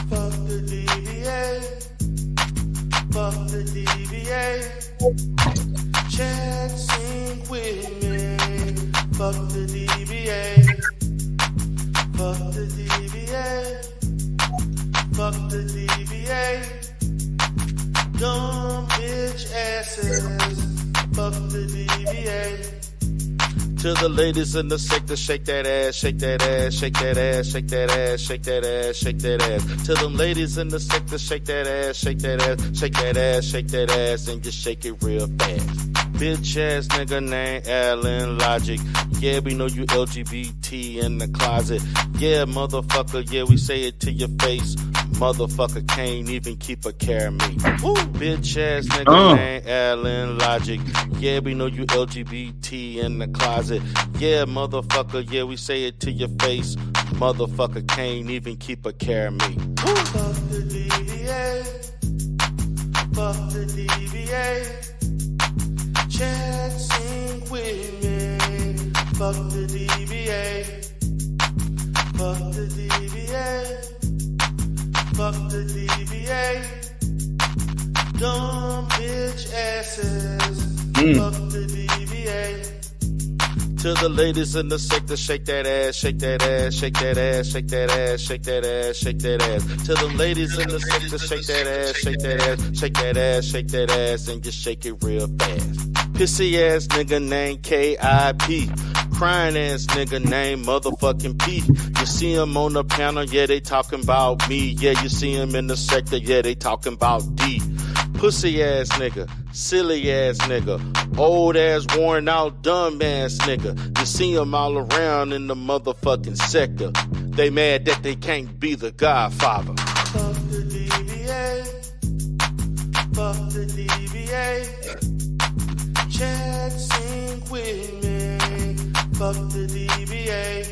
Fuck the DBA. Fuck the DBA. Chat sync with me. Fuck the DBA. Fuck the DBA. Fuck the DBA. Dumb bitch asses. Fuck the DBA. To the ladies in the sector, shake that ass, shake that ass, shake that ass, shake that ass, shake that ass, shake that ass. To them ladies in the sector, shake that ass, shake that ass, shake that ass, shake that ass, and just shake it real fast. Bitch ass nigga named Alan Logic. Yeah, we know you LGBT in the closet. Yeah, motherfucker, yeah, we say it to your face. Motherfucker can't even keep a care of me. Woo. Bitch ass nigga named Alan Logic. Yeah, we know you LGBT in the closet. Yeah, motherfucker, yeah, we say it to your face. Motherfucker can't even keep a care of me. Woo. Fuck the DBA. Fuck the DBA. Chat sync with me. Fuck the DBA. Fuck the DBA. Fuck the DBA. Dumb bitch asses. Fuck the DBA. To the ladies in the sector, shake that ass, shake that ass, shake that ass, shake that ass, shake that ass, shake that ass. To the ladies in the sector, shake that ass, shake that ass, shake that ass, shake that ass, and just shake it real fast. Pissy ass nigga named KIP. Crying ass nigga named motherfucking P. You see him on the panel, yeah, they talking about me. Yeah, you see him in the sector, yeah, they talking about D. Pussy ass nigga, silly ass nigga, old ass, worn out, dumb ass nigga. You see him all around in the motherfucking sector. They mad that they can't be the Godfather. Fuck the DBA. Fuck the DBA. Chat sync with me. Fuck the DBA.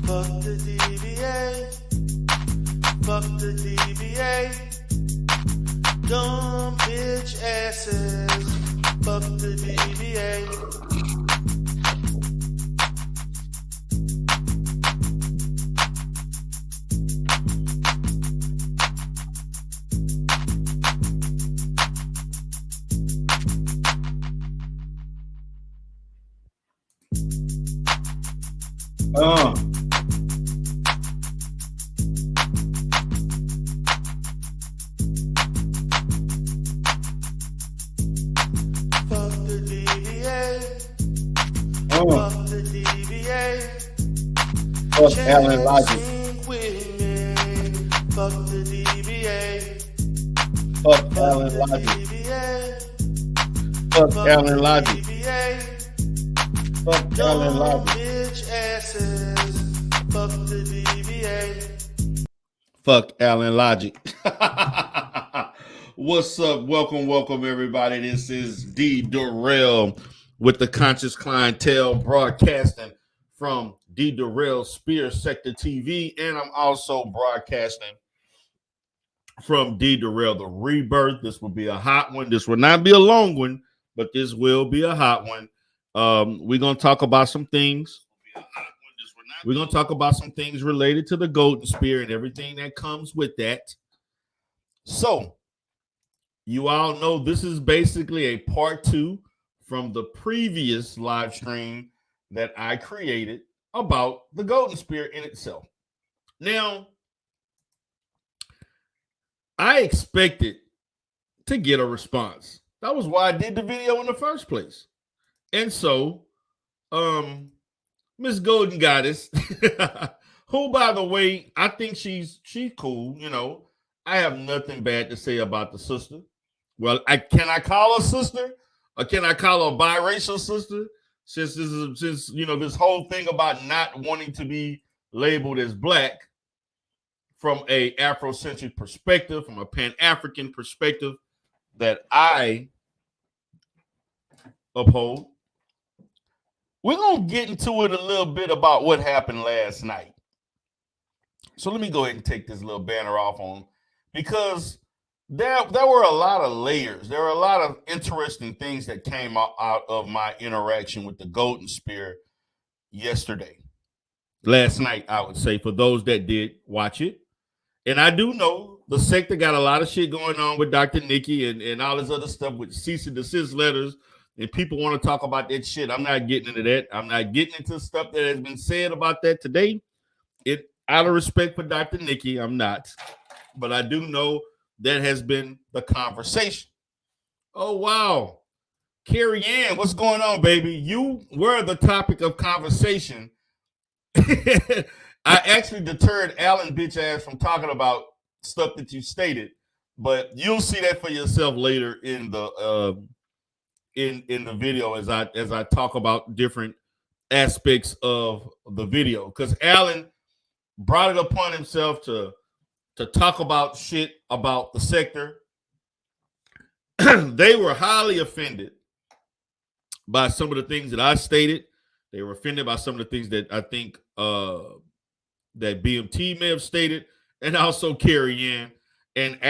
Fuck the DBA. Fuck the DBA. Dumb bitch asses. Fuck the DBA. Fuck the DBA. Fuck the DBA. Fuck Alan Logic. Fuck the DBA. Fuck Alan Logic. Fuck Alan Logic. Fuck Alan Logic. Bitch asses. Fuck the DBA. Fuck Alan Logic. What's up? Welcome, everybody. This is D. Durrell with the Conscious Clientele, broadcasting from D. Durrell Spear Sector TV, and I'm also broadcasting from D. Durrell The Rebirth. This will be a hot one. This will not be a long one, but this will be a hot one. We're going to talk about some things. We're going to talk about some things related to the Goldensphere and everything that comes with that. So, you all know this is basically a part 2 from the previous live stream that I created about the Goldensphere in itself. Now, I expected to get a response. That was why I did the video in the first place. And so, Miss Golden Goddess, who, by the way, I think she's cool. You know, I have nothing bad to say about the sister. Well, can I call her sister, or can I call her a biracial sister? Since this whole thing about not wanting to be labeled as black from a Afrocentric perspective, from a Pan-African perspective that I uphold. We're going to get into it a little bit about what happened last night. So let me go ahead and take this little banner off on, because there were a lot of layers. There were a lot of interesting things that came out of my interaction with the Goldensphere last night, I would say, for those that did watch it. And I do know the sector got a lot of shit going on with Dr. Nikki and all this other stuff with cease and desist letters. And people want to talk about that shit. I'm not getting into that. I'm not getting into stuff that has been said about that today. Out of respect for Dr. Nikki, I'm not. But I do know that has been the conversation. Oh, wow. Carrie Ann, what's going on, baby? You were the topic of conversation. I actually deterred Alan bitch ass from talking about stuff that you stated, but you'll see that for yourself later in the in the video as I talk about different aspects of the video, because Alan brought it upon himself to talk about shit about the sector. They were highly offended by some of the things that I stated. They were offended by some of the things that I think that BMT may have stated, and also Carrie Ann and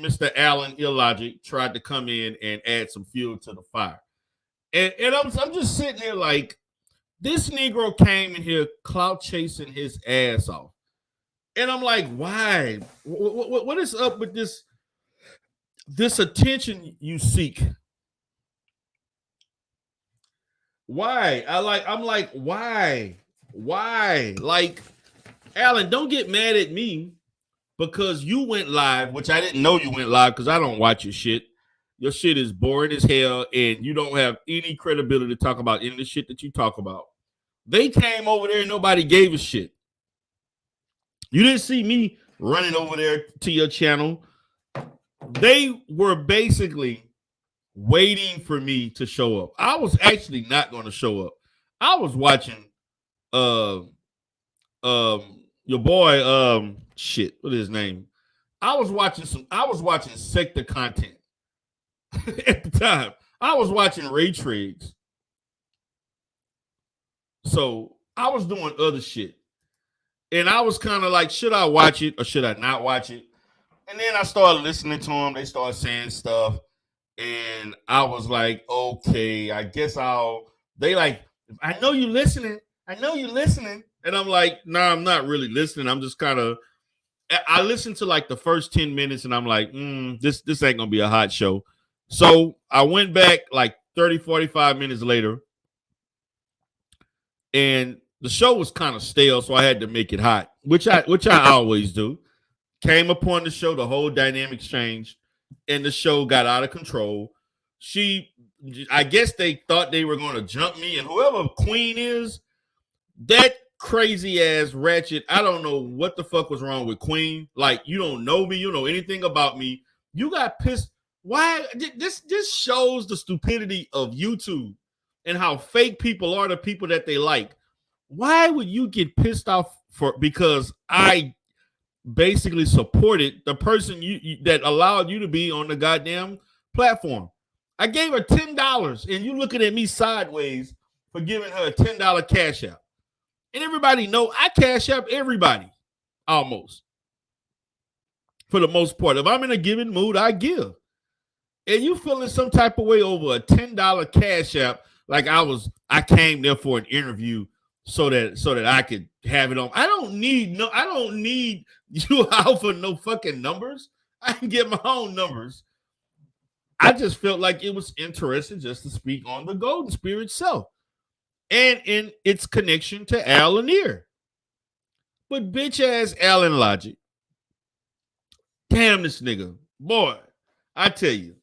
Mr. Allen Illogic tried to come in and add some fuel to the fire. And I'm just sitting there like, this Negro came in here clout chasing his ass off. And I'm like, why? What is up with this attention you seek? Why? I'm like, why? Why? Like, Alan, don't get mad at me because you went live, which I didn't know you went live because I don't watch your shit. Your shit is boring as hell, and you don't have any credibility to talk about any of the shit that you talk about. They came over there and nobody gave a shit. You didn't see me running over there to your channel. They were basically waiting for me to show up. I was actually not going to show up. I was watching your boy shit, what is his name? I was watching sector content at the time. I was watching Ray Trades. So I was doing other shit. And I was kind of like, should I watch it or should I not watch it? And then I started listening to them. They started saying stuff. And I was like, okay, I guess they like, I know you're listening. I know you're listening. And I'm like, nah, I'm not really listening. I'm just kind of, I listened to like the first 10 minutes and I'm like, this ain't going to be a hot show. So I went back like 30, 45 minutes later. And the show was kind of stale, so I had to make it hot, which I always do. Came upon the show, the whole dynamics changed, and the show got out of control. I guess they thought they were going to jump me, and whoever Queen is, that crazy ass ratchet, I don't know what the fuck was wrong with Queen. Like, you don't know me, you don't know anything about me. You got pissed. Why? This shows the stupidity of YouTube and how fake people are the people that they like. Why would you get pissed off because I basically supported the person you that allowed you to be on the goddamn platform? I gave her $10 and you looking at me sideways for giving her a $10 cash out. And everybody know I cash out everybody almost. For the most part. If I'm in a given mood, I give. And you feeling some type of way over a $10 cash app, like I came there for an interview so that I could have it on. I don't need you out for no fucking numbers. I can get my own numbers. I just felt like it was interesting just to speak on the Goldensphere itself and in its connection to Al Lanier. But bitch ass Alan Logic. Damn this nigga. Boy, I tell you.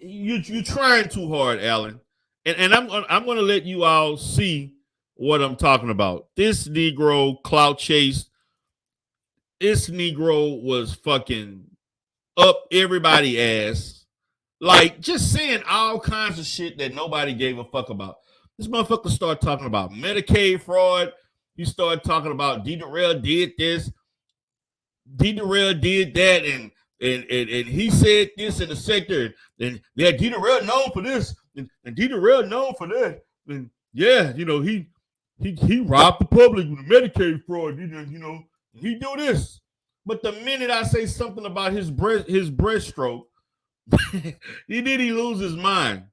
You're trying too hard, Alan. And I'm gonna let you all see what I'm talking about. This Negro clout chased. This Negro was fucking up everybody's ass. Like, just saying all kinds of shit that nobody gave a fuck about. This motherfucker started talking about Medicaid fraud. You started talking about D. Durrell did this. D. Durrell did that, and he said this in the sector, and yeah, D. Durrell known for this, and D. Durrell known for that, and yeah, you know, he robbed the public with Medicaid fraud, you know, he do this. But the minute I say something about his breaststroke, he lose his mind.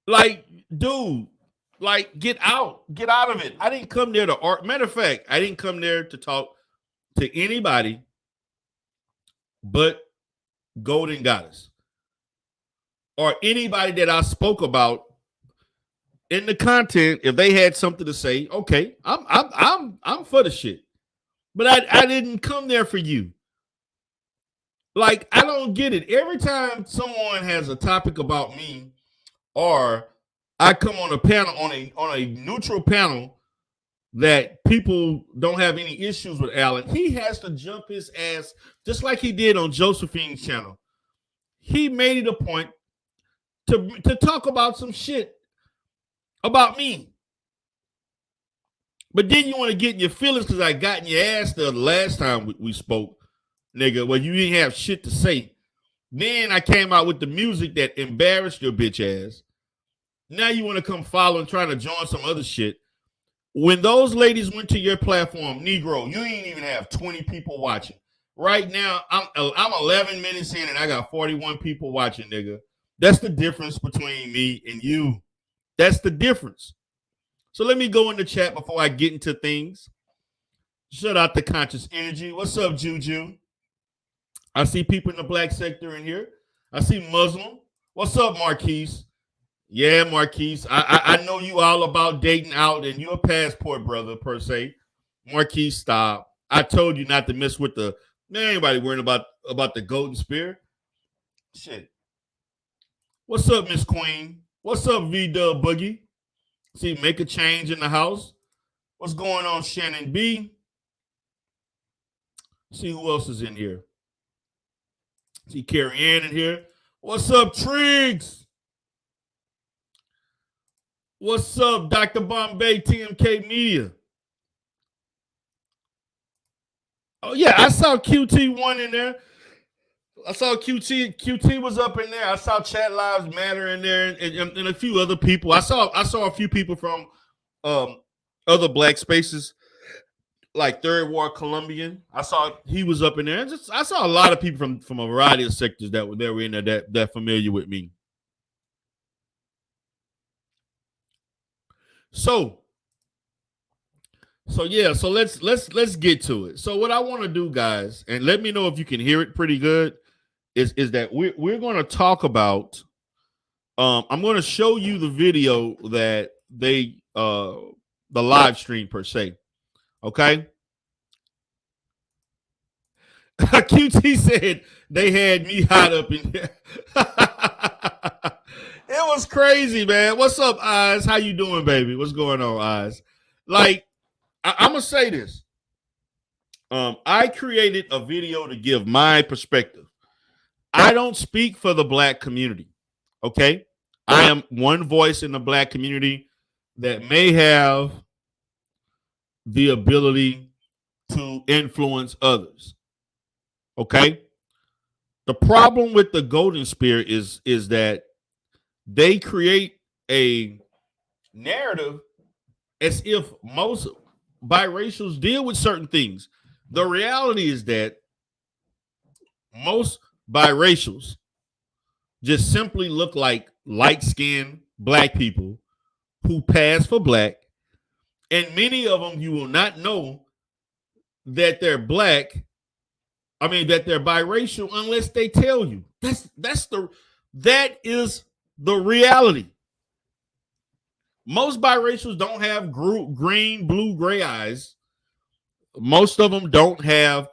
Like, dude, like, get out of it. I didn't come there to art. Matter of fact, I didn't come there to talk to anybody but Golden Goddess or anybody that I spoke about in the content. If they had something to say, okay, I'm for the shit. But I didn't come there for you. Like, I don't get it. Every time someone has a topic about me, or I come on a panel on a neutral panel that people don't have any issues with Alan, he has to jump his ass just like he did on Josephine's channel. He made it a point to talk about some shit about me. But then you want to get in your feelings because I got in your ass the last time we spoke, nigga. Well, you didn't have shit to say. Then I came out with the music that embarrassed your bitch ass. Now you want to come follow and try to join some other shit. When those ladies went to your platform, Negro, you ain't even have 20 people watching. Right now, I'm 11 minutes in and I got 41 people watching, nigga. That's the difference between me and you. That's the difference. So let me go in the chat before I get into things. Shout out to Conscious Energy. What's up, Juju? I see people in the black sector in here. I see Muslim. What's up, Marquise? Yeah, Marquise. I know you all about dating out and you're a passport brother, per se. Marquise, stop. I told you not to mess with the... Man, anybody worrying about the Goldensphere? Shit. What's up, Miss Queen? What's up, V-Dub Boogie? See, make a change in the house. What's going on, Shannon B? See who else is in here. See Carrie Ann in here. What's up, Triggs? What's up, Dr. Bombay, TMK Media? Oh, yeah, I saw QT1 in there. I saw QT was up in there. I saw Chat Lives Matter in there and a few other people. I saw a few people from other black spaces, like Third War Colombian. I saw he was up in there. I saw a lot of people from a variety of sectors that were in there that familiar with me. So yeah, so let's get to it. So what I want to do, guys, and let me know if you can hear it pretty good, is that we're going to talk about. I'm going to show you the video that they the live stream per se. Okay. QT said they had me hot up in here. It was crazy, man. What's up, Eyes? How you doing, baby? What's going on, Eyes? Like, I'm gonna say this. I created a video to give my perspective. I don't speak for the black community. Okay, I am one voice in the black community that may have the ability to influence others. Okay, the problem with the Goldensphere is that they create a narrative as if most biracials deal with certain things. The reality is that most biracials just simply look like light-skinned black people who pass for black, and many of them you will not know that they're black. I mean that they're biracial unless they tell you. That is the reality. Most biracials don't have green, blue, gray eyes. Most of them don't have,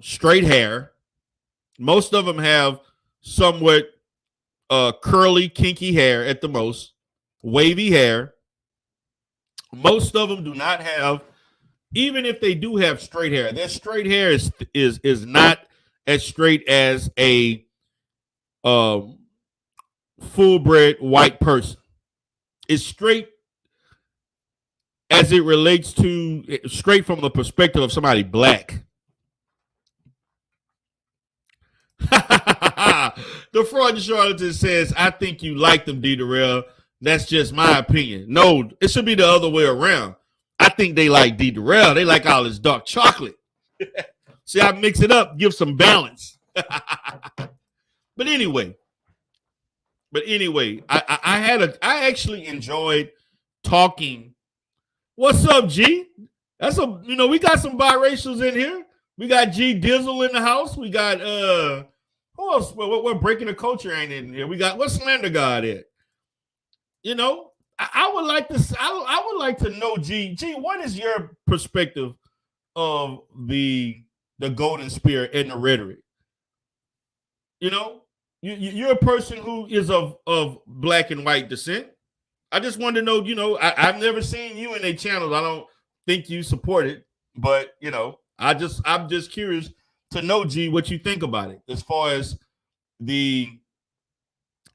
straight hair. Most of them have somewhat curly, kinky hair at the most, wavy hair. Most of them do not have, even if they do have straight hair, their straight hair is not as straight as a full-bred white person. It's straight as it relates to straight from the perspective of somebody black. The fraud charlatan says, I think you like them, D. Darrell. That's just my opinion. No, it should be the other way around. I think they like D Durrell. They like all this dark chocolate. See, I mix it up, give some balance. But anyway, I actually enjoyed talking. What's up, G? We got some biracials in here. We got G Dizzle in the house. We got who else? We're breaking the culture ain't in here. We got what's Slender God at? I would like to. I would like to know, G. What is your perspective of the golden spear and the rhetoric? You're a person who is of black and white descent. I just wanted to know. I've never seen you in a channel. I don't think you support it, but I'm just curious to know, G, what you think about it as far as the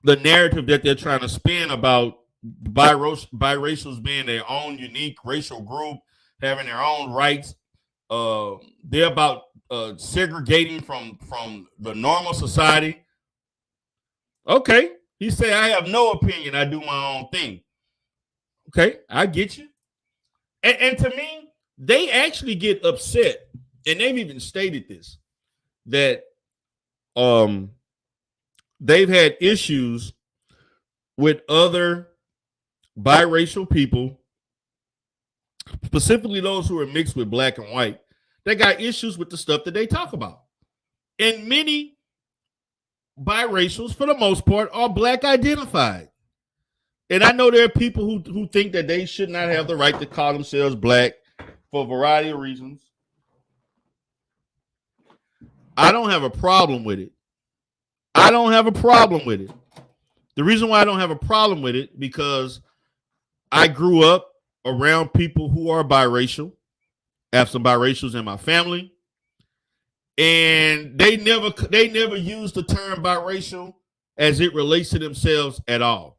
narrative that they're trying to spin about biracials being their own unique racial group, having their own rights. They're about segregating from the normal society. Okay, he said, I have no opinion. I do my own thing. Okay, I get you. And to me, they actually get upset, and they've even stated this, that they've had issues with other biracial people, specifically those who are mixed with black and white. They got issues with the stuff that they talk about. And many biracials, for the most part, are black identified. And I know there are people who think that they should not have the right to call themselves black for a variety of reasons. I don't have a problem with it. The reason why I don't have a problem with it, because I grew up around people who are biracial. I have some biracials in my family. And they never used the term biracial as it relates to themselves at all.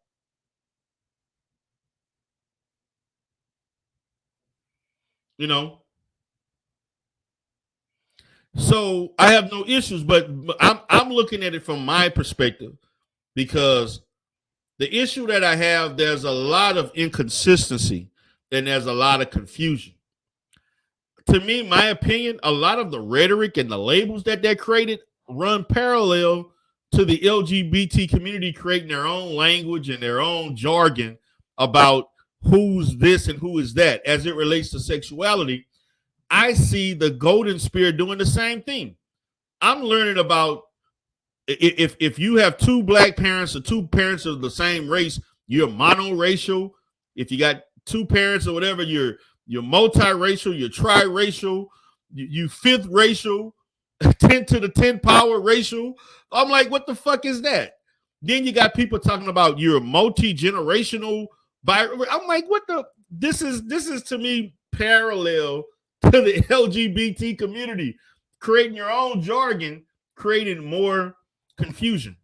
So I have no issues, but I'm looking at it from my perspective, because the issue that I have, there's a lot of inconsistency and there's a lot of confusion. To me, my opinion, a lot of the rhetoric and the labels that they created run parallel to the LGBT community creating their own language and their own jargon about who's this and who is that as it relates to sexuality. I see the golden spear doing the same thing. I'm learning about if you have two black parents or two parents of the same race, you're monoracial. If you got two parents or whatever, you're multiracial, you're triracial, you fifth racial, 10 to the 10 power racial. I'm like, what the fuck is that? Then you got people talking about you're multi-generational. I'm like, what the? This is to me parallel to the LGBT community, creating your own jargon, creating more confusion.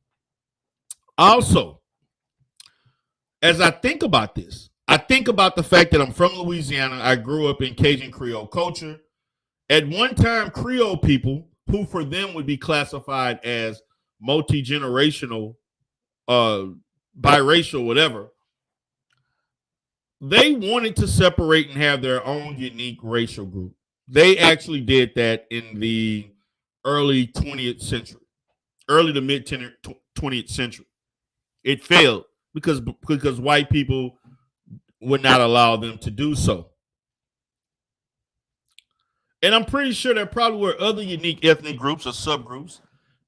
Also, as I think about this, I think about the fact that I'm from Louisiana. I grew up in Cajun Creole culture. At one time, Creole people, who for them would be classified as multi-generational, biracial, whatever, they wanted to separate and have their own unique racial group. They actually did that in the early 20th century, early to mid 20th century. It failed because white people would not allow them to do so. And I'm pretty sure there probably were other unique ethnic groups or subgroups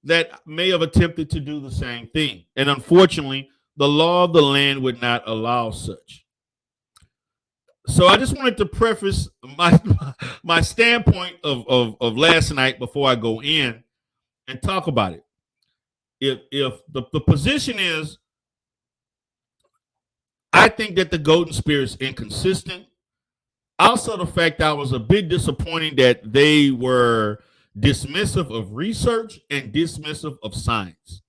that may have attempted to do the same thing. And unfortunately, the law of the land would not allow such. So I just wanted to preface my standpoint of last night before I go in and talk about it. If the position is, I think that the golden spear is inconsistent. Also, the fact I was a bit disappointed that they were dismissive of research and dismissive of science.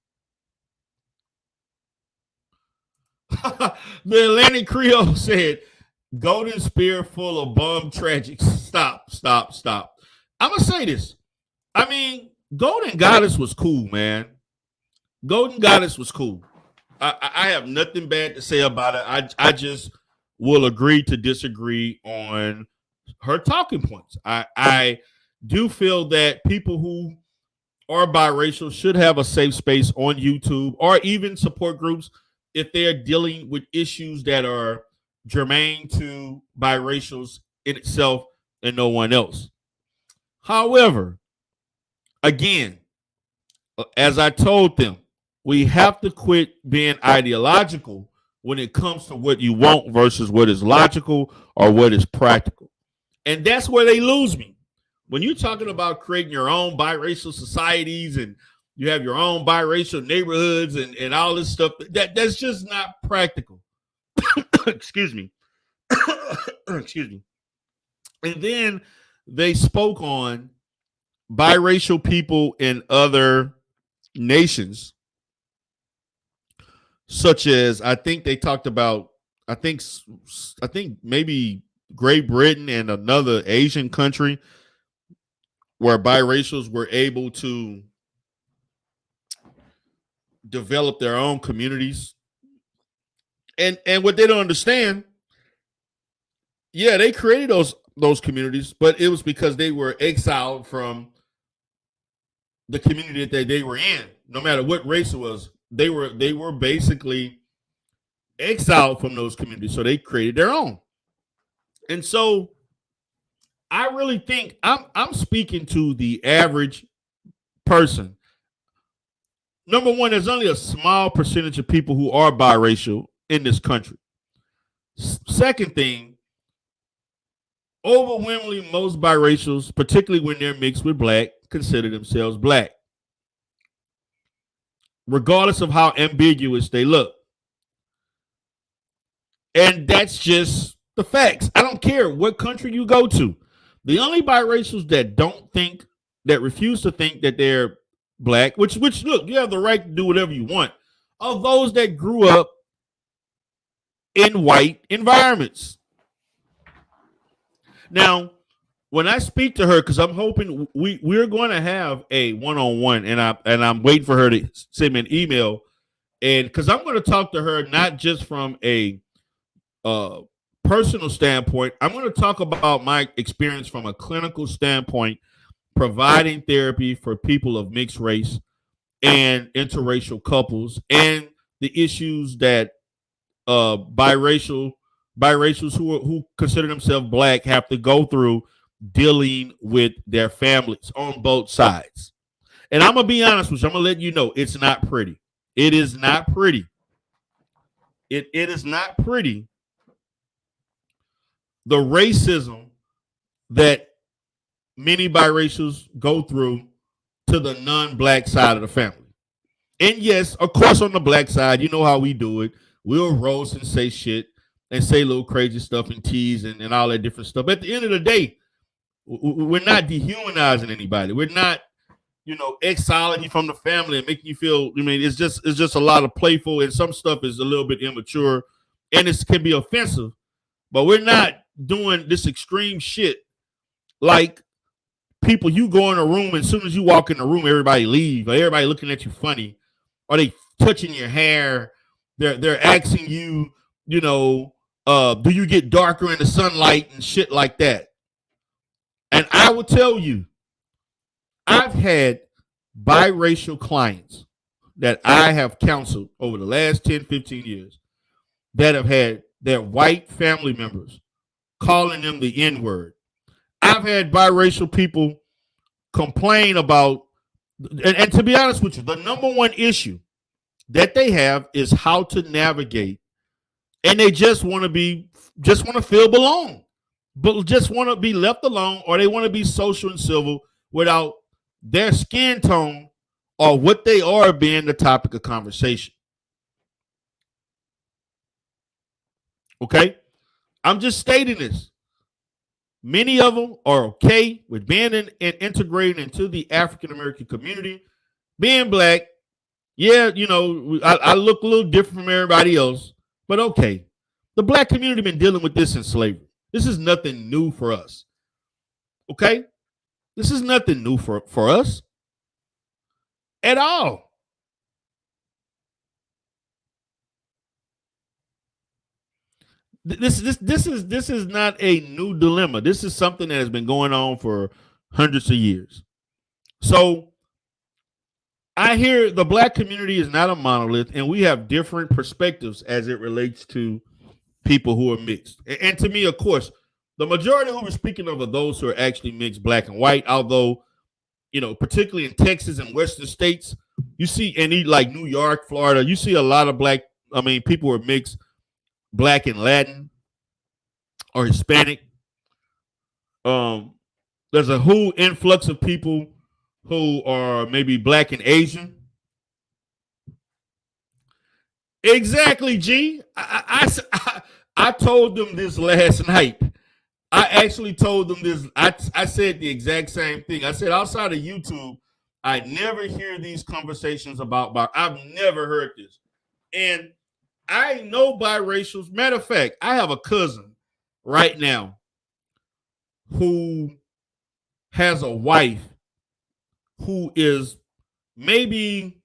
The Atlantic Creole said, golden spear full of bum tragics. Stop. I'm going to say this. I mean, Golden Goddess was cool, man. Golden Goddess was cool. I have nothing bad to say about it. I just will agree to disagree on her talking points. I do feel that people who are biracial should have a safe space on YouTube or even support groups if they're dealing with issues that are germane to biracials in itself and no one else. However, again, as I told them, we have to quit being ideological when it comes to what you want versus what is logical or what is practical. And that's where they lose me. When you're talking about creating your own biracial societies and you have your own biracial neighborhoods and all this stuff, that's just not practical. Excuse me. Excuse me. And then they spoke on biracial people in other nations, such as I think they talked about, I think maybe Great Britain and another Asian country where biracials were able to develop their own communities. And what they don't understand, yeah, they created those communities, but it was because they were exiled from the community that they were in. No matter what race it was, they were basically exiled from those communities, so they created their own. And so I really think I'm speaking to the average person. Number one, there's only a small percentage of people who are biracial in this country. Second thing, overwhelmingly most biracials, particularly when they're mixed with black, consider themselves black, regardless of how ambiguous they look. And that's just the facts. I don't care what country you go to. The only biracials that refuse to think that they're black, which look, you have the right to do whatever you want, are those that grew up in white environments. Now, when I speak to her, because I'm hoping we're going to have a one-on-one, and I'm waiting for her to send me an email, and because I'm going to talk to her not just from a personal standpoint, I'm going to talk about my experience from a clinical standpoint, providing therapy for people of mixed race and interracial couples, and the issues that biracials who consider themselves black have to go through dealing with their families on both sides. And I'm gonna be honest with you. I'm gonna let you know it's not pretty. It is not pretty. It is not pretty. The racism that many biracials go through to the non-black side of the family. And yes, of course, on the black side, you know how we do it. We'll roast and say shit and say little crazy stuff and tease and all that different stuff. At the end of the day, we're not dehumanizing anybody. We're not, exiling you from the family and making you feel. I mean, it's just a lot of playful, and some stuff is a little bit immature, and it can be offensive. But we're not doing this extreme shit like people. You go in a room, and as soon as you walk in the room, everybody leave, or everybody looking at you funny, or they touching your hair. They're asking you, do you get darker in the sunlight and shit like that? And I will tell you, I've had biracial clients that I have counseled over the last 10, 15 years that have had their white family members calling them the N-word. I've had biracial people complain about, and to be honest with you, the number one issue that they have is how to navigate, and they just want to feel belong, but just want to be left alone, or they want to be social and civil without their skin tone or what they are being the topic of conversation. Okay? I'm just stating this. Many of them are okay with being and integrating into the African American community, being black. Yeah, I look a little different from everybody else, but okay. The black community been dealing with this in slavery. This is nothing new for us. Okay? This is nothing new for us at all. this is not a new dilemma. This is something that has been going on for hundreds of years. So I hear the black community is not a monolith, and we have different perspectives as it relates to people who are mixed. And to me, of course, the majority who we're speaking of are those who are actually mixed black and white, although, particularly in Texas and Western states, you see, and like New York, Florida, you see a lot of people who are mixed black and Latin or Hispanic. There's a whole influx of people who are maybe black and Asian. Exactly, G. I told them this last night. I actually told them this. I said the exact same thing. I said outside of YouTube, I never hear these conversations about. I've never heard this, and I know biracials. Matter of fact, I have a cousin right now who has a wife who is maybe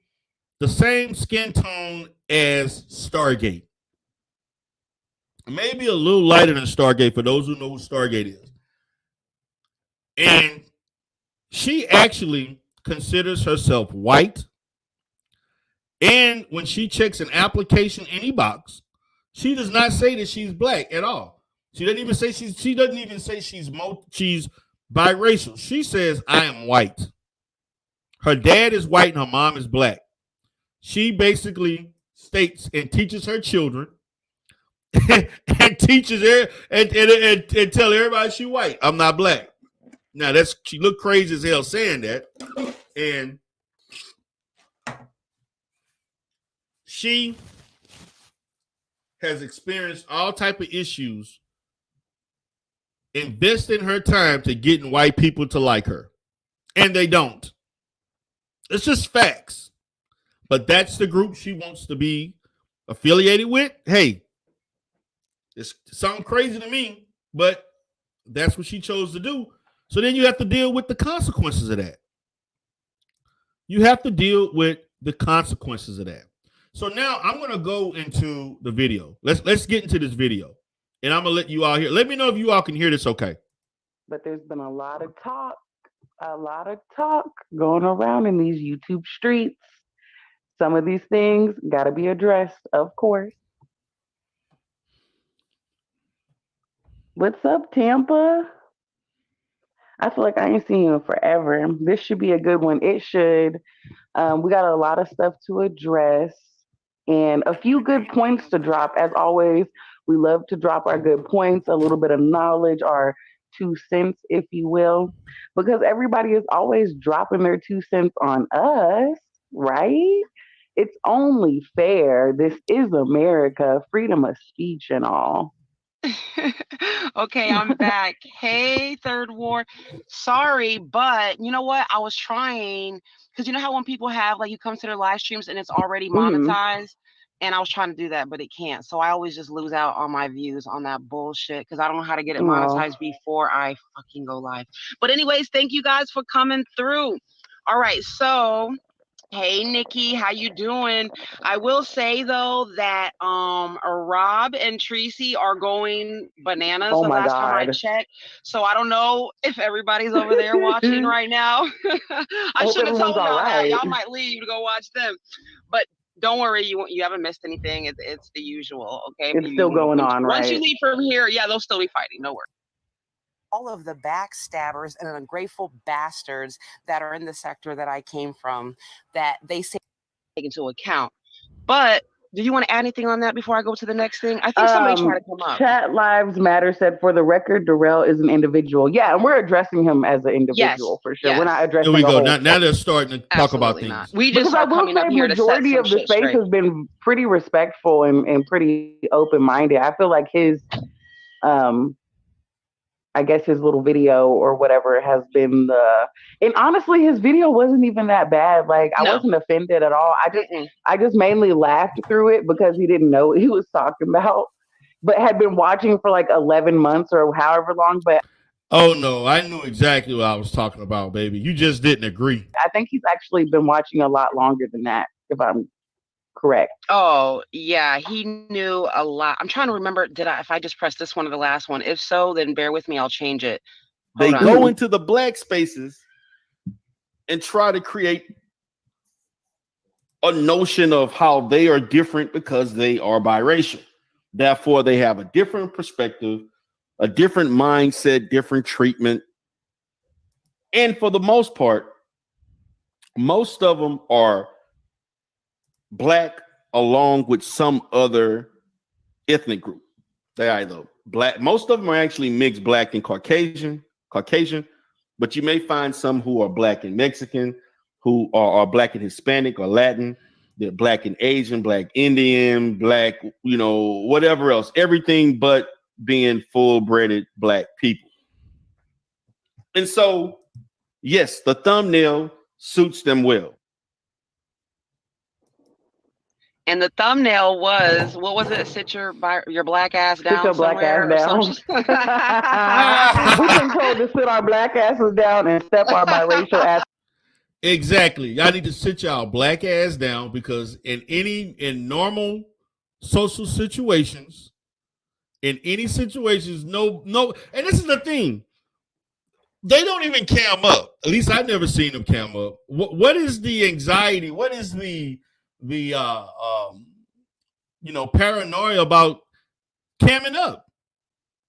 the same skin tone as Stargate. Maybe a little lighter than Stargate for those who know who Stargate is. And she actually considers herself white. And when she checks an application any box, she does not say that she's black at all. She doesn't even say she's biracial. She says, I am white. Her dad is white and her mom is black. She basically states and teaches her children and teaches her and tell everybody she white. I'm not black. Now she looked crazy as hell saying that. And she has experienced all type of issues investing her time to getting white people to like her. And they don't. It's just facts. But that's the group she wants to be affiliated with. Hey, it sounds crazy to me, but that's what she chose to do. So then you have to deal with the consequences of that. You have to deal with the consequences of that. So now I'm going to go into the video. Let's get into this video. And I'm going to let you all hear. Let me know if you all can hear this okay. But there's been a lot of talk going around in these YouTube streets. Some of these things got to be addressed, of course. What's up, Tampa? I feel like I ain't seen you in forever. This should be a good one. It should. We got a lot of stuff to address and a few good points to drop. As always, we love to drop our good points, a little bit of knowledge, our 2 cents, if you will, because everybody is always dropping their 2 cents on us, right? It's only fair. This is America, freedom of speech and all. Okay, I'm back. Hey, Third Ward. Sorry, but you know what? I was trying, because you know how when people have, like, you come to their live streams and it's already monetized, and I was trying to do that, but it can't. So I always just lose out on my views on that bullshit, because I don't know how to get it monetized before I fucking go live. But anyways, thank you guys for coming through. All right, so hey, Nikki, how you doing? I will say though that Rob and Tracy are going bananas the last time I checked. So I don't know if everybody's over there watching right now. I should have told y'all that. Y'all might leave to go watch them. But don't worry, you haven't missed anything. It's the usual, okay? It's still going on, right? Once you leave from here, yeah, they'll still be fighting. No worries. All of the backstabbers and ungrateful bastards that are in the sector that I came from, that they say take into account. But do you want to add anything on that before I go to the next thing? I think somebody tried to come up. Chat Lives Matter said, for the record, Darrell is an individual. Yeah, and we're addressing him as an individual for sure. Yes. We're not addressing. Here we go. Now they're starting to talk about things. Not. We just I will say majority of the space has been pretty respectful and pretty open-minded. I feel like his I guess his little video or whatever has been and honestly his video wasn't even that bad. Like I wasn't offended at all. I just mainly laughed through it because he didn't know what he was talking about, but had been watching for like 11 months or however long. But oh no, I knew exactly what I was talking about, baby. You just didn't agree. I think he's actually been watching a lot longer than that, if I'm correct? Oh, yeah, he knew a lot. I'm trying to remember, if I just pressed this one or the last one? If so, then bear with me, I'll change it. They Hold on. go into the black spaces and try to create a notion of how they are different because they are biracial. Therefore, they have a different perspective, a different mindset, different treatment. And for the most part, most of them are black along with some other ethnic group. They either black, most of them are actually mixed black and Caucasian, but you may find some who are black and Mexican, who are black and Hispanic or Latin. They're black and Asian, black Indian, black, whatever else, everything but being full-blooded black people. And so, yes, the thumbnail suits them well. And the thumbnail was, what was it? Sit your black ass down Sit your black ass down. We've been told to sit our black asses down and step our biracial ass. Exactly. Y'all need to sit y'all black ass down because in normal social situations, no, and this is the thing. They don't even cam up. At least I've never seen them cam up. What is the anxiety? What is the paranoia about camming up?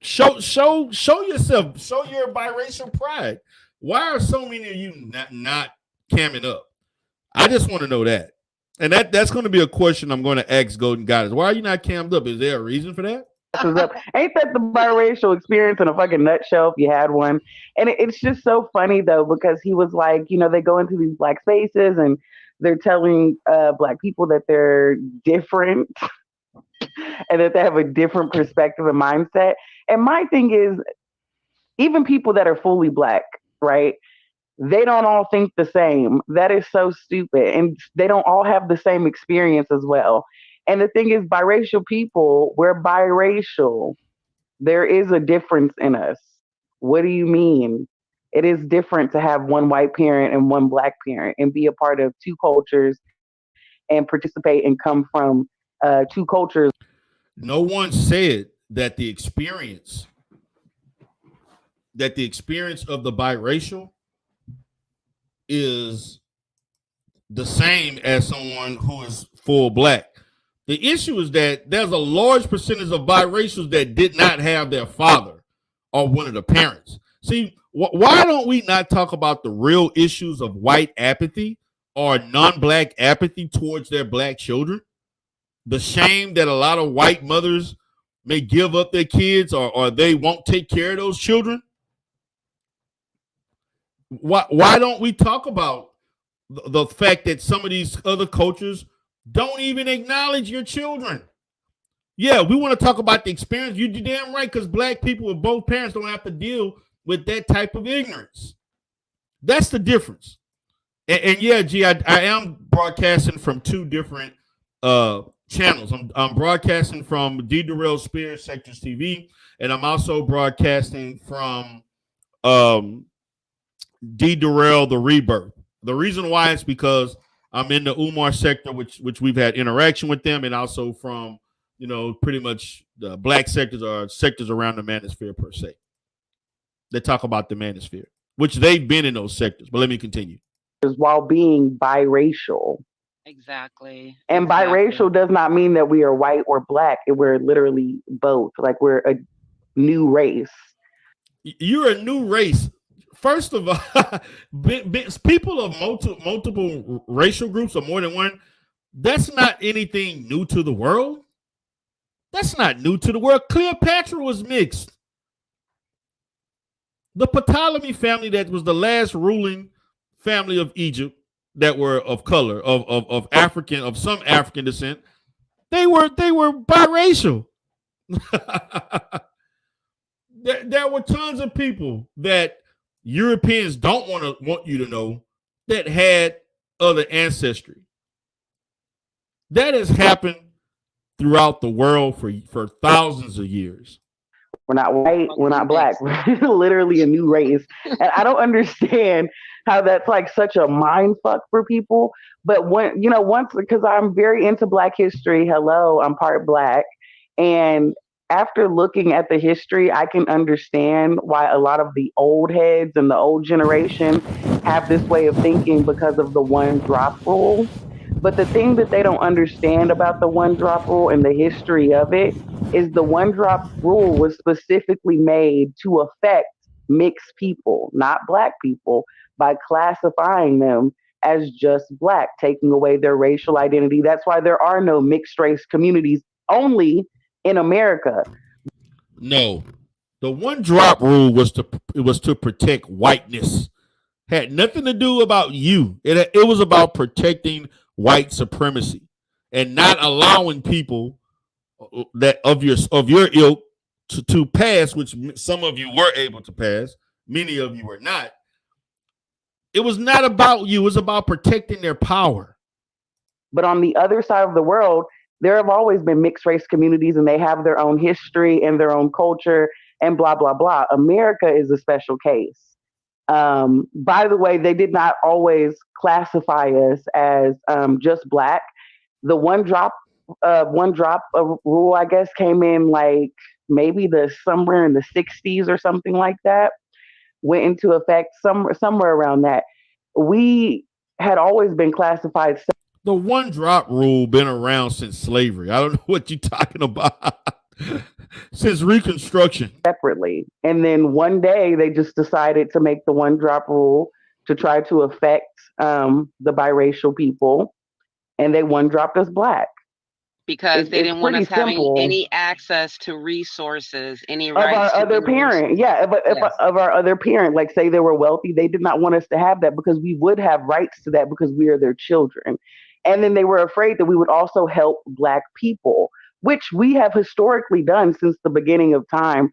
Show yourself. Show your biracial pride. Why are so many of you not camming up? I just want to know that. And that's going to be a question I'm going to ask Golden Goddess. Why are you not cammed up? Is there a reason for that? Ain't that the biracial experience in a fucking nutshell if you had one? And it's just so funny though, because he was like, they go into these black spaces and they're telling black people that they're different and that they have a different perspective and mindset. And my thing is, even people that are fully black, right? They don't all think the same. That is so stupid. And they don't all have the same experience as well. And the thing is, biracial people, we're biracial. There is a difference in us. What do you mean? It is different to have one white parent and one black parent and be a part of two cultures and participate and come from two cultures. No one said that the experience of the biracial is the same as someone who is full black. The issue is that there's a large percentage of biracials that did not have their father or one of the parents. See, why don't we not talk about the real issues of white apathy or non-black apathy towards their black children? The shame that a lot of white mothers may give up their kids or they won't take care of those children. Why don't we talk about the fact that some of these other cultures don't even acknowledge your children? Yeah, we want to talk about the experience. You're damn right, because black people with both parents don't have to deal with that type of ignorance. That's the difference. And yeah, G, I am broadcasting from two different channels. I'm broadcasting from D. Durrell Spears Sectors TV, and I'm also broadcasting from D. Durrell The Rebirth. The reason why is because I'm in the Umar sector, which we've had interaction with them, and also from pretty much the black sectors or sectors around the manosphere per se. They talk about the manosphere, which they've been in those sectors. But let me continue. While being biracial. Exactly. And biracial does not mean that we are white or black. We're literally both. Like we're a new race. You're a new race. First of all, people of multiple racial groups or more than one, that's not anything new to the world. That's not new to the world. Cleopatra was mixed. The Ptolemy family, that was the last ruling family of Egypt that were of color, of African, of some African descent, they were biracial. There were tons of people that Europeans don't want you to know that had other ancestry. That has happened throughout the world for thousands of years. We're not white. We're not black. We're literally a new race. And I don't understand how that's like such a mind fuck for people. But once, because I'm very into Black history, hello, I'm part Black. And after looking at the history, I can understand why a lot of the old heads and the old generation have this way of thinking because of the one drop rule. But the thing that they don't understand about the one drop rule and the history of it is the one drop rule was specifically made to affect mixed people, not Black people, by classifying them as just Black, taking away their racial identity. That's why there are no mixed race communities only in America. No, the one drop rule was to protect whiteness. Had nothing to do about you. It was about protecting white supremacy and not allowing people that of your ilk to pass, which some of you were able to pass, many of you were not. It was not about you. It was about protecting their power. But on the other side of the world, there have always been mixed race communities and they have their own history and their own culture and blah, blah, blah. America is a special case. By the way, they did not always classify us as just Black. The one drop rule, I guess, came in like maybe somewhere in the 60s or something like that. Went into effect somewhere around that. We had always been classified. The one drop rule been around since slavery. I don't know what you're talking about. Since Reconstruction. Separately. And then one day they just decided to make the one drop rule to try to affect the biracial people. And they one dropped us Black. Because they didn't want us having any access to resources, any rights of our other parent. Yeah, of our other parent, like say they were wealthy, they did not want us to have that because we would have rights to that because we are their children. And then they were afraid that we would also help Black people, which we have historically done since the beginning of time.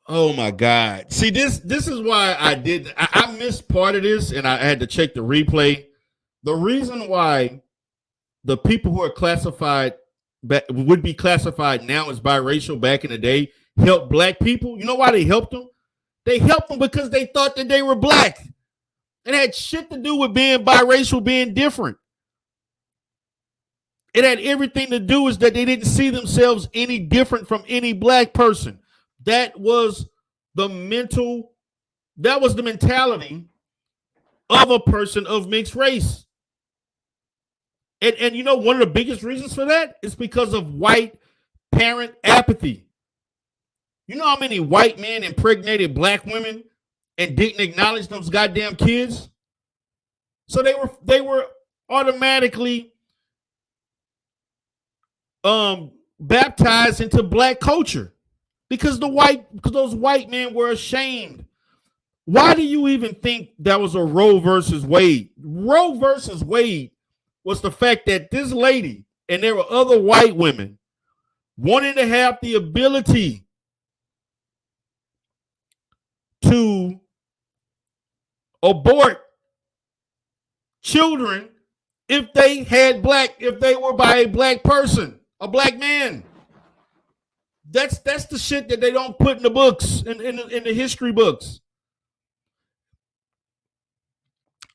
Oh my God. See, this is why I missed part of this and I had to check the replay. The reason why the people who are classified would be classified now as biracial back in the day helped Black people. You know why they helped them? They helped them because they thought that they were Black. It had shit to do with being biracial, being different. It had everything to do with that they didn't see themselves any different from any Black person. That was the mentality of a person of mixed race. And you know, one of the biggest reasons for that is because of white parent apathy. You know how many white men impregnated Black women and didn't acknowledge those goddamn kids? So they were automatically baptized into Black culture because those white men were ashamed. Why do you even think that was a Roe versus Wade? Roe versus Wade was the fact that this lady and there were other white women wanting to have the ability to abort children if they were by a Black person, a Black man. That's the shit that they don't put in the books, in the history books.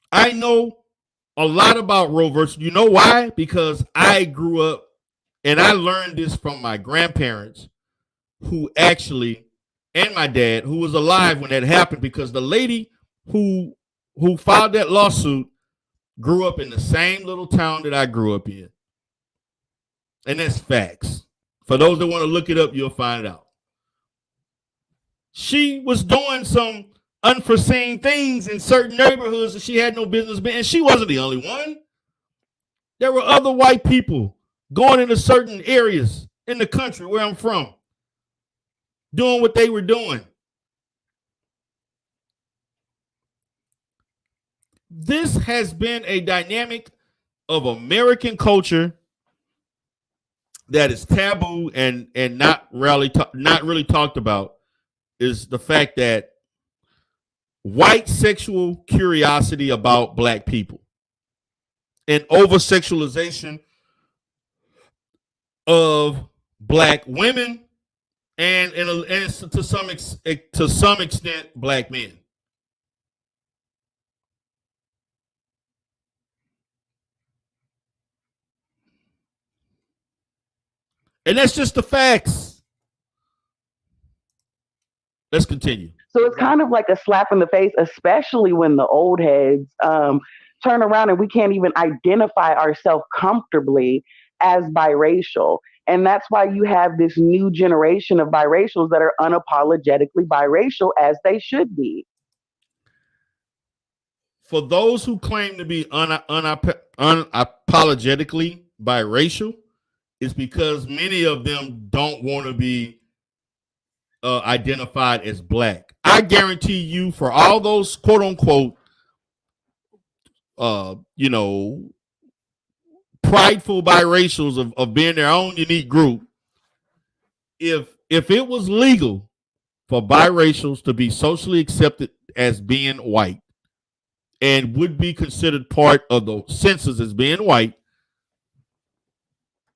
I know a lot about Roe versus. You know why? Because I grew up and I learned this from my grandparents who actually, and my dad who was alive when that happened, because the lady who filed that lawsuit grew up in the same little town that I grew up in. And that's facts. For those that want to look it up, you'll find it out. She was doing some unforeseen things in certain neighborhoods that she had no business being. And she wasn't the only one. There were other white people going into certain areas in the country where I'm from, doing what they were doing. This has been a dynamic of American culture that is taboo and not really talked about, is the fact that white sexual curiosity about Black people and over-sexualization of Black women and to some extent, black men. And that's just the facts. Let's continue. So it's kind of like a slap in the face, especially when the old heads turn around and we can't even identify ourselves comfortably as biracial. And that's why you have this new generation of biracials that are unapologetically biracial, as they should be. For those who claim to be unapologetically biracial, it's because many of them don't want to be identified as black. I guarantee you, for all those quote unquote, prideful biracials of being their own unique group, if it was legal for biracials to be socially accepted as being white and would be considered part of the census as being white,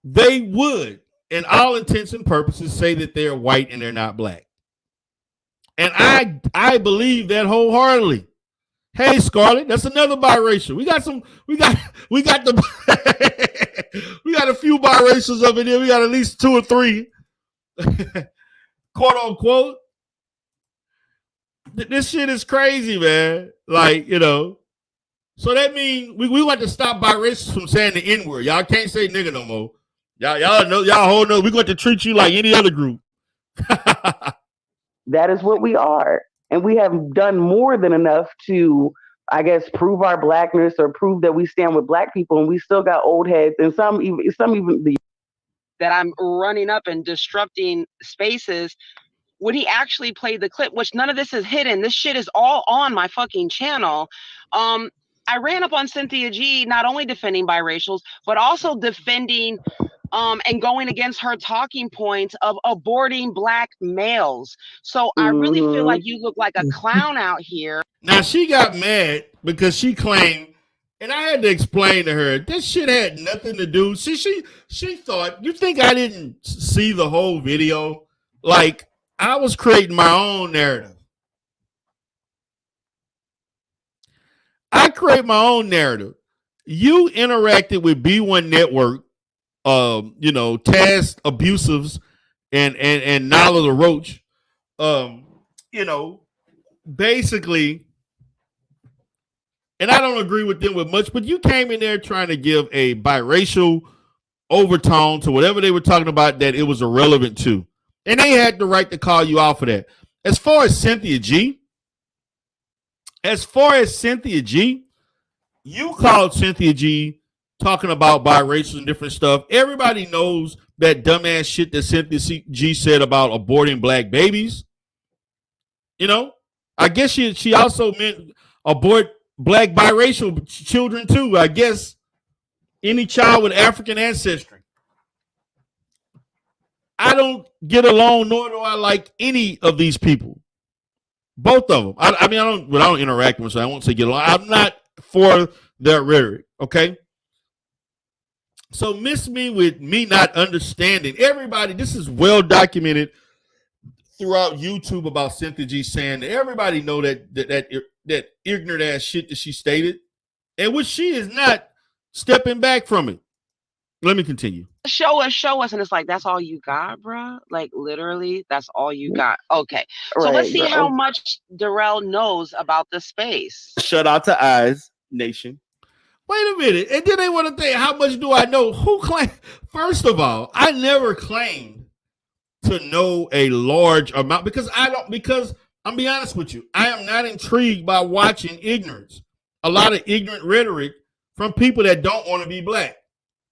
they would, in all intents and purposes, say that they're white and they're not black. And I believe that wholeheartedly. Hey, Scarlett, that's another biracial. We got the we got a few biracials over there. We got at least 2 or 3, quote unquote. This shit is crazy, man. Like, so that means we want to stop biracials from saying the N-word. Y'all can't say nigga no more. Y'all know, y'all hold no. We're going to treat you like any other group. That is what we are. And we have done more than enough to, I guess, prove our blackness or prove that we stand with black people. And we still got old heads and some even that I'm running up and disrupting spaces. When he actually played the clip, which none of this is hidden, this shit is all on my fucking channel. I ran up on Cynthia G, not only defending biracials, but also defending and going against her talking points of aborting black males. So I really feel like you look like a clown out here. Now, she got mad because she claimed, and I had to explain to her, this shit had nothing to do. She thought, you think I didn't see the whole video? Like, I was creating my own narrative. I create my own narrative. You interacted with B1 Network, Taz Abusives and Nala the Roach, basically, and I don't agree with them with much, but you came in there trying to give a biracial overtone to whatever they were talking about that it was irrelevant to. And they had the right to call you out for that. As far as Cynthia G, you called Cynthia G talking about biracial and different stuff. Everybody knows that dumbass shit that Cynthia G said about aborting black babies. I guess she also meant abort black biracial children too. I guess any child with African ancestry. I don't get along, nor do I like any of these people. Both of them. I don't interact with them, so I won't say get along. I'm not for their rhetoric, okay? So miss me with me not understanding. Everybody, this is well documented throughout YouTube about Cynthia G saying that everybody know that ignorant ass shit that she stated, and which she is not stepping back from it. Let me continue. Show us. And it's like, that's all you got, bro? Like, literally, that's all you got. Okay. So let's see how much Darrell knows about the space. Shout out to Eyes Nation. Wait a minute. And then they want to think, how much do I know? Who claimed? First of all, I never claimed to know a large amount because I'm be honest with you, I am not intrigued by watching ignorance. A lot of ignorant rhetoric from people that don't want to be black.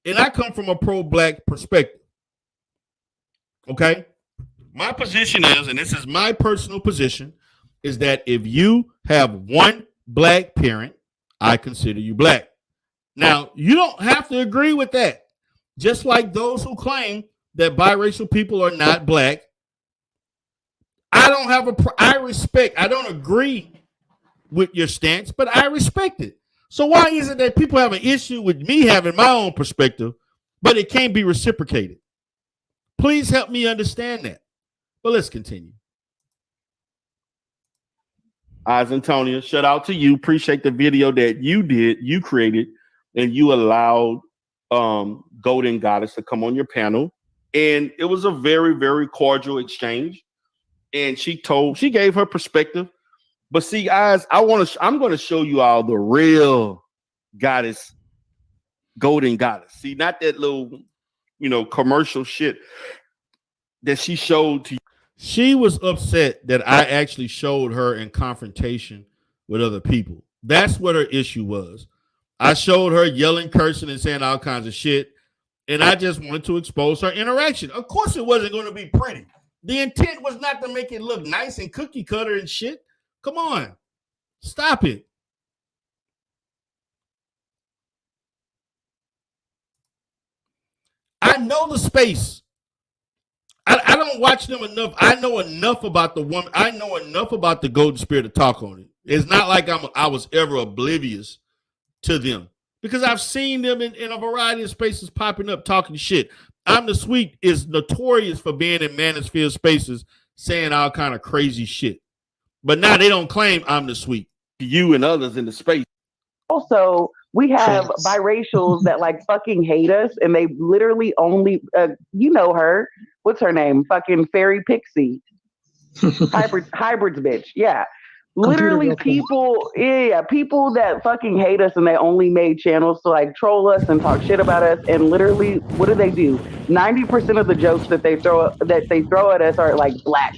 And I come from a pro-black perspective. Okay? My position is, and this is my personal position, is that if you have one black parent, I consider you black. Now, you don't have to agree with that. Just like those who claim that biracial people are not black. I don't agree with your stance, but I respect it. So why is it that people have an issue with me having my own perspective, but it can't be reciprocated? Please help me understand that. But let's continue. Eyes Antonia, shout out to you. Appreciate the video that you created, and you allowed Golden Goddess to come on your panel. And it was a very, very cordial exchange. And she gave her perspective. But see, guys, I'm going to show you all the real goddess, Golden Goddess. See, not that little, commercial shit that she showed to you. She was upset that I actually showed her in confrontation with other people. That's what her issue was. I showed her yelling, cursing, and saying all kinds of shit. And I just wanted to expose her interaction. Of course, it wasn't going to be pretty. The intent was not to make it look nice and cookie cutter and shit. Come on. Stop it. I know the space. I don't watch them enough. I know enough about the woman. I know enough about the Goldensphere to talk on it. It's not like I was ever oblivious to them, because I've seen them in a variety of spaces popping up talking shit. I'm the Sweet is notorious for being in manosphere spaces saying all kind of crazy shit. But now they don't claim I'm the Sweet. You and others in the space. Also, we have biracials that like fucking hate us, and they literally only, you know her. What's her name? Fucking Fairy Pixie. Hybrids bitch. Yeah. Literally people that fucking hate us, and they only made channels to like troll us and talk shit about us. And literally, what do? 90% of the jokes that they throw at us are like black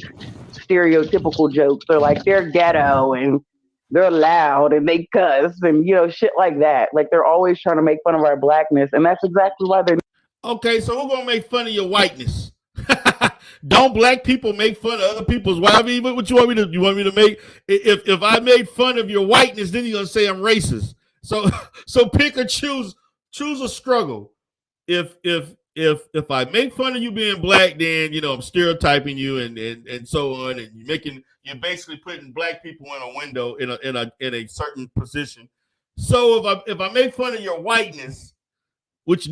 stereotypical jokes. They're like, they're ghetto and they're loud and they cuss and shit like that. Like, they're always trying to make fun of our blackness, and that's exactly why they're okay. So we're gonna make fun of your whiteness. Don't black people make fun of other people's white? I mean, what you want me to? You want me to make? If I made fun of your whiteness, then you're gonna say I'm racist. So pick or choose a struggle. If I make fun of you being black, then I'm stereotyping you and so on, and you're basically putting black people in a window in a certain position. So if I make fun of your whiteness, which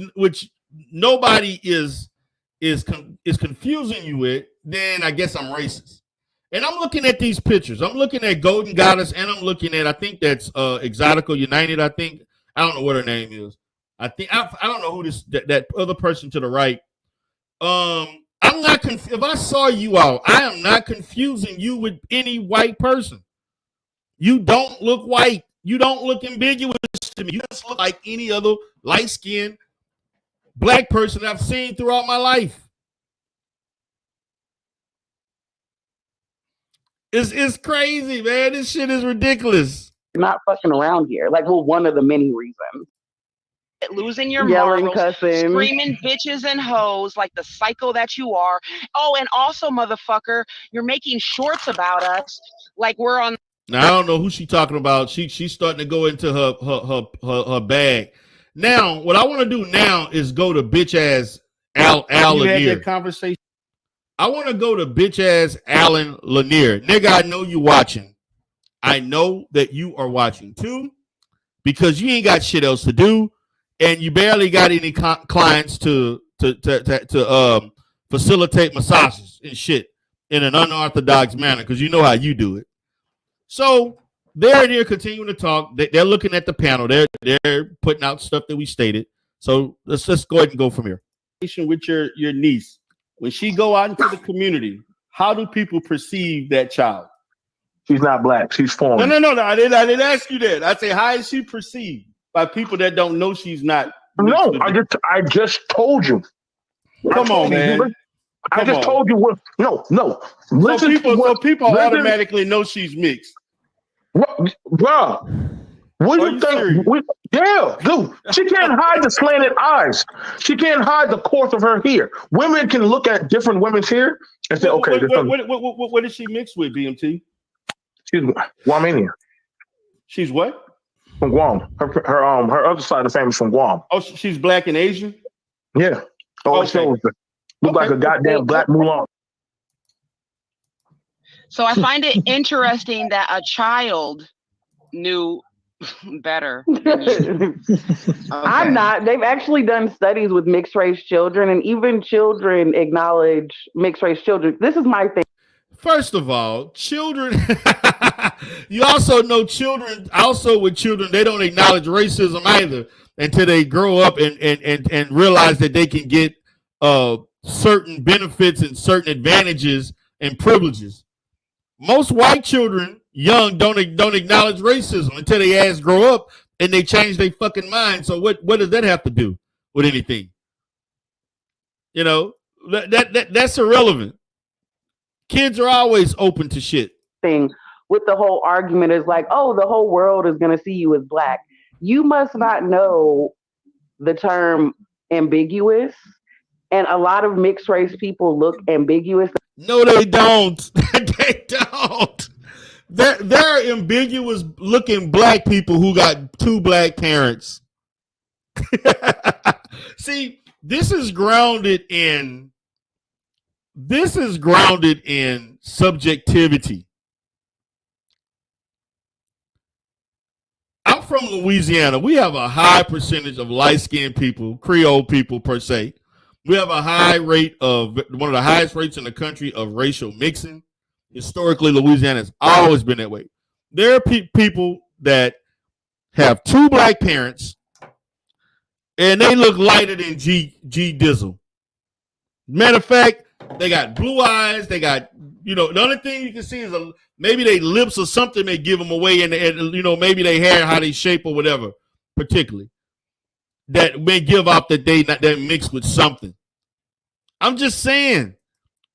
nobody is confusing you with, then I guess I'm racist. And I'm looking at these pictures. I'm looking at Golden Goddess, and I'm looking at, I think that's Exotical United. I don't know what her name is. I don't know who that other person to the right. I'm not if I saw you all, I am not confusing you with any white person. You don't look white. You don't look ambiguous to me. You just look like any other light-skinned black person I've seen throughout my life. It's crazy, man. This shit is ridiculous. not fucking around here. Like, well, one of the many reasons. Losing your Yelling, marbles, cussing, screaming bitches and hoes like the psycho that you are. Oh, and also, motherfucker, you're making shorts about us like we're on. Now I don't know who she's talking about. She's starting to go into her bag. Now, what I want to do now is go to bitch ass Al Lanier. You had that conversation. I want to go to bitch ass Alan Lanier. Nigga, I know you watching. I know that you are watching too, because you ain't got shit else to do, and you barely got any clients to facilitate massages and shit in an unorthodox manner, because you know how you do it. So they're in here continuing to talk. They're looking at the panel. They're putting out stuff that we stated. So let's just go ahead and go from here. With your niece, when she go out into the community, how do people perceive that child? She's not black. She's foreign. No. I didn't ask you that. I say, how is she perceived by people that don't know she's not? No, I just told you. Come on, man. I just told you what. No. Listen, so people automatically know she's mixed. Bro, what do you think? Yeah, dude. She can't hide the slanted eyes. She can't hide the course of her hair. Women can look at different women's hair and say, okay. What is she mixed with, BMT? She's Guamanian. She's what? From Guam. Her other side of the family is from Guam. Oh, she's black and Asian? Yeah. Okay. Look like a goddamn black Mulan. So I find it interesting that a child knew better than you. I'm not. They've actually done studies with mixed race children, and even children acknowledge mixed race children. This is my thing. First of all, children, you also know children, also with children, they don't acknowledge racism either until they grow up and realize that they can get certain benefits and certain advantages and privileges. Most white children, young, don't acknowledge racism until they ass grow up and they change their fucking mind. So what does that have to do with anything? You know, that's irrelevant. Kids are always open to shit. Thing with the whole argument is like, oh, the whole world is going to see you as black. You must not know the term ambiguous, and a lot of mixed race people look ambiguous. No, they don't. They don't. There are ambiguous looking black people who got two black parents. See, this is grounded in subjectivity. I'm from Louisiana. We have a high percentage of light-skinned people, Creole people per se. We have a high rate of, one of the highest rates in the country of racial mixing. Historically, Louisiana has always been that way. There are people that have two black parents and they look lighter than G Dizzle. Matter of fact, they got blue eyes. They got, the only thing you can see is maybe they lips or something may give them away, and maybe they hair, how they shape or whatever, particularly that may give off that they're mixed with something. I'm just saying.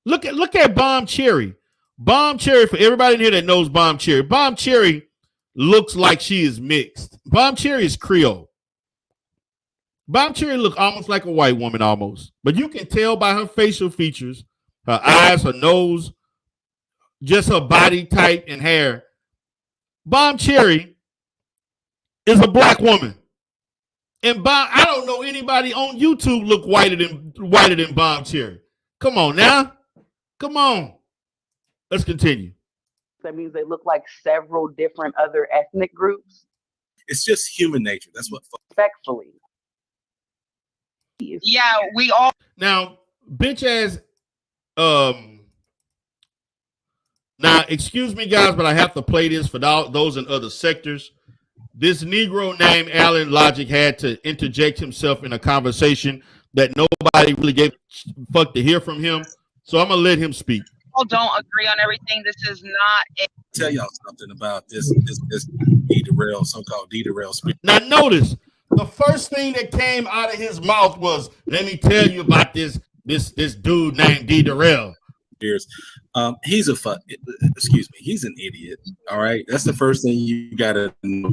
Look at Bomb Cherry. Bomb Cherry, for everybody in here that knows Bomb Cherry looks like she is mixed. Bomb Cherry is Creole. Bomb Cherry look almost like a white woman almost. But you can tell by her facial features, her eyes, her nose, just her body type and hair. Bomb Cherry is a black woman. And I don't know anybody on YouTube look whiter than Bomb Cherry. Come on now. Come on. Let's continue. That means they look like several different other ethnic groups. It's just human nature. That's what. Respectfully. Yeah, we all. Now, bitch ass. Now, excuse me, guys, but I have to play this for those in other sectors. This Negro named Alan Logic had to interject himself in a conversation that nobody really gave a fuck to hear from him. So I'm gonna let him speak. People don't agree on everything. This is not. Tell y'all something about this D-Darrell, so-called D-Darrell speech. Now notice the first thing that came out of his mouth was, "Let me tell you about this dude named D-Darrell." He's he's an idiot. All right, that's the first thing you gotta know.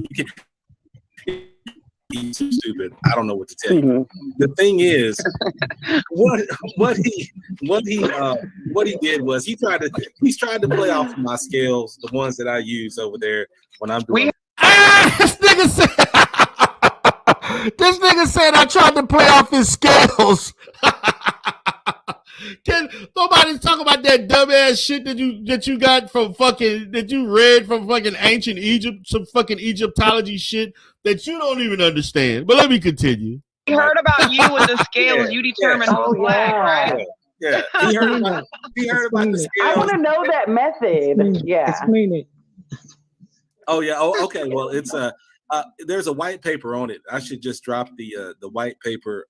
He's too stupid. I don't know what to tell you. The thing is, what he did was he's tried to play off my scales, the ones that I use over there when I'm doing. This nigga said I tried to play off his scales. Nobody's talking about that dumbass shit that you got from that you read from fucking ancient Egypt, some fucking Egyptology shit that you don't even understand. But let me continue. We heard about you with the scales. You determined who's black, right? Yeah, he heard about the scales. I want to know that method. Yeah. Explain it. Oh yeah. Oh, okay. Well, it's there's a white paper on it. I should just drop the white paper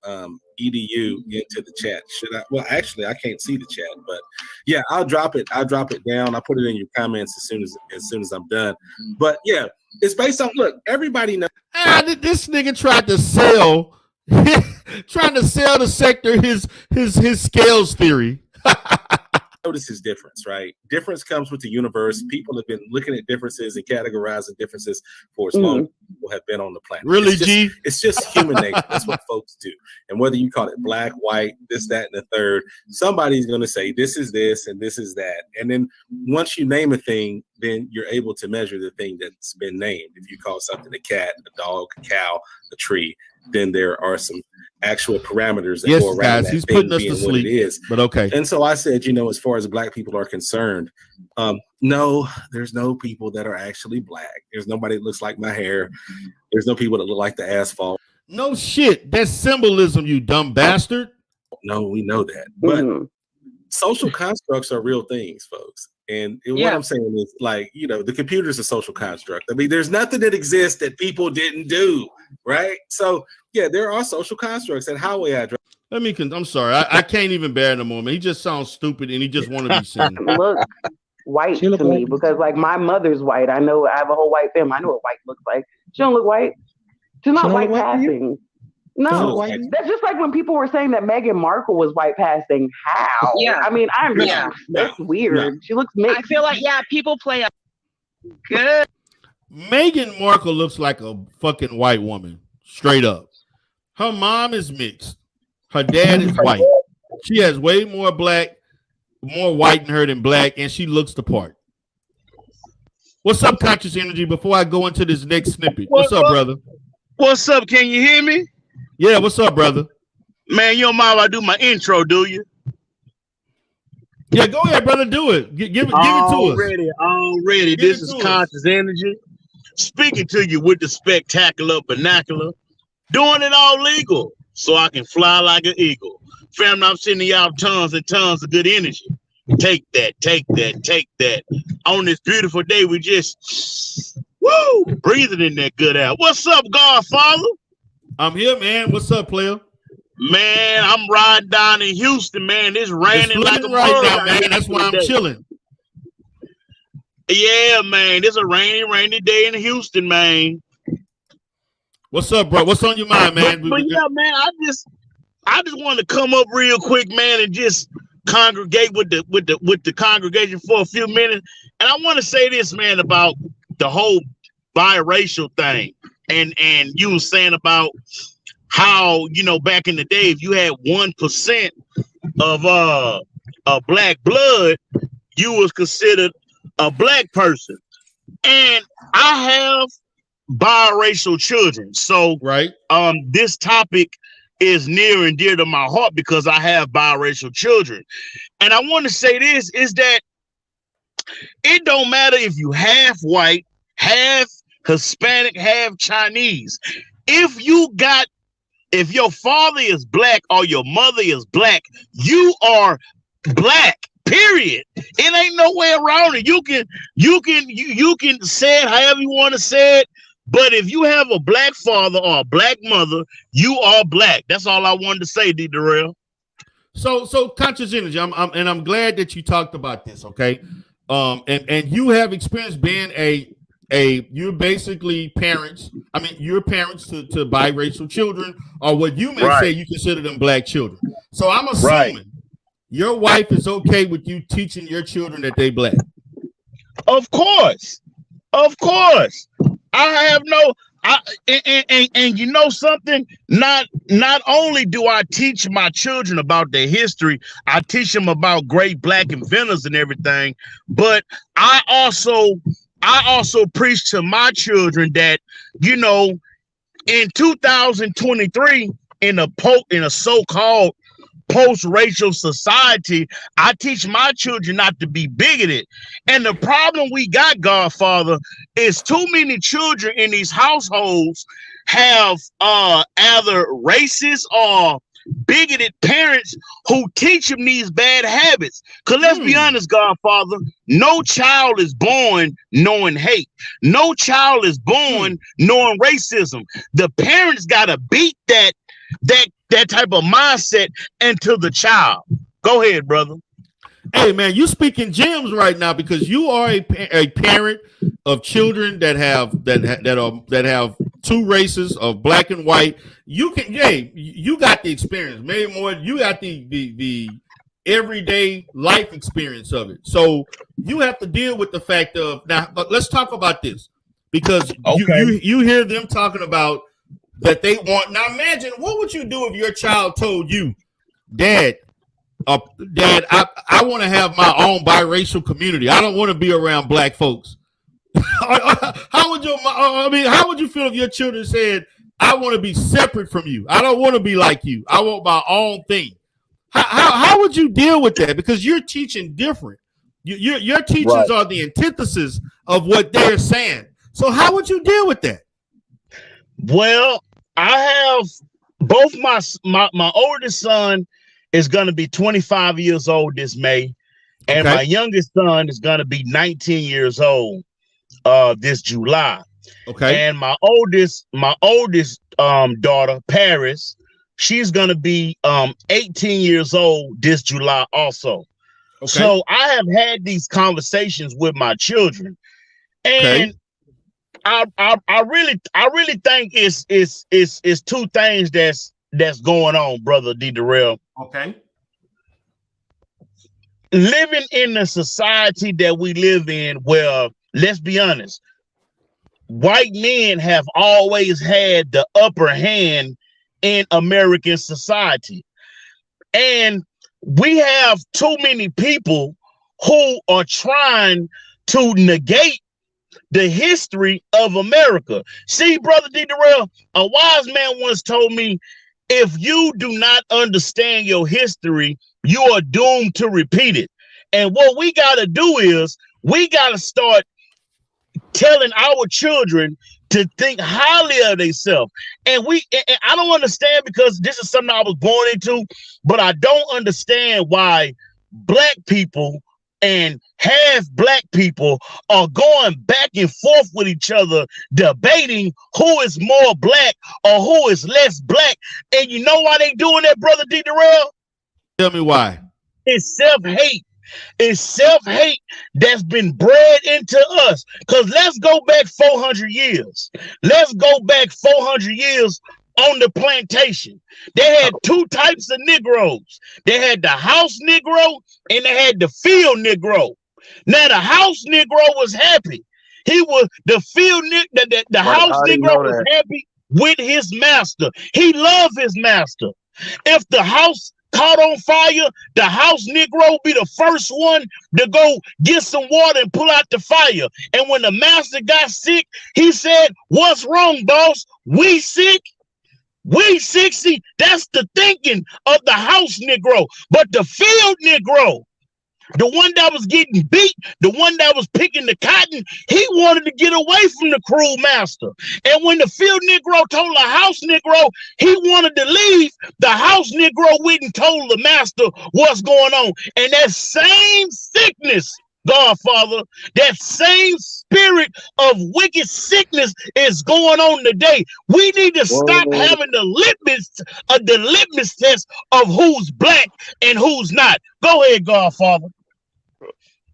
edu into the chat. Should I? Well, actually, I can't see the chat, but yeah, I'll drop it. I'll drop it down. I'll put it in your comments as soon as I'm done. But yeah, it's based on. Look, everybody knows. This nigga tried to sell, trying to sell the sector his scales theory. Notice his difference, right? Difference comes with the universe. People have been looking at differences and categorizing differences for as long as people have been on the planet. Really, it's just human nature. That's what folks do. And whether you call it black, white, this, that, and the third, somebody's going to say this is this and this is that. And then once you name a thing, then you're able to measure the thing that's been named. If you call something a cat, a dog, a cow, a tree, then there are some actual parameters that Yes, go around guys, that he's thing putting us to being what sleep. it is. But okay. And so I said, as far as Black people are concerned, no, there's no people that are actually Black. There's nobody that looks like my hair. There's no people that look like the asphalt. No shit. That's symbolism, you dumb bastard. No, we know that. But social constructs are real things, folks. And what I'm saying is, like, the computer's a social construct. I mean, there's nothing that exists that people didn't do, right? So, yeah, there are social constructs and highway address. I'm sorry. I can't even bear it no more, man. He just sounds stupid and he just want to be seen. Look white to me because, like, my mother's white. I know I have a whole white family. I know what white looks like. She don't look white. She's not white passing. No, that's just like when people were saying that Meghan Markle was white passing. How? Yeah. I mean, that's weird. Yeah. She looks mixed. I feel like, people play a good. Meghan Markle looks like a fucking white woman, straight up. Her mom is mixed. Her dad is white. She has way more white in her than Black, and she looks the part. What's up, Conscious Energy? Before I go into this next snippet, what's up, brother? What's up? Can you hear me? Yeah, what's up, brother? Man, you don't mind if I do my intro, do you? Yeah, go ahead, brother. Do it. Give it to us. Already. This is Conscious Energy. Speaking to you with the spectacular vernacular. Doing it all legal so I can fly like an eagle. Family, I'm sending y'all tons and tons of good energy. Take that, take that, take that. On this beautiful day, we just, breathing in that good air. What's up, Godfather? I'm here, man. What's up, player? Man, I'm riding down in Houston, man. It's raining like a right now, bird man. That's why I'm chilling. Yeah, man. It's a rainy day in Houston, man. What's up, bro? What's on your mind, man? But yeah, man, I just want to come up real quick, man, and just congregate with the congregation for a few minutes. And I want to say this, man, about the whole biracial thing. And you were saying about how, back in the day, if you had 1% of Black blood, you was considered a Black person. And I have biracial children. So this topic is near and dear to my heart because I have biracial children. And I want to say this is that it don't matter if you half white, half Hispanic, half Chinese. If your father is Black or your mother is Black, you are Black. Period. It ain't no way around it. You can say it however you want to say it, but if you have a Black father or a Black mother, you are Black. That's all I wanted to say, D. Darrell. So Conscious Energy. I'm glad that you talked about this. Okay, and you have experience being you're basically parents. I mean, you're parents to biracial children, or what you may say you consider them Black children. So I'm assuming your wife is okay with you teaching your children that they Black. Of course. I have and you know something? Not only do I teach my children about their history, I teach them about great Black inventors and everything, but I also preach to my children that, in 2023, in a so-called post-racial society, I teach my children not to be bigoted. And the problem we got, Godfather, is too many children in these households have either racist or bigoted parents who teach them these bad habits. Because let's be honest, Godfather, no child is born knowing hate. No child is born knowing racism. The parents got to beat that type of mindset into the child. Go ahead, brother. Hey, man, you speaking gems right now because you are a parent of children that have two races of Black and white. You got the experience. Maybe more, you got the everyday life experience of it. So you have to deal with the fact of, now let's talk about this, because you hear them talking about that they want. Now imagine, what would you do if your child told you, Dad, I want to have my own biracial community. I don't want to be around Black folks. How would you feel if your children said, I want to be separate from you. I don't want to be like you. I want my own thing. How would you deal with that? Because you're teaching different. Your teachings are the antithesis of what they're saying. So how would you deal with that? Well, I have both my oldest son is going to be 25 years old this May, and my youngest son is going to be 19 years old this July. Okay. And my oldest daughter, Paris, she's going to be 18 years old this July also. Okay. So I have had these conversations with my children, and I really think it's two things that's going on, brother D. Darrell. Okay. Living in the society that we live in, where, let's be honest, white men have always had the upper hand in American society. And we have too many people who are trying to negate the history of America. See, brother D. Darrell, a wise man once told me, if you do not understand your history, you are doomed to repeat it. And what we got to do is we got to start telling our children to think highly of themselves. And I don't understand, because this is something I was born into, but I don't understand why black people and half black people are going back and forth with each other, debating who is more black or who is less black. And you know why they doing that, brother D. Darrell? Tell me why. It's self-hate. It's self-hate that's been bred into us. Because let's go back 400 years. Let's go back 400 years on the plantation. They had two types of Negroes. They had the house Negro and they had the field Negro. Now the house Negro was happy. He was the field the house Negro was happy with his master. He loved his master. If the house caught on fire, the house Negro be the first one to go get some water and pull out the fire. And when the master got sick, he said, "What's wrong, boss? We sick? We 60." That's the thinking of the house Negro. But the field Negro, the one that was getting beat, the one that was picking the cotton, he wanted to get away from the cruel master. And when the field Negro told the house Negro he wanted to leave, the house Negro went and told the master what's going on. And that same sickness, Godfather, that same spirit of wicked sickness is going on today. We need to stop having the litmus test of who's black and who's not. Go ahead, Godfather.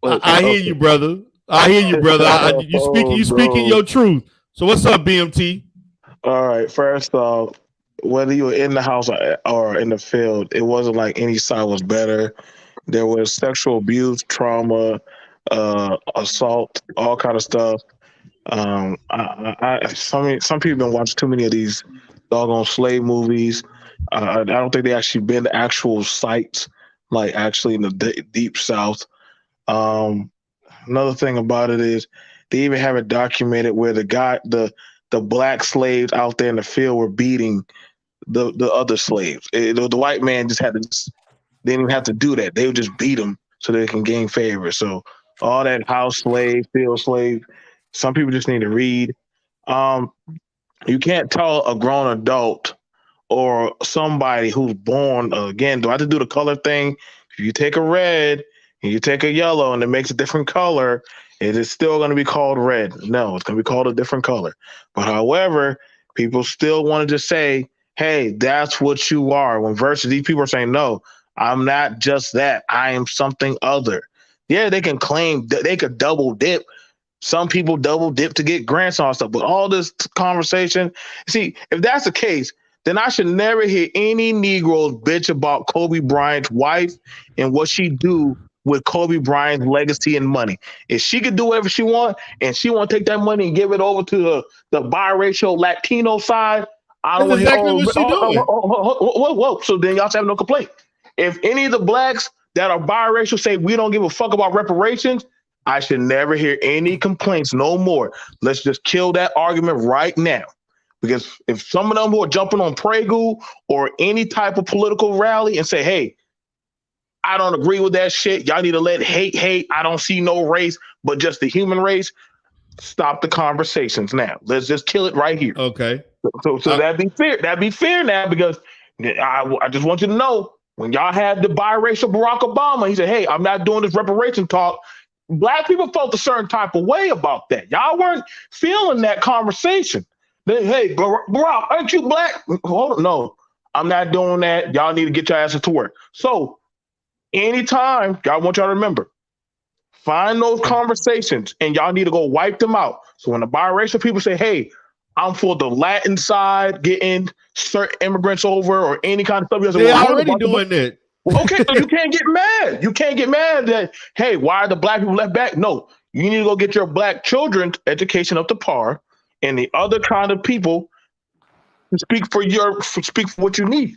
I hear you, brother. I hear you, brother. You speaking your truth. So what's up, BMT? All right. First off, whether you were in the house or in the field, it wasn't like any side was better. There was sexual abuse, trauma, assault, all kind of stuff. Some people been watching too many of these doggone slave movies. I don't think they actually been to actual sites, like actually in the deep South. Another thing about it is they even have it documented where the black slaves out there in the field were beating the other slaves. The white man just they didn't even have to do that. They would just beat them so they can gain favor. So all that house slave, field slave, some people just need to read. You can't tell a grown adult or somebody who's born, again, do I have to do the color thing? If you take a red and you take a yellow and it makes a different color, it is still going to be called red. No, it's going to be called a different color. But however, people still want to just say, hey, that's what you are. When versus these people are saying, no, I'm not just that. I am something other. Yeah, they can claim that they could double dip. Some people double dip to get grants on stuff. But all this conversation, see, if that's the case, then I should never hear any Negroes bitch about Kobe Bryant's wife and what she do with Kobe Bryant's legacy and money. If she could do whatever she want and she want to take that money and give it over to the biracial Latino side, I don't want to exactly what she doing. Whoa. So then y'all have no complaint. If any of the blacks that are biracial say we don't give a fuck about reparations, I should never hear any complaints no more. Let's just kill that argument right now. Because if some of them who are jumping on Pregu or any type of political rally and say, hey, I don't agree with that shit. Y'all need to let hate. I don't see no race, but just the human race. Stop the conversations now. Let's just kill it right here. Okay. So that'd be fair. That'd be fair now because I just want you to know when y'all had the biracial Barack Obama, he said, hey, I'm not doing this reparation talk. Black people felt a certain type of way about that. Y'all weren't feeling that conversation. Then, hey, Barack, aren't you black? Hold on. No, I'm not doing that. Y'all need to get your asses to work. So anytime, y'all want y'all to remember, find those conversations and y'all need to go wipe them out. So when the biracial people say, hey, I'm for the Latin side, getting certain immigrants over or any kind of stuff. They're already doing that. Okay, so you can't get mad. You can't get mad that, hey, why are the black people left back? No, you need to go get your black children's education up to par and the other kind of people to speak for what you need.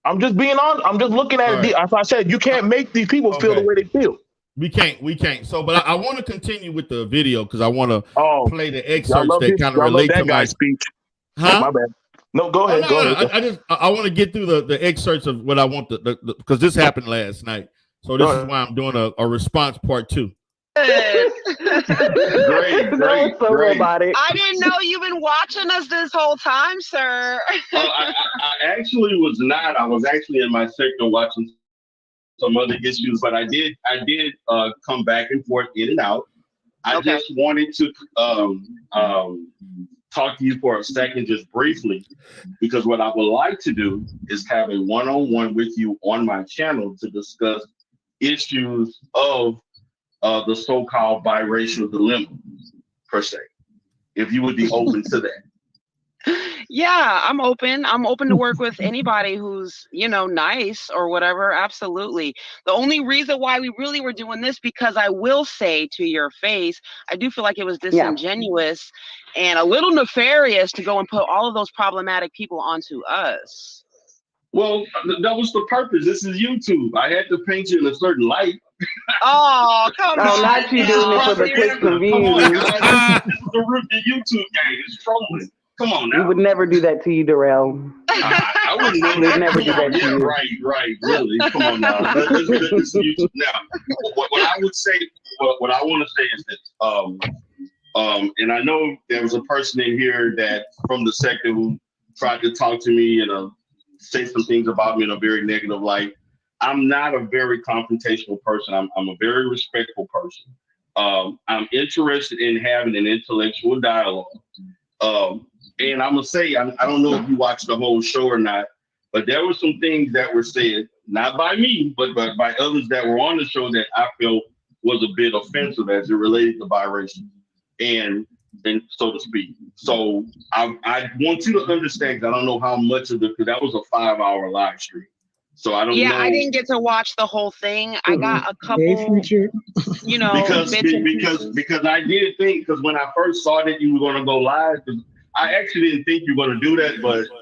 I'm just being honest. I'm just looking at it. As I said, you can't make these people feel the way they feel. We can't. So, but I want to continue with the video because I want to play the excerpts that kind of relate to my speech. Huh? My bad. No, go ahead. Go ahead. I want to get through the excerpts of what I want because this happened last night. So this is why I'm doing a response part 2. Great. Robotic. I didn't know you've been watching us this whole time, sir. I actually was not. I was actually in my sector watching some other issues, but I did come back and forth, in and out. I just wanted to talk to you for a second, just briefly, because what I would like to do is have a one-on-one with you on my channel to discuss issues of the so-called biracial dilemma, per se, if you would be open to that. Yeah, I'm open. I'm open to work with anybody who's, nice or whatever. Absolutely. The only reason why we really were doing this, because I will say to your face, I do feel like it was disingenuous and a little nefarious to go and put all of those problematic people onto us. Well, that was the purpose. This is YouTube. I had to paint you in a certain light. Oh, come on. Not you doing it for the clicks and views. Come on, guys. This is the root of YouTube game. It's trolling. Come on now. We would never do that to you, Darrell. I wouldn't know that. Never do that to you. Right. Really. Come on now. Let's YouTube. Now, what I would say, what I want to say is this. And I know there was a person in here that from the sector who tried to talk to me and say some things about me in a very negative light. I'm not a very confrontational person. I'm a very respectful person. I'm interested in having an intellectual dialogue. And I'm gonna say, I don't know if you watched the whole show or not, but there were some things that were said, not by me, but by others that were on the show that I felt was a bit offensive as it related to biracial, and so to speak. So I want you to understand, because I don't know how much of it, because that was a 5-hour live stream. So I don't know. Yeah, I didn't get to watch the whole thing. I got a couple, because I did think, because when I first saw that you were going to go live, I actually didn't think you were going to do that,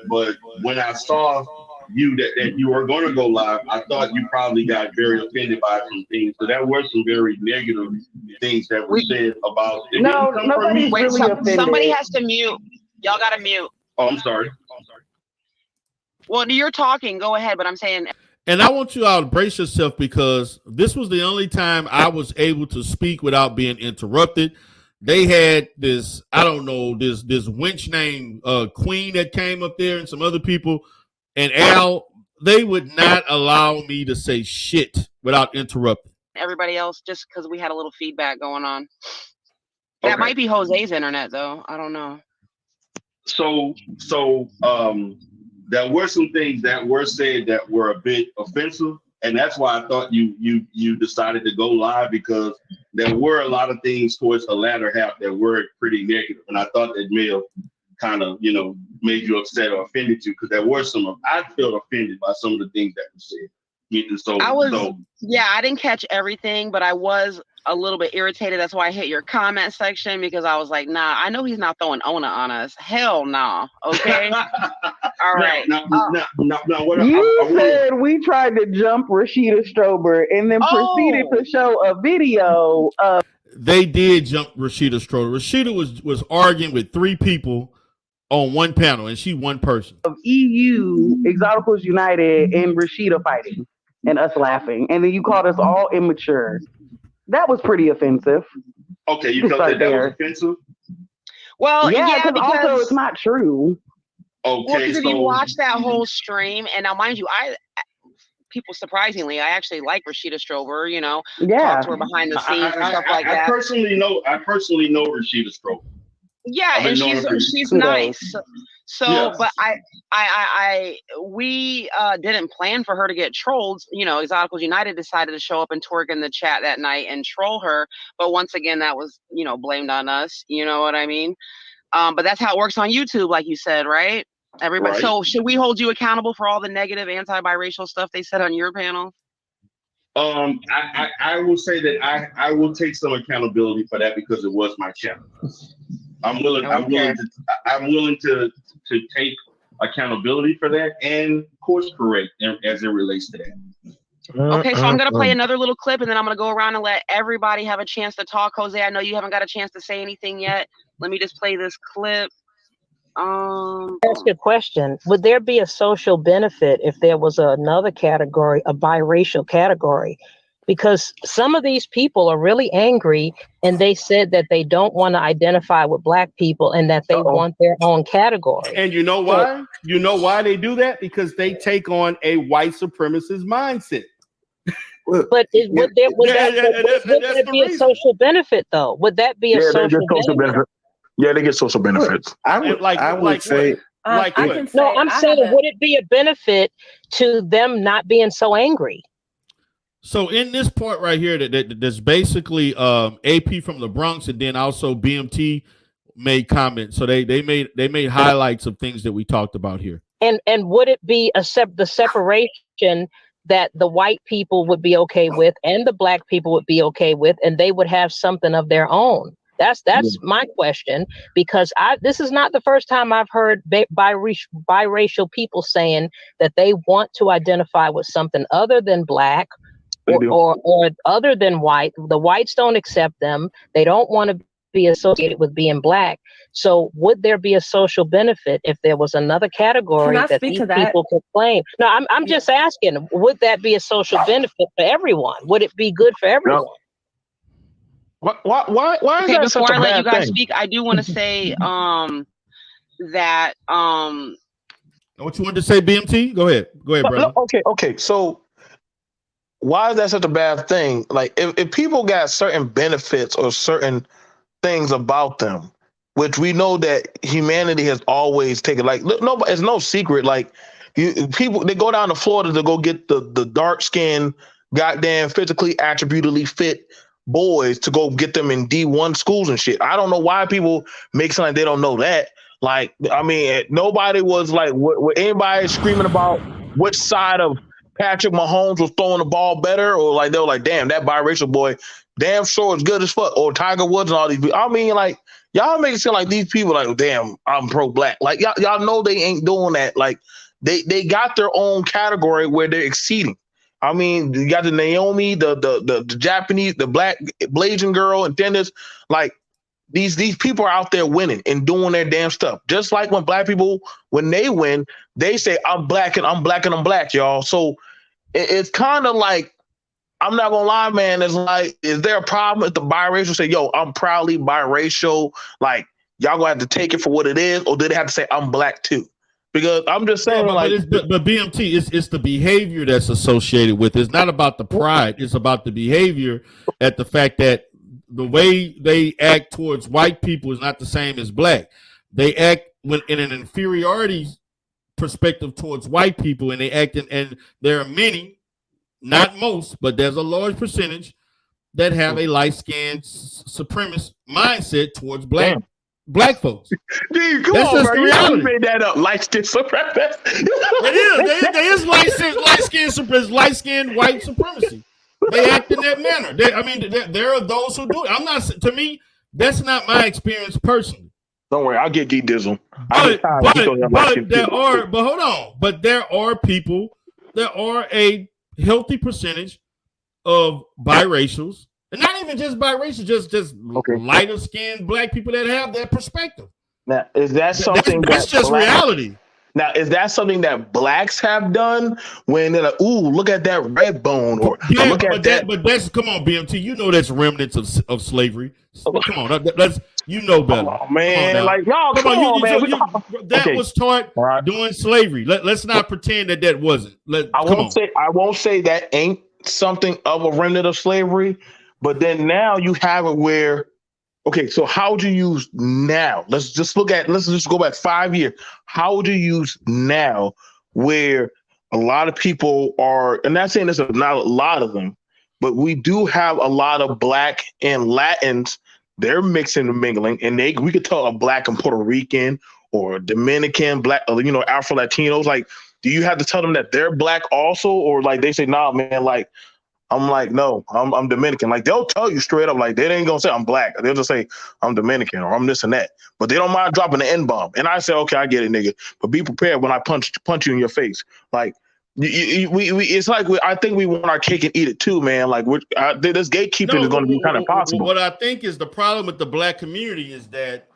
but when I saw you that you were going to go live, I thought you probably got very offended by some things. So there were some very negative things that were said about it. No, nobody's really offended. Somebody has to mute. Y'all got to mute. Oh, I'm sorry. Well, you're talking. Go ahead, but I'm saying. And I want you all to brace yourself, because this was the only time I was able to speak without being interrupted. They had this, I don't know, this wench named Queen that came up there and some other people. And Al, they would not allow me to say shit without interrupting. Everybody else, just because we had a little feedback going on. That might be Jose's internet, though. I don't know. So there were some things that were said that were a bit offensive. And that's why I thought you decided to go live, because there were a lot of things towards the latter half that were pretty negative. And I thought that may have kind of, made you upset or offended you, because there were I felt offended by some of the things that were said. I didn't catch everything, but I was a little bit irritated. That's why I hit your comment section, because I was like, nah, I know he's not throwing Ona on us. Hell nah. Okay. All right. You said we tried to jump Rashida Strober and then proceeded to show a video of. They did jump Rashida Strober. Rashida was arguing with 3 people on one panel, and she one person. Of EU, Exoticals United, and Rashida fighting, and us laughing, and then you called us all immature. That was pretty offensive. Okay, you felt that was offensive? Well, yeah, because also it's not true. Okay, well, because if you watch that whole stream, and now mind you, people surprisingly, I actually like Rashida Strober. You know, talk to her behind the scenes and stuff like that. I personally know Rashida Strober. Yeah, and she's nice. So, yes. But we didn't plan for her to get trolled. You know, Exoticals United decided to show up and twerk in the chat that night and troll her. But once again, that was, you know, blamed on us. You know what I mean? But that's how it works on YouTube, like you said, right? Everybody. Right. So should we hold you accountable for all the negative anti-biracial stuff they said on your panel? I will say that I will take some accountability for that because it was my channel. I'm willing to take accountability for that and course correct as it relates to that. Okay, so I'm gonna play another little clip and then I'm gonna go around and let everybody have a chance to talk. Jose, I know you haven't got a chance to say anything yet. Let me just play this clip. Ask you a question. Would there be a social benefit if there was another category, a biracial category? Because some of these people are really angry and they said that they don't want to identify with Black people and that they want their own category. And you know why? You know why they do that? Because they take on a white supremacist mindset. But would that be a social benefit though? Would that be a social benefit? Yeah, they get social benefits. I'm saying, would it be a benefit to them not being so angry? So in this part right here, there's basically AP from the Bronx, and then also BMT made comments. So they made highlights of things that we talked about here. And would it be the separation that the white people would be okay with and the Black people would be okay with, and they would have something of their own? That's my question, because this is not the first time I've heard biracial people saying that they want to identify with something other than Black or other than white. The whites don't accept them. They don't want to be associated with being Black. So would there be a social benefit if there was another category that these people could claim? No, I'm just asking, would that be a social benefit for everyone? Would it be good for everyone? No. Why is that such a bad thing? Before I let you guys speak, I do want to say that what you wanted to say, BMT? Go ahead, brother. Okay. So why is that such a bad thing? Like if people got certain benefits or certain things about them, which we know that humanity has always taken, like it's no secret. Like people, they go down to Florida to go get the dark skinned, goddamn physically attributedly fit boys to go get them in D1 schools and shit. I don't know why people make something like they don't know that. Like, I mean, nobody was like, what anybody screaming about which side of Patrick Mahomes was throwing the ball better, or like they were like, damn, that biracial boy, damn sure is good as fuck, or Tiger Woods and all these people. I mean, like, y'all make it seem like these people like, damn, I'm pro-Black. Like, y'all know they ain't doing that. Like, they got their own category where they're exceeding. I mean, you got the Naomi, the Japanese, the Black Blazing girl, and tennis. Like these people are out there winning and doing their damn stuff. Just like when Black people, when they win, they say, I'm Black and I'm Black and I'm Black, y'all. So it's kind of like, I'm not gonna lie, man. It's like, is there a problem if the biracial say, yo, I'm proudly biracial? Like, y'all gonna have to take it for what it is, or did they have to say I'm Black too? Because I'm just saying, but BMT, it's the behavior that's associated with it. It's not about the pride. It's about the behavior, at the fact that the way they act towards white people is not the same as Black. They act in an inferiority perspective towards white people, and they act and there are many, not most, but there's a large percentage that have a light-skinned supremacist mindset towards Black folks. Dude, come on, bro. You made that up. Light-skinned supremacy. There is light-skinned white supremacy. They act in that manner. There are those who do it. I'm not. To me, that's not my experience personally. Don't worry, I'll get G Dizzle. But hold on. But there are people. There are a healthy percentage of biracials. And not even just biracial, just lighter skinned Black people that have that perspective. Now, is that something That's just reality. Now, is that something that blacks have done when they're like, "Ooh, look at that red bone," or look at that? But that's come on, BMT. You know that's remnants of slavery. Come on, that's you know better. Oh, man, like y'all, come on, man. That was taught during slavery. Let's not pretend that wasn't. I won't say that ain't something of a remnant of slavery, but then now you have it where. Okay, so how would you use now? Let's just go back 5 years. How would you use now where a lot of people are, and not saying there's not a lot of them, but we do have a lot of Black and Latins, they're mixing and mingling, and we could tell a Black and Puerto Rican or Dominican, Black, Afro Latinos, like, do you have to tell them that they're Black also? Or like they say, nah, man, like, I'm like, no, I'm Dominican. Like, they'll tell you straight up, like, they ain't gonna say I'm Black. They'll just say I'm Dominican or I'm this and that. But they don't mind dropping the N-bomb. And I say, okay, I get it, nigga. But be prepared when I punch you in your face. Like, it's like I think we want our cake and eat it too, man. Like, this gatekeeping is going to be kind of impossible. What I think is the problem with the Black community is that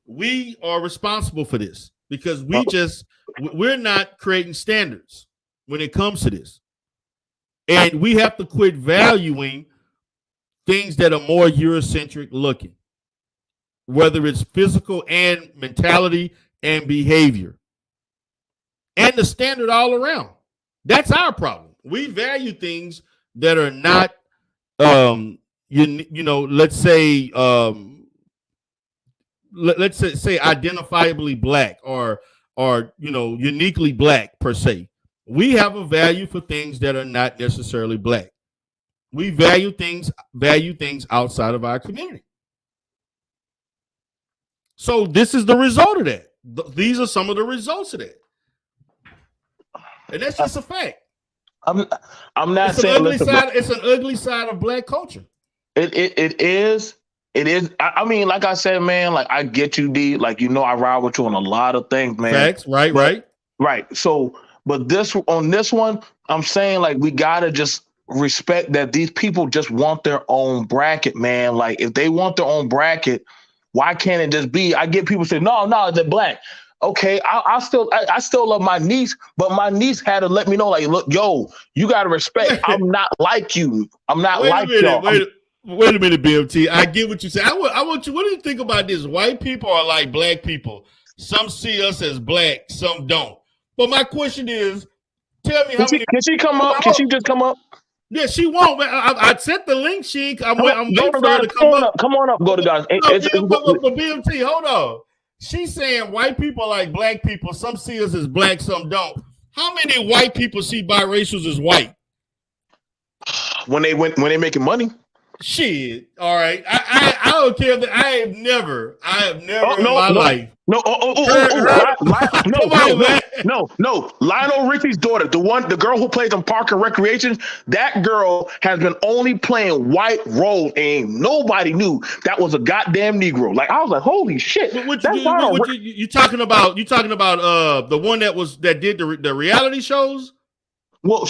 we are responsible for this because we're not creating standards when it comes to this. And we have to quit valuing things that are more Eurocentric looking, whether it's physical and mentality and behavior, and the standard all around. That's our problem. We value things that are not, let's say identifiably Black or uniquely Black per se. We have a value for things that are not necessarily Black. We value things outside of our community. So this is the result of that. These are some of the results of that. And that's just a fact. I'm not saying it's an ugly side of Black culture. It is. It is. I mean, like I said, man, like I get you, D. Like, I ride with you on a lot of things, man. Facts, right. So, but this one, I'm saying, like, we gotta just respect that these people just want their own bracket, man. Like, if they want their own bracket, why can't it just be? I get people say, no, they're Black. Okay, I still love my niece, but my niece had to let me know, like, look, yo, you gotta respect. I'm not like you. I'm not like y'all. Wait a minute, BMT. I get what you say. I want you. What do you think about this? White people are like Black people. Some see us as Black, some don't. But my question is, tell me how many. Can she come up? Can she just come up? Yeah, she won't. I sent the link, Sheik. I'm waiting for her to come up. Come on up. Go to guys. But BMT, hold on. She's saying white people like Black people. Some see us as Black, some don't. How many white people see biracials as white? When they making money. Shit. All right. I don't care that I have never in my life. No. Lionel Richie's daughter, the girl who plays in Park and Recreation, that girl has been only playing white roles, and nobody knew that was a goddamn Negro. Like, I was like, holy shit. You talking about the one that did the reality shows? Well,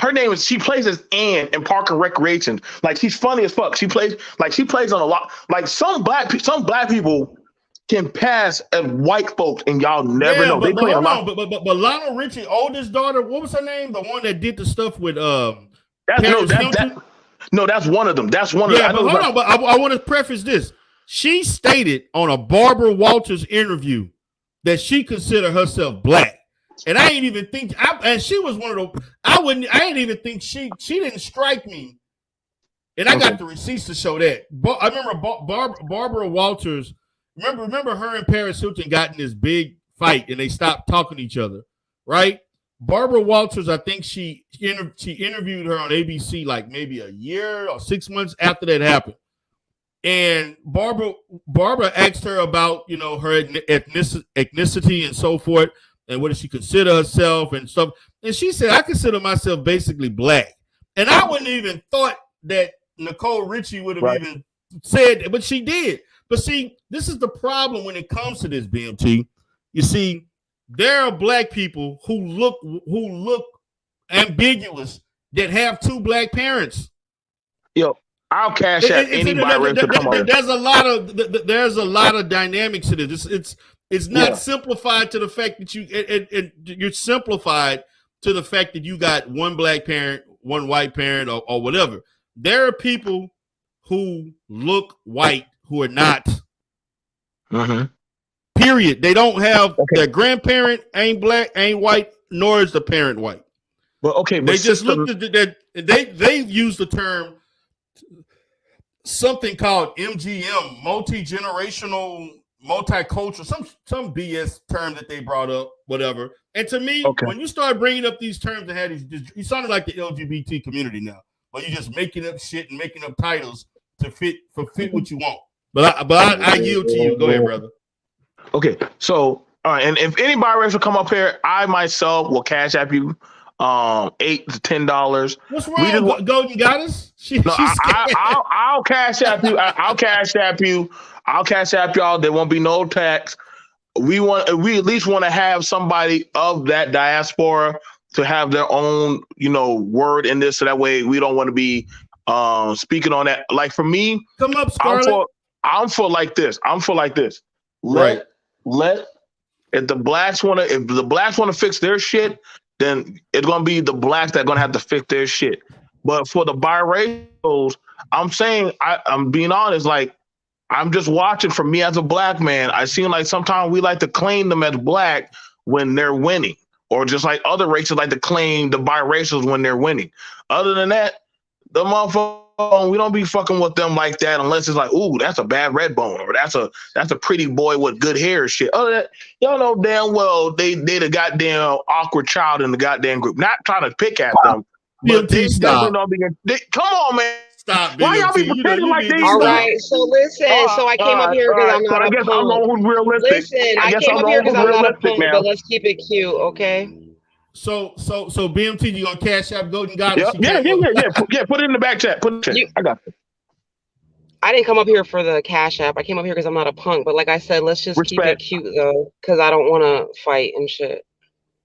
her name is, she plays as Ann in Park and Recreation. Like, she's funny as fuck. She plays on a lot. Like, some black people can pass as white folks, and y'all never know. They play a lot. But Lionel Richie, oldest daughter, what was her name? The one that did the stuff with that's one of them. That's one of them. Hold on, but I want to preface this. She stated on a Barbara Walters interview that she considered herself Black. And I ain't even think, and she was one of the, I didn't even think she didn't strike me. And I got the receipts to show that. But I remember Barbara Walters, remember her and Paris Hilton got in this big fight and they stopped talking to each other, right? Barbara Walters, I think she interviewed her on ABC like maybe a year or 6 months after that happened. And Barbara asked her about, her ethnicity and so forth. And what does she consider herself and stuff? And she said, I consider myself basically Black. And I wouldn't even thought that Nicole Richie would have even said that, but she did. But see, this is the problem when it comes to this, BMT. You see, there are Black people who look ambiguous that have two Black parents. Yo. I'll cash out any biracial to come over. There's a lot of dynamics to this. It's not simplified to the fact that you're simplified to the fact that you got one black parent, one white parent, or whatever. There are people who look white who are not. Period. They don't have their grandparent ain't black, ain't white, nor is the parent white. But they just looked at that. They used the term something called MGM, multi-generational, multicultural, some BS term that they brought up, whatever. And to me, when you start bringing up these terms and had these, you sounded like the LGBT community now, but you're just making up shit and making up titles to fit what you want. But I yield to you. Go ahead, brother. Okay, so all right, and if any biracial come up here, I myself will cash app you $8 to $10. What's wrong? Golden Goddess? I'll cash app you. I'll cash app you. I'll cash app y'all. There won't be no tax. We at least want to have somebody of that diaspora to have their own, word in this, so that way we don't want to be speaking on that. Like for me, come up, Scarlett. I'm for like this. If the blacks want to fix their shit, then it's gonna be the blacks that are gonna have to fix their shit. But for the biracials, I'm saying I'm being honest. Like I'm just watching. For me as a black man, I seem like sometimes we like to claim them as black when they're winning, or just like other races like to claim the biracials when they're winning. Other than that, the motherfucker. We don't be fucking with them like that unless it's like, ooh, that's a bad red bone, or that's a pretty boy with good hair and shit. Other than that, y'all know damn well they the goddamn awkward child in the goddamn group. Not trying to pick at them, but they definitely don't be. Come on, man. Stop. Why y'all be pretending like these? All right, so listen. So I came up here because I'm not a punk. I guess I'm the one who's realistic. Listen, I came up here because I'm not a punk, but let's keep it cute, okay? So BMT, you gonna cash out Golden Goddess? Yeah. Put it in the back chat. I got it. I didn't come up here for the cash app. I came up here because I'm not a punk. But like I said, let's just keep it cute though, because I don't want to fight and shit.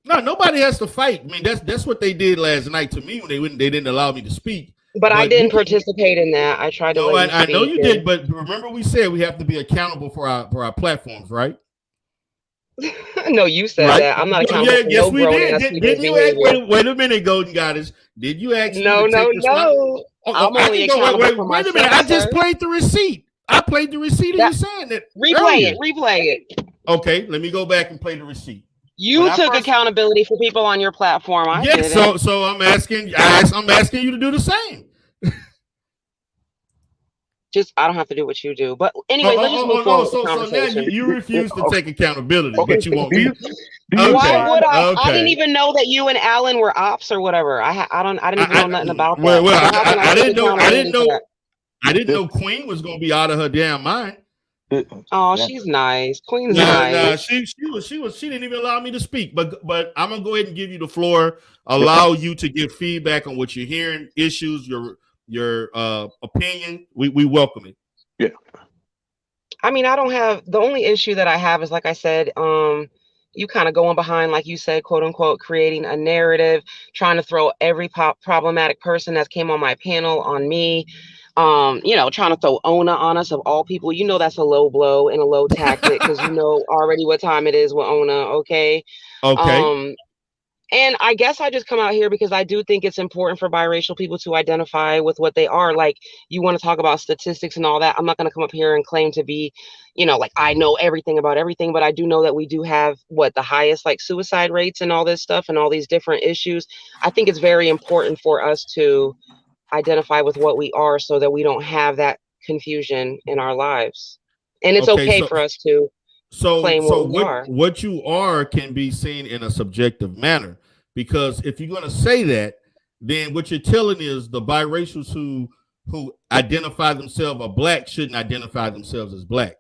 No, nobody has to fight. I mean, that's what they did last night to me when they didn't allow me to speak. But I didn't participate in that. I tried to. I know you did, but remember we said we have to be accountable for our platforms, right? No, you said that. I'm not accountable. Yeah, yes, we did. Didn't you ask? Wait a minute, Golden Goddess. Did you ask? No. I'm only accountable for myself. Wait a minute. I just played the receipt. I played the receipt of you saying that. Replay it. Okay, let me go back and play the receipt. You took accountability for people on your platform. So I'm asking you to do the same. I don't have to do what you do. But anyway, let's just move forward. So now you refuse to take accountability, but you won't. Why would I? I didn't even know that you and Alan were ops or whatever. I didn't even know nothing about that. I didn't know Queen was gonna be out of her damn mind. Oh, she's nice. Queen's nice. She didn't even allow me to speak. But I'm gonna go ahead and give you the floor. Allow you to give feedback on what you're hearing, issues, your opinion. We welcome it. Yeah. I mean, I don't have, the only issue that I have is, like I said, you kind of going behind, like you said, quote unquote, creating a narrative, trying to throw every problematic person that came on my panel on me. Trying to throw Ona on us of all people. That's a low blow and a low tactic because already what time it is with Ona. Okay. And I guess I just come out here because I do think it's important for biracial people to identify with what they are. Like, you want to talk about statistics and all that. I'm not going to come up here and claim to be, like I know everything about everything, but I do know that we do have the highest like suicide rates and all this stuff and all these different issues. I think it's very important for us to identify with what we are so that we don't have that confusion in our lives. And it's okay for us to claim what you are can be seen in a subjective manner, because if you're going to say that, then what you're telling is the biracials who identify themselves as black shouldn't identify themselves as black.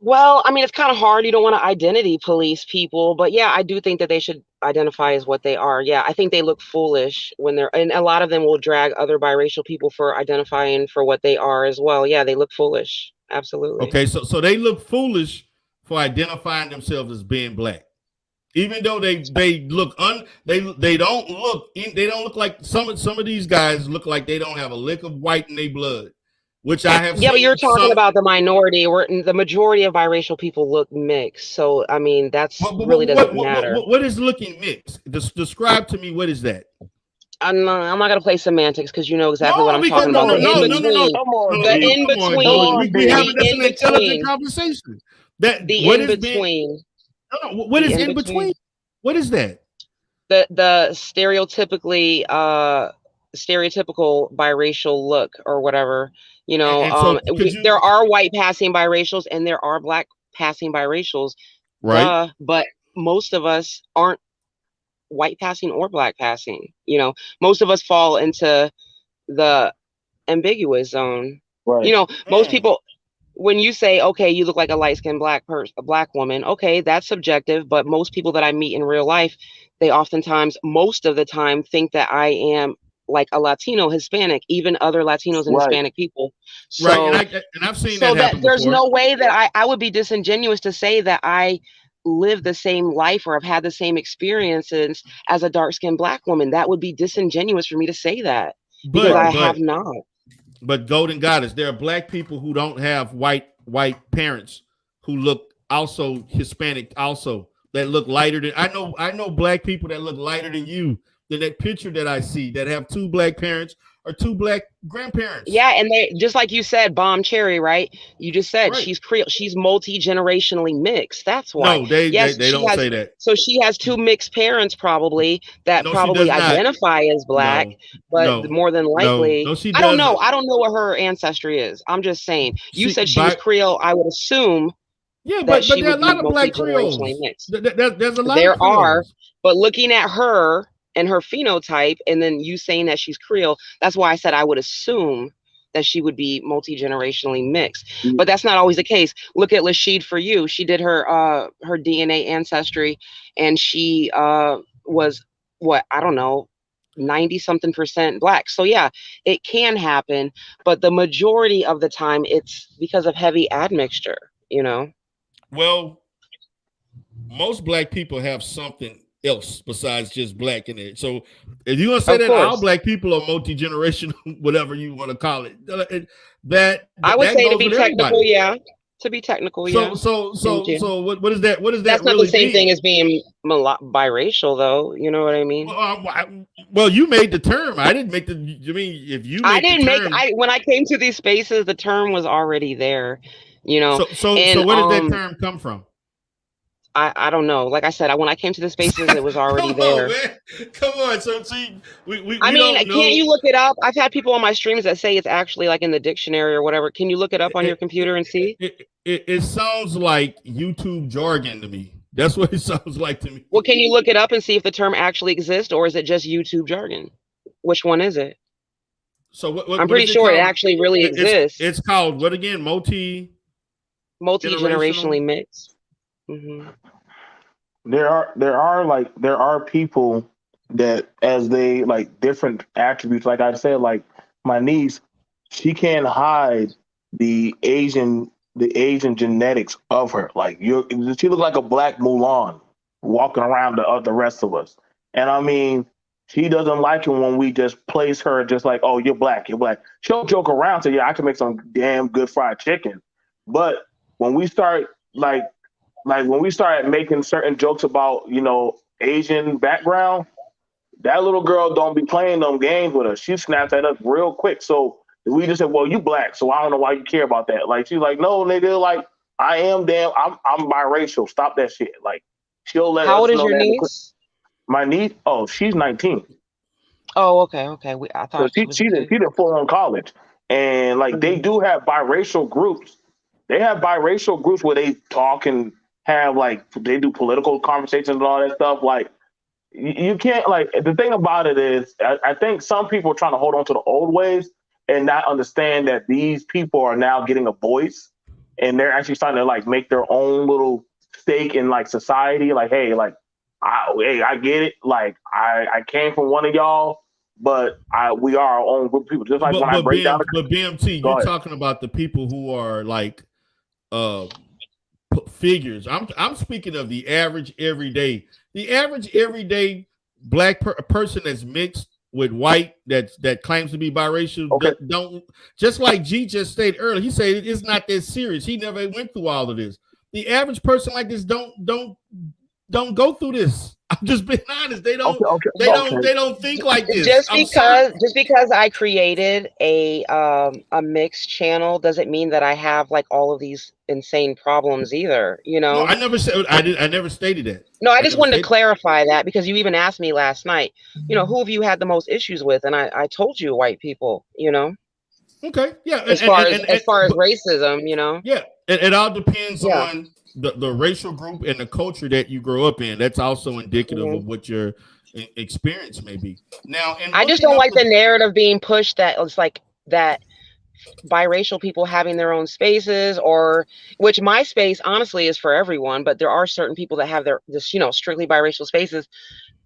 Well, I mean, it's kind of hard. You don't want to identity police people, but yeah, I do think that they should identify as what they are. Yeah, I think they look foolish and a lot of them will drag other biracial people for identifying for what they are as well. Yeah, they look foolish. Absolutely. Okay, so they look foolish for identifying themselves as being black. Even though they look they don't look like some of these guys look like they don't have a lick of white in their blood, which I have. Yeah, but you're seen talking some. about the minority, where the majority of biracial people look mixed. So I mean, that's really doesn't matter. What is looking mixed? Describe to me what is that. I'm not gonna play semantics because you know exactly what I'm because talking about. no. Come on, The G. in between, Come on, We having the this in an intelligent between, conversation. That the what in is being between, what is in between? What is that? the stereotypical biracial look or whatever, you know. And so there are white passing biracials and there are black passing biracials, right? But most of us aren't white passing or black passing. You know, most of us fall into the ambiguous zone. Right. You know, most people, when you say, okay, you look like a light-skinned black person, a black woman, okay, that's subjective, but most people that I meet in real life, they oftentimes, most of the time, think that I am like a Latino, Hispanic, even other Latinos and Hispanic people. So, right, and I've seen so that happen there's before. no way that I would be disingenuous to say that I live the same life or have had the same experiences as a dark-skinned black woman. That would be disingenuous for me to say that because I have not. But Golden Goddess, there are black people who don't have white parents who look also Hispanic, also that look lighter than I know black people that look lighter than you, than that picture that I see that have two black parents or two black grandparents. Yeah, and they just like you said, Bomb Cherry, right? You just said she's Creole, she's multi-generationally mixed. That's why. No, they don't say that. So she has two mixed parents probably that probably identify as black, but more than likely, I don't know. I don't know what her ancestry is. I'm just saying. You said she was Creole. I would assume. Yeah, but there are a lot of black Creoles. There's a lot. There are, but looking at her and her phenotype, and then you saying that she's Creole, that's why I said I would assume that she would be multi-generationally mixed. But that's not always the case. Look at Lashid for you. She did her DNA ancestry, and she was what, I don't know, 90-something% black. So yeah, it can happen, but the majority of the time it's because of heavy admixture, you know. Well, most black people have something else besides just black in it. So if you're gonna say that all black people are multi-generational, whatever you want to call it, that I would say to be technical, everybody. yeah. To be technical, yeah. So what is that? What is that? That's not really the same thing as being biracial, though. You know what I mean? Well, you made the term. I didn't make the. I mean, if you, I didn't make. When I came to these spaces, the term was already there. You know. So where did that term come from? I don't know. Like I said, when I came to the spaces, it was already there. Come on. So see, I mean, can't you look it up? I've had people on my streams that say it's actually like in the dictionary or whatever. Can you look it up on your computer and see? It sounds like YouTube jargon to me. That's what it sounds like to me. Well, can you look it up and see if the term actually exists, or is it just YouTube jargon? Which one is it? So I'm pretty sure it actually really exists. It's called what again? Multi-generationally mixed. Mm-hmm. There are people that, as they like different attributes, like I said, like my niece, she can't hide the Asian genetics of her. Like she looks like a black Mulan walking around the rest of us. And I mean, she doesn't like it when we just place her just like, oh, you're black. She'll joke around, say, yeah, I can make some damn good fried chicken. But when we start when we started making certain jokes about, you know, Asian background, that little girl don't be playing them games with us. She snaps at us real quick. So we just said, well, you black, so I don't know why you care about that. Like, she's like, no, nigga, like, I'm biracial. Stop that shit. Like, she'll let us know. How old is your niece? My niece? Oh, she's 19. Oh, okay. I thought so she did full-on college. And, like, they do have biracial groups. They have biracial groups where they talk and have, like, they do political conversations and all that stuff. Like, you can't, like, the thing about it is, I think some people are trying to hold on to the old ways and not understand that these people are now getting a voice and they're actually starting to, like, make their own little stake in, like, society. Like, hey, like, I get it. Like, I came from one of y'all, but we are our own group of people. Just like when I break down. But BMT, you're talking about the people who are, like, figures. I'm speaking of the average everyday black person that's mixed with white that claims to be biracial. Okay. Don't just like G just stated earlier. He said it's not that serious. He never went through all of this. The average person like this don't go through this. I'm just being honest. They don't think like this. Just because I created a mixed channel doesn't mean that I have like all of these insane problems either, you know. No, I never said I never stated that. No, I just wanted to clarify that because you even asked me last night, you know, who have you had the most issues with? And I told you white people, you know. Okay. Yeah. As far as racism, you know. Yeah. It all depends on the racial group and the culture that you grow up in. That's also indicative of what your experience may be. Now, and I just don't like the narrative being pushed that it's like that biracial people having their own spaces, or which my space honestly is for everyone, but there are certain people that have this, you know, strictly biracial spaces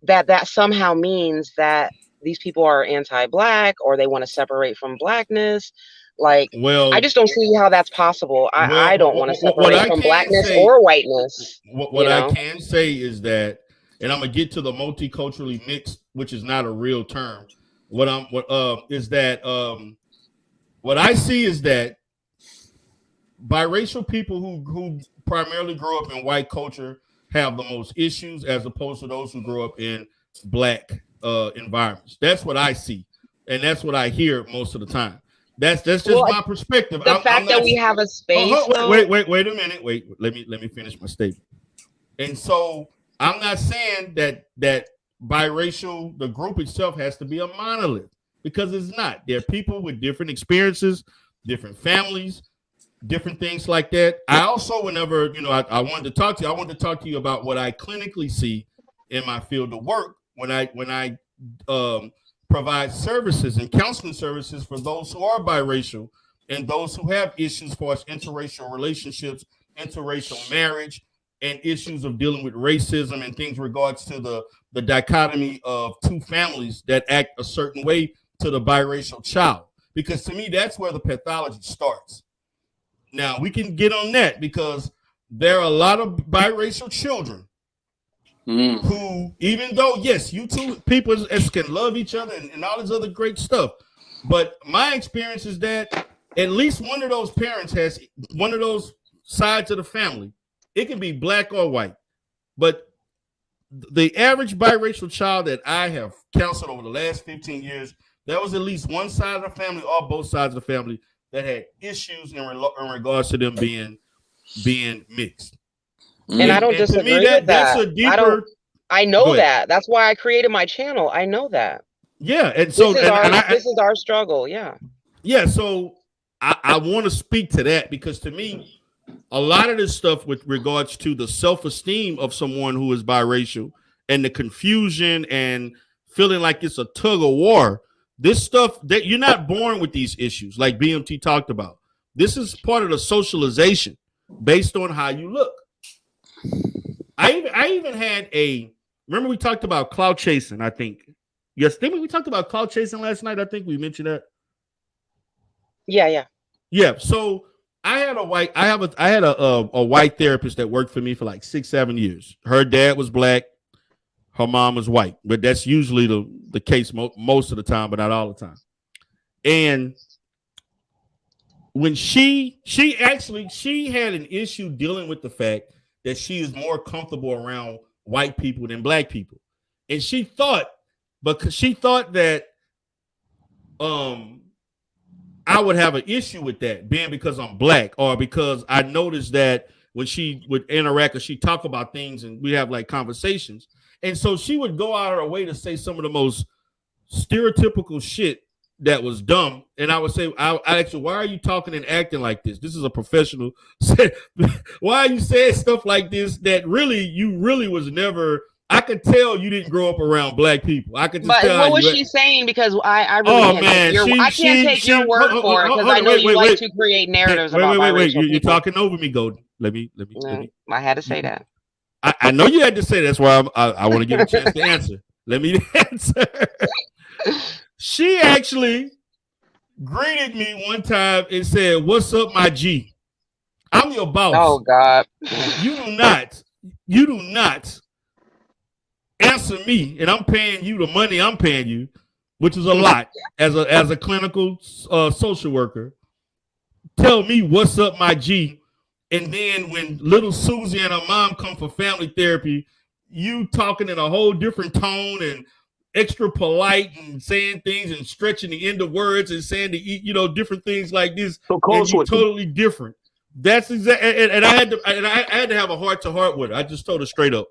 that somehow means that these people are anti-black or they want to separate from blackness. Like, I just don't see how that's possible. I don't want to separate from blackness or whiteness. What I can say is that, and I'm gonna get to the multiculturally mixed, which is not a real term. What I see is that biracial people who primarily grow up in white culture have the most issues as opposed to those who grow up in black environments. That's what I see, and that's what I hear most of the time. That's just my perspective. The fact that we have a space. Wait a minute. Wait, let me finish my statement. And so I'm not saying that biracial, the group itself, has to be a monolith, because it's not. There are people with different experiences, different families, different things like that. I also, whenever I wanted to talk to you, I wanted to talk to you about what I clinically see in my field of work when I provide services and counseling services for those who are biracial and those who have issues for us interracial relationships, interracial marriage, and issues of dealing with racism and things regards to the dichotomy of two families that act a certain way to the biracial child. Because to me, that's where the pathology starts. Now, we can get on that because there are a lot of biracial children who, even though, yes, you two people can love each other and all this other great stuff, but my experience is that at least one of those parents has one of those sides of the family. It can be black or white, but the average biracial child that I have counseled over the last 15 years, there was at least one side of the family or both sides of the family that had issues in regards to them being mixed. And I don't disagree with that. That's a deeper. I know that. That's why I created my channel. I know that. Yeah, and so this is our struggle. Yeah. Yeah. So I want to speak to that because to me, a lot of this stuff with regards to the self-esteem of someone who is biracial and the confusion and feeling like it's a tug of war. This stuff that you're not born with these issues, like BMT talked about. This is part of the socialization based on how you look. I even had remember we talked about clout chasing, I think. Yes, didn't we talked about clout chasing last night? I think we mentioned that. Yeah. So I had a white therapist that worked for me for like 6-7 years. Her dad was black, her mom was white, but that's usually the case most of the time, but not all the time. And when she had an issue dealing with the fact that she is more comfortable around white people than black people. And she thought that I would have an issue with that being because I'm black, or because I noticed that when she would interact or she talk about things and we have like conversations. And so she would go out of her way to say some of the most stereotypical shit that was dumb. And I would say, I asked her, why are you talking and acting like this? This is a professional. Why are you saying stuff like this that you really was never, I could tell you didn't grow up around black people. I could just tell. But what was she saying? Because I really can't take your word for it, because I know you like to create narratives about biracial people. You're talking over me, Golden. Let me. I had to say that. I know you had to say that. That's why I want to give a chance to answer. Let me answer. She actually greeted me one time and said, "What's up, my G?" I'm your boss. Oh God. You do not answer me, and I'm paying you the money I'm paying you, which is a lot as a clinical social worker. Tell me what's up, my G. And then when little Susie and her mom come for family therapy, you talking in a whole different tone and extra polite and saying things and stretching the end of words and saying different things like this. So and you totally different. That's exactly. And I had to have a heart to heart with her. I just told her straight up.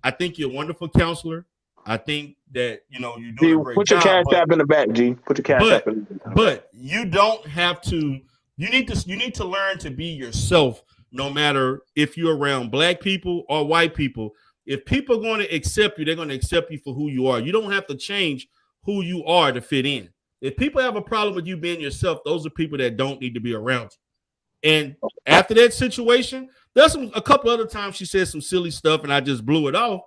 I think you're a wonderful counselor. I think that you're doing a great put your job. cash app in the back, G. Put your cash app in the back. But you don't have to. You need to learn to be yourself, no matter if you're around black people or white people. If people are going to accept you, they're going to accept you for who you are. You don't have to change who you are to fit in. If people have a problem with you being yourself, those are people that don't need to be around you. And after that situation, there's a couple other times she said some silly stuff and I just blew it off.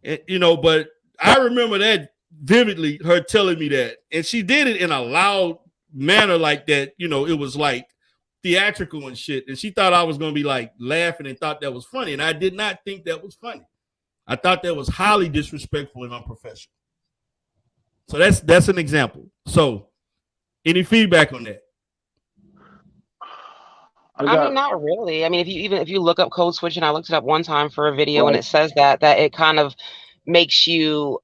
And, but I remember that vividly, her telling me that. And she did it in a loud manner like that. It was like theatrical and shit. And she thought I was going to be like laughing and thought that was funny. And I did not think that was funny. I thought that was highly disrespectful and unprofessional. So that's an example. So any feedback on that? I mean, not really. I mean, if you look up code switching, I looked it up one time for a video, and it says that it kind of makes you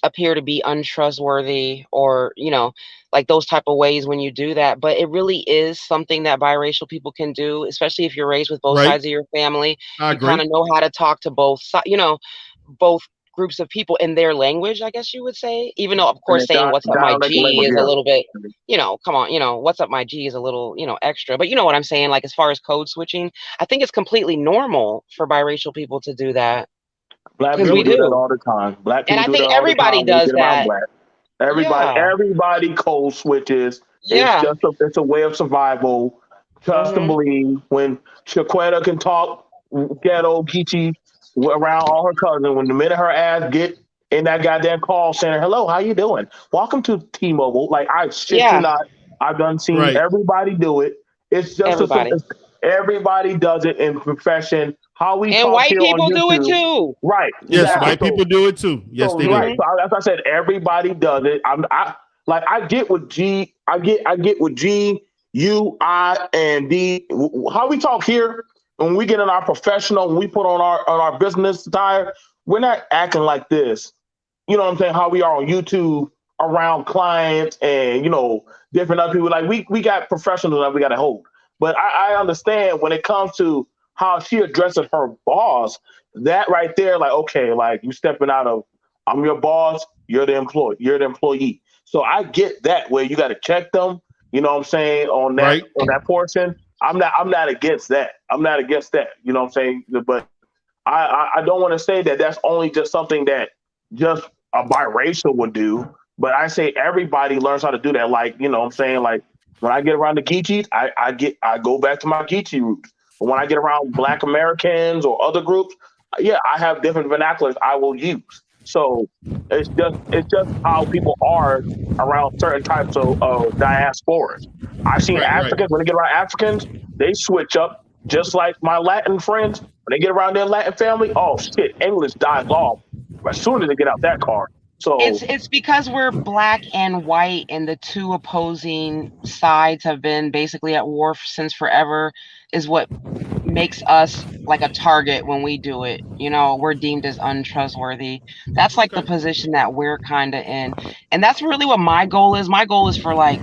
appear to be untrustworthy, or like those type of ways when you do that. But it really is something that biracial people can do, especially if you're raised with both sides of your family. You kind of know how to talk to both both groups of people in their language, I guess you would say, even though, of course, saying what's up my G is a little bit, come on, what's up my G is a little, extra, but you know what I'm saying? Like, as far as code switching, I think it's completely normal for biracial people to do that. Black people do that all the time. Black people and I think everybody does that. Everybody code switches. It's a way of survival. Trust and believe. When Shaquetta can talk ghetto Geechee around all her cousins, when the minute her ass get in that goddamn call center, hello, how you doing? Welcome to T-Mobile. Like, I shit you not. I've done seen everybody do it. It's just everybody does it in profession. How we and talk white here people on do it YouTube. too. Right. Yes, white people do it too. Yes, they do. Right. So as I said, everybody does it. I get with G. I get with G, U, I, and D. How we talk here. When we get in our professional, when we put on our business attire, we're not acting like this. You know what I'm saying? How we are on YouTube around clients and, different other people. Like, we got professionals that we got to hold. But I understand when it comes to how she addresses her boss, that right there, like, okay, like, you stepping out of, I'm your boss, you're the employee. So I get that, where you got to check them, you know what I'm saying, on that portion. I'm not against that. I'm not against that. You know what I'm saying? But I don't want to say that that's only just something that just a biracial would do. But I say everybody learns how to do that. Like, you know what I'm saying? Like, when I get around the Geechees, I go back to my Geechee roots. But when I get around Black Americans or other groups, I have different vernaculars I will use. So it's just how people are around certain types of diasporas. I've seen Africans, when they get around Africans, they switch up just like my Latin friends. When they get around their Latin family, oh shit, English dies off as soon as they get out that car. So it's because we're black and white, and the two opposing sides have been basically at war since forever, is what makes us like a target when we do it. We're deemed as untrustworthy. That's like the position that we're kind of in. And that's really what my goal is. My goal is for like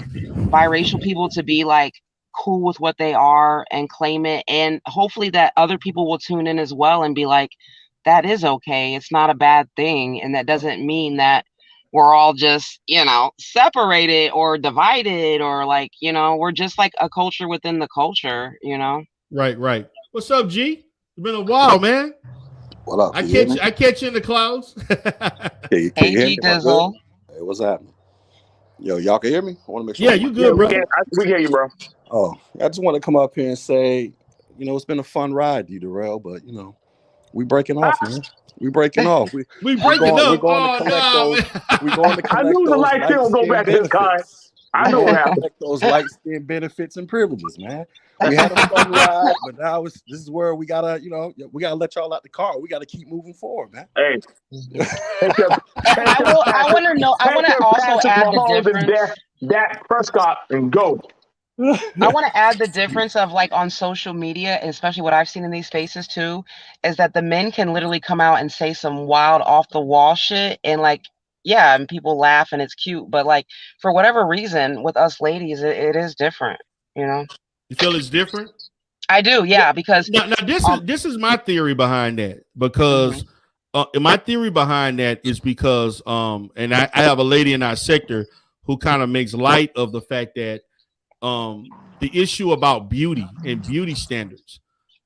biracial people to be like cool with what they are and claim it. And hopefully that other people will tune in as well and be like, that is okay. It's not a bad thing. And that doesn't mean that we're all just, separated or divided, or like, we're just like a culture within the culture, Right. What's up, G? It's been a while, man. What up? I catch you in the clouds. Hey, G Dizzle. Hey, what's happening? Yo, y'all can hear me? I want to make sure. Yeah, you good, bro? We hear you, bro. Oh, I just want to come up here and say, it's been a fun ride, D-Darrell, but we breaking off, man. We breaking off. We breaking up. We're going to collect those. We're going to collect I knew the light still go back this time. I know what happened. Protect those light skin benefits and privileges, man. We had a fun ride, but now this is where we gotta, we gotta let y'all out the car. We gotta keep moving forward, man. Hey, I want to know. I want to also add the difference. Dak Prescott and go. I want to add the difference of like on social media, especially what I've seen in these spaces too, is that the men can literally come out and say some wild off the wall shit and like, yeah, and people laugh and it's cute. But like for whatever reason with us ladies, it is different, you know? You feel it's different? I do, yeah, because now this is my theory behind that, because my theory behind that is because and I have a lady in our sector who kind of makes light of the fact that the issue about beauty and beauty standards,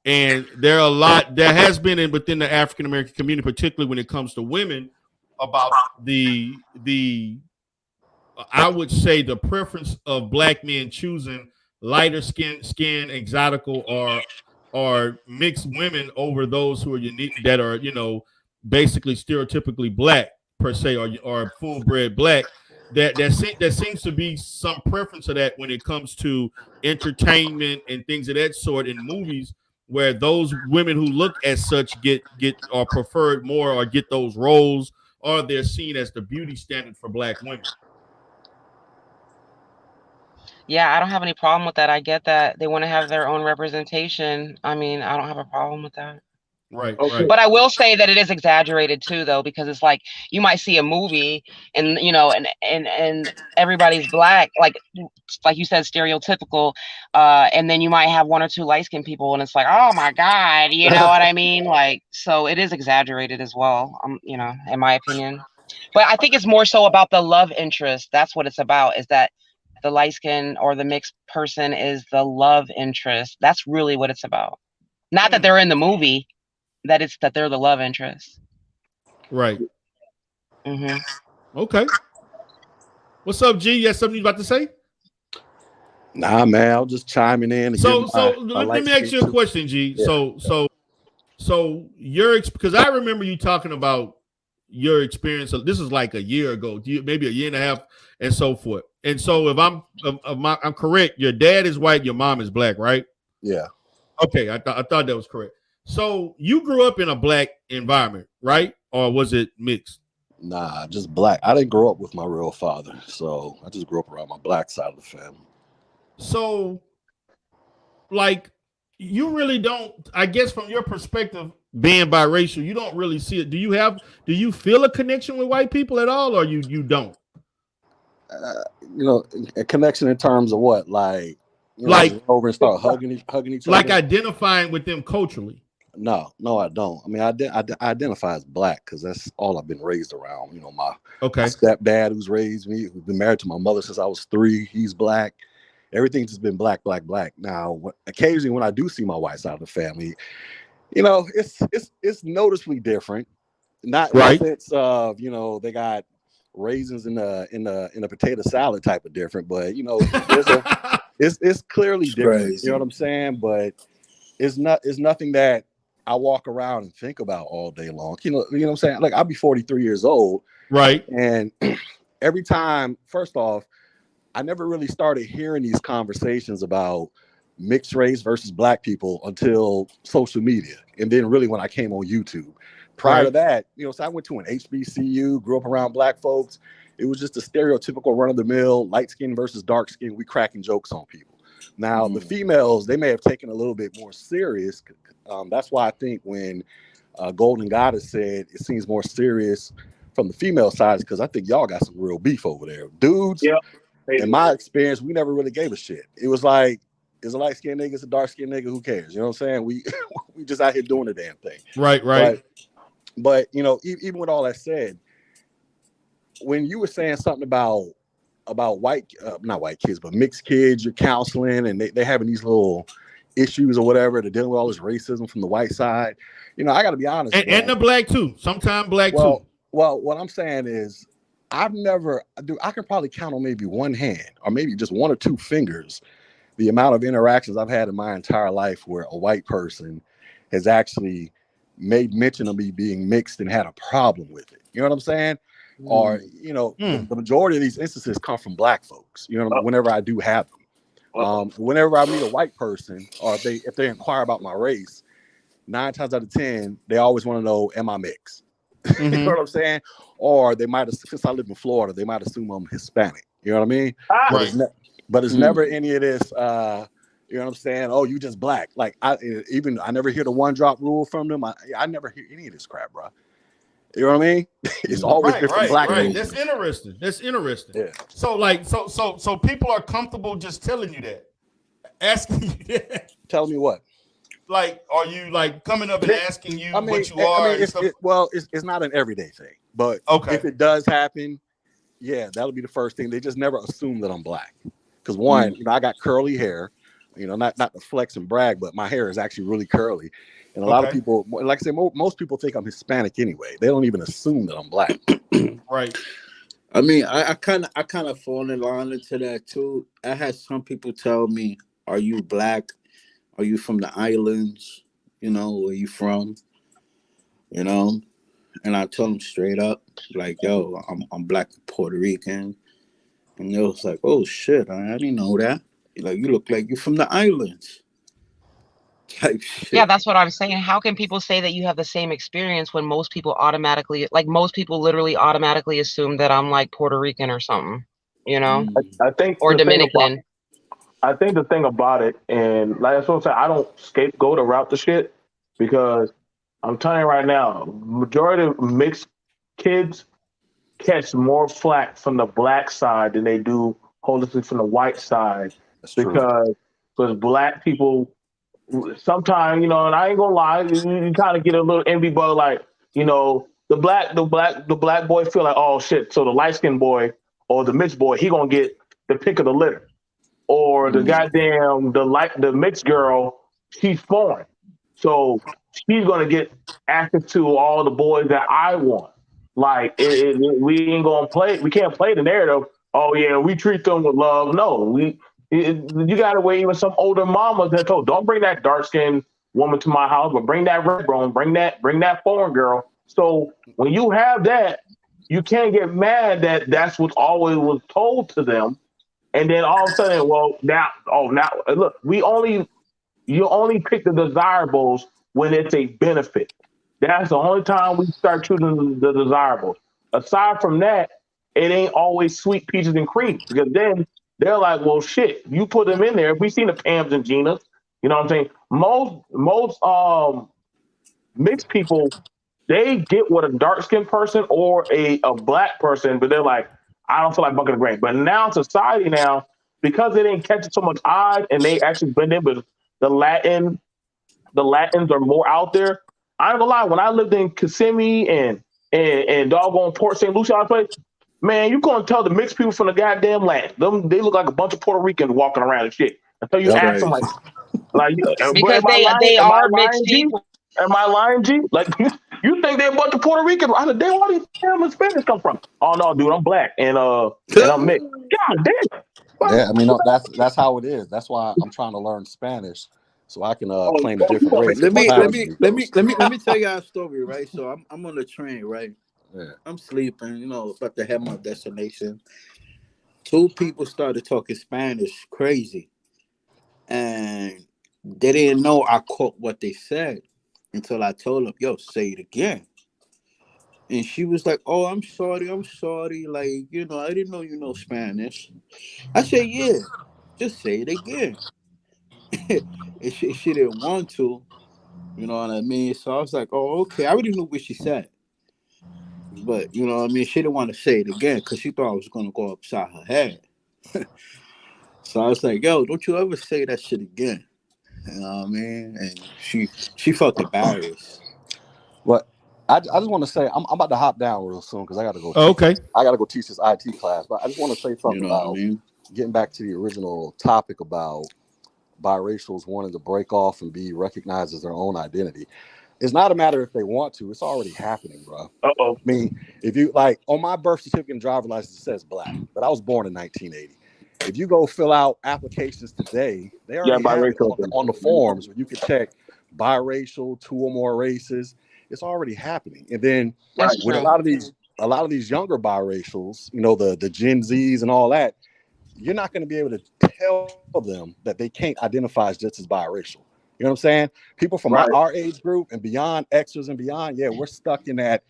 and there has been within the African American community, particularly when it comes to women, about the I would say the preference of black men choosing lighter skin, exotical or mixed women over those who are unique, that are, basically stereotypically black per se, or full bred black. That seems to be some preference of that when it comes to entertainment and things of that sort in movies, where those women who look as such get or preferred more, or get those roles, or they're seen as the beauty standard for black women. Yeah, I don't have any problem with that. I get that they want to have their own representation. I mean, I don't have a problem with that. Right. But I will say that it is exaggerated too, though, because it's like you might see a movie and and everybody's black, like you said, stereotypical, and then you might have one or two light-skinned people, and it's like, oh my God, you know what I mean? Like, so it is exaggerated as well, in my opinion. But I think it's more so about the love interest. That's what it's about, is that the light skin or the mixed person is the love interest. That's really what it's about. Not that they're in the movie, that they're the love interest. Right. Mm-hmm. Okay. What's up, G? You have something you about to say? Nah, man, I'm just chiming in. Let me ask you a question, G. Yeah. So because I remember you talking about your experience. This is like a year ago, maybe a year and a half, and so forth. And so, if I'm correct, your dad is white, your mom is black, right? Yeah. Okay, I thought that was correct. So you grew up in a black environment, right? Or was it mixed? Nah, just black. I didn't grow up with my real father, so I just grew up around my black side of the family. So, like, you really don't, I guess from your perspective, being biracial, you don't really see it. Do you feel a connection with white people at all, or you don't? A connection in terms of what? Like, over and start hugging each other? Like identifying with them culturally? No, I don't. I mean, I identify as black because that's all I've been raised around. My stepdad, who's raised me, who's been married to my mother since I was 3, he's black. Everything's just been black. Now, occasionally when I do see my white side of the family, it's noticeably different. Not in the sense of they got raisins in a potato salad type of different, but it's clearly different. Crazy. You know what I'm saying? But it's nothing that I walk around and think about all day long. You know what I'm saying? Like, I'll be 43 years old, right? And every time, first off, I never really started hearing these conversations about mixed race versus black people until social media, and then really when I came on YouTube. Prior to that, so I went to an HBCU, grew up around black folks. It was just a stereotypical run-of-the-mill, light skin versus dark skin. We cracking jokes on people. Now, the females, they may have taken a little bit more serious. That's why I think when Golden Goddess said it seems more serious from the female side, because I think y'all got some real beef over there. Dudes, in my experience, we never really gave a shit. It was like, it's a light-skinned nigga, it's a dark-skinned nigga, who cares? You know what I'm saying? We just out here doing the damn thing. Right. But even with all that said, when you were saying something about white, not white kids, but mixed kids, you're counseling, and they having these little issues or whatever, they're dealing with all this racism from the white side. I got to be honest. And the black too. Sometimes black too. Well, what I'm saying is, I can probably count on maybe one hand or maybe just one or two fingers the amount of interactions I've had in my entire life where a white person has actually made mention of me being mixed and had a problem with it. You know what I'm saying? or the majority of these instances come from black folks. Whenever I do have them, whenever I meet a white person, or if they inquire about my race, 9 times out of 10 they always want to know, am I mixed? You know what I'm saying? Or they might, since I live in Florida, they might assume I'm Hispanic. You know what I mean? But it's never any of this. You know what I'm saying? Oh, you just black. Like I never hear the 1-drop rule from them. I never hear any of this crap, bro. You know what I mean? It's always different black people. That's interesting. That's interesting. Yeah. So people are comfortable just telling you that, asking you that. Tell me what? Like, are you like coming up and asking you what you are? It's not an everyday thing, but if it does happen, yeah, that'll be the first thing. They just never assume that I'm black, because one, I got curly hair. Not to flex and brag, but my hair is actually really curly. And a lot of people, like I said, most people think I'm Hispanic anyway. They don't even assume that I'm black. Right. I mean, I kind of fall in line into that too. I had some people tell me, "Are you black? Are you from the islands? Where you from?" And I tell them straight up, like, "Yo, I'm black and Puerto Rican." And they was like, "Oh shit, I didn't know that. Like, you look like you're from the islands." Type shit. Yeah, that's what I'm saying. How can people say that you have the same experience when most people literally automatically assume that I'm like Puerto Rican or something, I think, or Dominican. I think the thing about it, and like I was saying, I don't scapegoat or route the shit, because I'm telling you right now, majority of mixed kids catch more flack from the black side than they do holistically from the white side. That's because black people sometimes, and I ain't gonna lie, you kind of get a little envy bug, like, the black boy feel like, oh shit, so the light skinned boy or the mixed boy, he gonna get the pick of the litter, or the goddamn the mixed girl, she's foreign, so she's gonna get access to all the boys that I want. Like we ain't gonna play. We can't play the narrative. Oh yeah, we treat them with love. No, you got to wait. Even some older mamas that told, don't bring that dark skinned woman to my house, but bring that red bone, bring that foreign girl. So when you have that, you can't get mad that that's what always was told to them, and then all of a sudden, now look, you only pick the desirables when it's a benefit. That's the only time we start choosing the desirables. Aside from that, it ain't always sweet peaches and cream, because then they're like, well, shit, you put them in there. If we seen the Pams and Ginas, you know what I'm saying? Most mixed people, they get what a dark-skinned person or a black person, but they're like, I don't feel like bucking the grain. But now society because they didn't catch it so much eyes, and they actually blend in with the Latins are more out there. I ain't gonna lie, when I lived in Kissimmee and doggone Port St. Lucie place, man, you gonna tell the mixed people from the goddamn land. They look like a bunch of Puerto Ricans walking around and shit. Until you ask them like because they are mixed people. Am I lying, G? Like you think they're a bunch of Puerto Ricans? Where these damn Hispanics come from? Oh no, dude, I'm black and I'm mixed. God damn. Yeah, I mean, no, that's how it is. That's why I'm trying to learn Spanish, so I can claim a different race. Let me tell you a story, right? So I'm on the train, right? Yeah. I'm sleeping, about to have my destination. 2 people started talking Spanish crazy, and they didn't know I caught what they said until I told them, "Yo, say it again." And she was like, "Oh, I'm sorry. Like, I didn't know you know Spanish." I said, "Yeah, just say it again." And she didn't want to, you know what I mean? So I was like, "Oh, okay." I already knew what she said, but you know what I mean? She didn't want to say it again because she thought I was going to go upside her head. So I was like, "Yo, don't you ever say that shit again." You know what I mean? And she felt embarrassed. But I just want to say, I'm about to hop down real soon because I got to go. I got to go teach this IT class. But I just want to say something about getting back to the original topic about biracials wanting to break off and be recognized as their own identity. It's not a matter if they want to. It's already happening, bro. I mean, if you on my birth certificate and driver's license, it says black, but I was born in 1980. If you go fill out applications today, they already have it on the forms where you can check biracial, 2 or more races. It's already happening. And then with a lot of these a lot of these younger biracials, you know, the Gen Zs and all that, you're not going to be able to tell them that they can't identify just as biracial. You know what I'm saying? People from our age group and beyond, Xers and beyond, yeah, we're stuck in that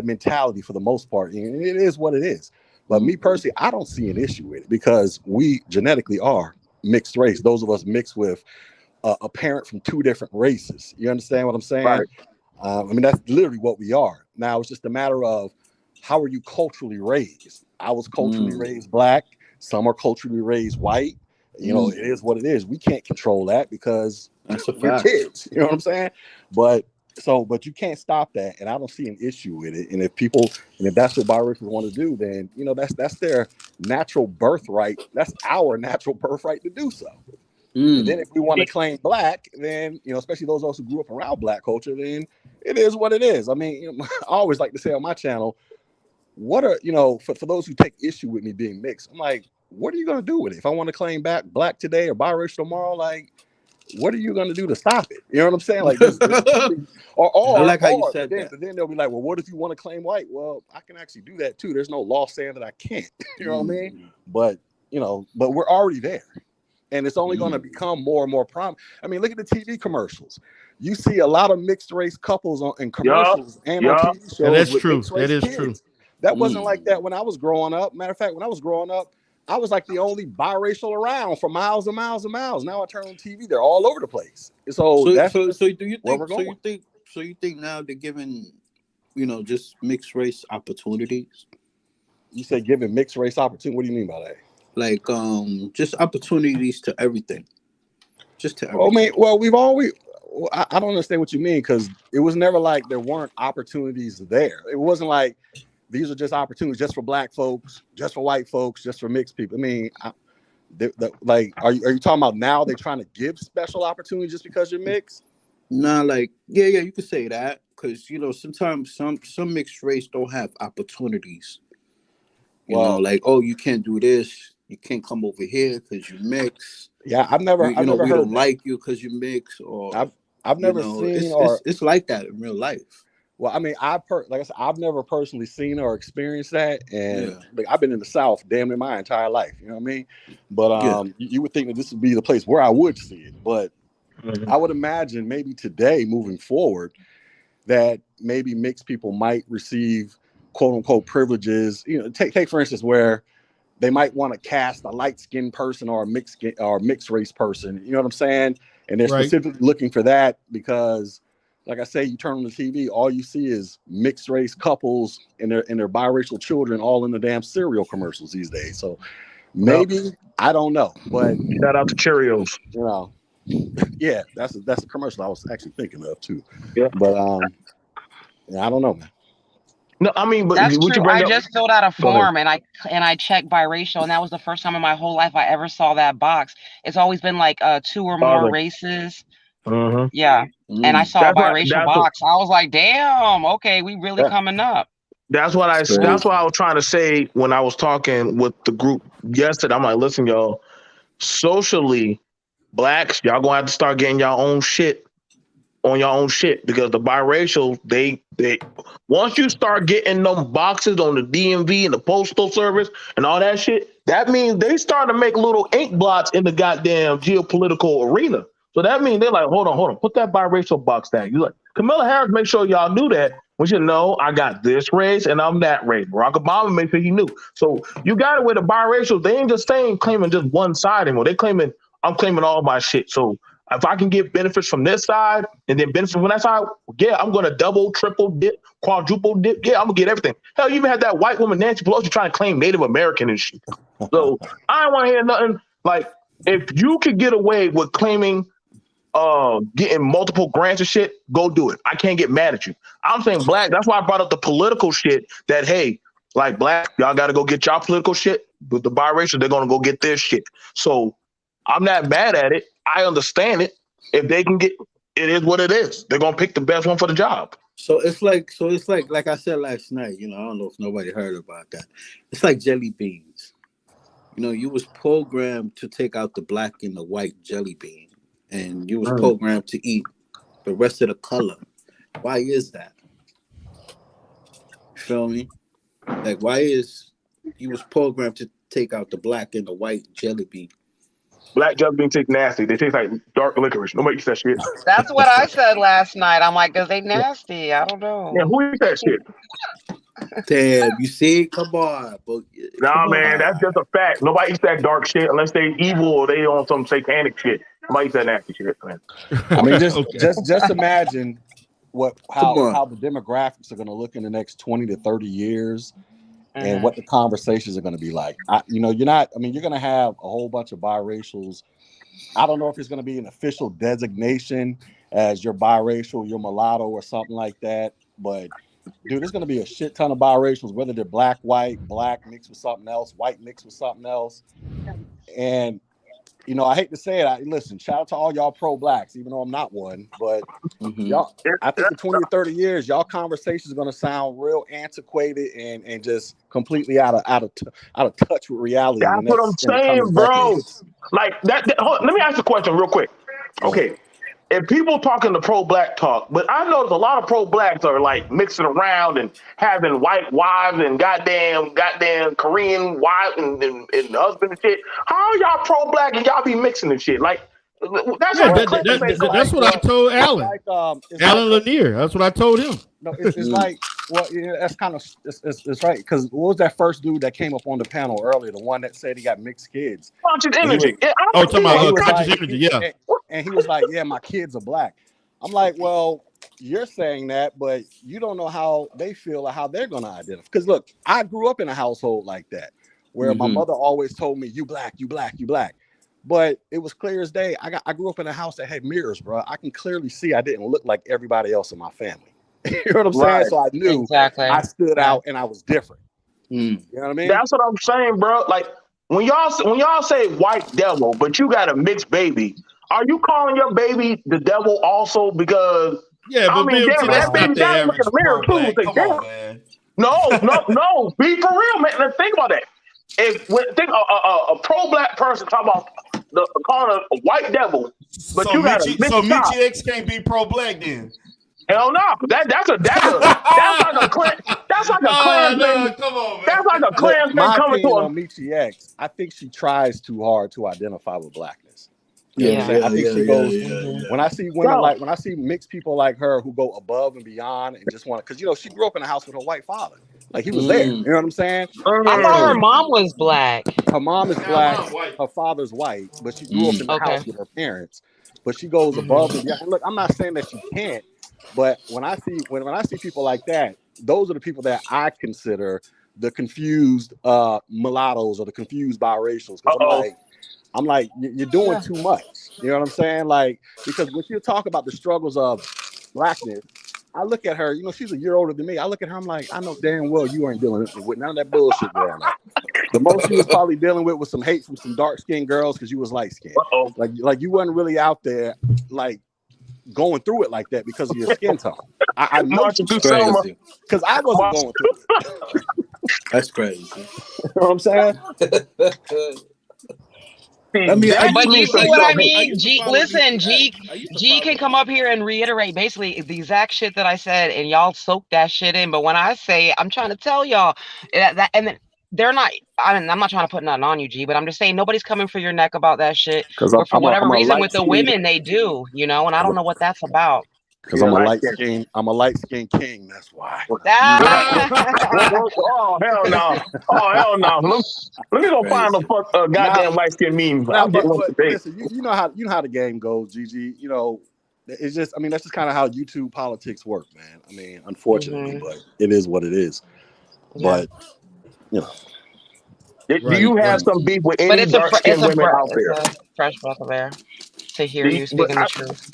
mentality for the most part. And it is what it is. But me personally, I don't see an issue with it because we genetically are mixed race. Those of us mixed with a parent from two different races. You understand what I'm saying? Right. I mean, that's literally what we are. Now, it's just a matter of how are you culturally raised? I was culturally raised Black. Some are culturally raised white. You know, it is what it is. We can't control that because we're kids. You know what I'm saying? But you can't stop that. And I don't see an issue with it. And if that's what biracials want to do, then, you know, that's their natural birthright. That's our natural birthright to do so. And then if we want to claim Black, then, you know, especially those of us who grew up around Black culture, then it is what it is. I mean, you know, I always like to say on my channel, what are, you know, for those who take issue with me being mixed, I'm like, what are you going to do with it? If I want to claim back Black today or biracial tomorrow, like, what are you going to do to stop it? You know what I'm saying? Like, I like how you said that. But then they'll be like, well, what if you want to claim white? Well, I can actually do that too. There's no law saying that I can't. You know what I mean? But, you know, but we're already there. And it's only going to become more and more prominent. I mean, look at the TV commercials. You see a lot of mixed race couples in commercials and on TV shows. Yeah, that's with true. Mixed race That is kids. true. That wasn't like that when I was growing up. Matter of fact, when I was growing up, I was like the only biracial around for miles and miles and miles. Now I turn on TV, they're all over the place. So do you think now they're giving, you know, just mixed race opportunities? You say giving mixed race opportunity? What do you mean by that? Like just opportunities to everything. Just to everything. I mean, well, we've always I don't understand what you mean, because it was never like there weren't opportunities there. It wasn't like these are just opportunities just for Black folks, just for white folks, just for mixed people. I mean, like, are you talking about now they're trying to give special opportunities just because you're mixed? Nah, like, yeah, you could say that, because, you know, sometimes some mixed race don't have opportunities. You know, like, oh, you can't do this, you can't come over here because you mix. Yeah, I've never we heard don't that. like you because you mix, or I've never seen it's like that in real life. Well, I mean, like I said, I've never personally seen or experienced that, and like, I've been in the South damn near my entire life. You know what I mean? But you would think that this would be the place where I would see it, but I would imagine maybe today, moving forward, that maybe mixed people might receive quote unquote privileges. You know, take for instance where they might want to cast a light skinned person or a mixed race person. You know what I'm saying? And they're specifically looking for that because, like I say, you turn on the TV, all you see is mixed race couples and their biracial children all in the damn cereal commercials these days. So maybe, I don't know, but shout out to Cheerios. You know, yeah, that's a commercial I was actually thinking of too. Yeah, but yeah, I don't know, man. No, I mean, but that's what true. you bring I up, just filled out a form and I checked biracial, and that was the first time in my whole life I ever saw that box. It's always been like 2 or more races. Yeah. And I saw a biracial box. I was like, damn, okay, we really coming up. That's why I was trying to say when I was talking with the group yesterday. I'm like, listen, y'all, socially, Blacks, y'all gonna have to start getting y'all own shit on your own shit, because the biracial, they once you start getting them boxes on the DMV and the postal service and all that shit, that means they start to make little ink blots in the goddamn geopolitical arena. So that means they're like, hold on, put that biracial box down. You like Kamala Harris, make sure y'all knew that. We should know I got this race and I'm that race. Barack Obama made sure he knew. So you got it with the biracial. They ain't just claiming just one side anymore. They claiming I'm claiming all my shit. So if I can get benefits from this side and then benefits from that side, yeah, I'm going to double, triple dip, quadruple dip. Yeah, I'm going to get everything. Hell, you even had that white woman, Nancy Pelosi, trying to claim Native American and shit. So I don't want to hear nothing. Like, if you could get away with claiming getting multiple grants and shit, go do it. I can't get mad at you. I'm saying Black. That's why I brought up the political shit that, hey, like Black, y'all got to go get y'all political shit. But the biracial, they're going to go get their shit. So I'm not mad at it. I understand it. If they can get, it is what it is. They're gonna pick the best one for the job. So it's like I said last night. You know, I don't know if nobody heard about that. It's like jelly beans. You know, you was programmed to take out the black and the white jelly bean, and you was programmed to eat the rest of the color. Why is that? Feel me? Like, why is he was programmed to take out the black and the white jelly bean? Black jelly bean tastes nasty. They taste like dark licorice. Nobody eats that shit. That's what I said last night. I'm like, 'cause they nasty. I don't Yeah, know. who eats that shit? Damn, you see? Come on, but Nah, come man, that's on. just a fact. Nobody eats that dark shit unless they evil or they on some satanic shit. Nobody eats that nasty shit, man. I mean, Okay. just imagine Come on. how the demographics are going to look in the next 20 to 30 years, and Mhm. what the conversations are going to be like. You're going to have a whole bunch of biracials. I don't know if it's going to be an official designation as you're biracial, you're mulatto, or something like that. But dude, there's going to be a shit ton of biracials, whether they're black mixed with something else, white mixed with something else. And I hate to say it. Listen, shout out to all y'all pro-blacks, even though I'm not one. But y'all, I think in 20 or 30 years, y'all conversations are going to sound real antiquated and just completely out of touch with reality. That's what I'm In the coming saying, bro. decades. Like hold on, let me ask you a question real quick. Okay. If people talking to pro-black talk, but I notice a lot of pro-blacks are like mixing around and having white wives and goddamn Korean wives and husband and shit. How are y'all pro-black and y'all be mixing and shit? Like that's Yeah, like that's what I told Alan. Alan Lanier. That's what I told him. No, it's like, well, that's kind of it's right, because what was that first dude that came up on the panel earlier? The one that said he got mixed kids. Conscious energy. Talking about conscious energy, yeah. And he was like, yeah, my kids are black. I'm like, well, you're saying that, but you don't know how they feel or how they're going to identify. Because look, I grew up in a household like that, where my mother always told me, you black, you black, you black. But it was clear as day. I grew up in a house that had mirrors, bro. I can clearly see I didn't look like everybody else in my family. You know what I'm saying? So I knew I stood out and I was different. You know what I mean? That's what I'm saying, bro. Like when y'all say white devil, but you got a mixed baby, are you calling your baby the devil also? Because but damn, that baby gotta look in the mirror too and say, damn. Man. No, be for real, man. Let's think about that. Think a pro-black person talk about calling a white devil, but so you got a mixed child. Michi X can't be pro-black then. Hell no, that's like a Klansman. Come on, man. That's like a Klansman coming to on Michi X. I think she tries too hard to identify with blackness. I think she goes. When I see women when I see mixed people like her who go above and beyond and just want to, because she grew up in a house with her white father. Like he was there. You know what I'm saying? I thought her mom was black. Her mom is black. Her father's white, but she grew up in the house with her parents. But she goes above and beyond. And look, I'm not saying that she can't, but when I see people like that, those are the people that I consider the confused mulattoes or the confused biracials. Because I'm like, you're doing too much. You know what I'm saying? Like, because when you talk about the struggles of blackness, I look at her, she's a year older than me. I look at her, I'm like, I know damn well you ain't dealing with none of that bullshit growing up. The most you was probably dealing with was some hate from some dark-skinned girls because you was light-skinned. Like you wasn't really out there, like, going through it like that because of your skin tone. I know because I wasn't going through it. That's crazy. You know what I'm saying? But you see what I mean? G can come up here and reiterate basically the exact shit that I said, and y'all soak that shit in. But when I say, I'm trying to tell y'all that and then they're not. I'm not trying to put nothing on you, G, but I'm just saying nobody's coming for your neck about that shit. But for whatever reason, with the women, they do, and I don't know what that's about. Because I'm a light skinned king. That's why. Oh hell no! Let me go find a goddamn light skinned meme. Listen, you know how the game goes, Gigi. It's just, that's just kind of how YouTube politics work, man. Unfortunately, but it is what it is. Yeah. But do you have some beef with any dark skinned women out there? It's a fresh breath of air to hear you speaking the truth.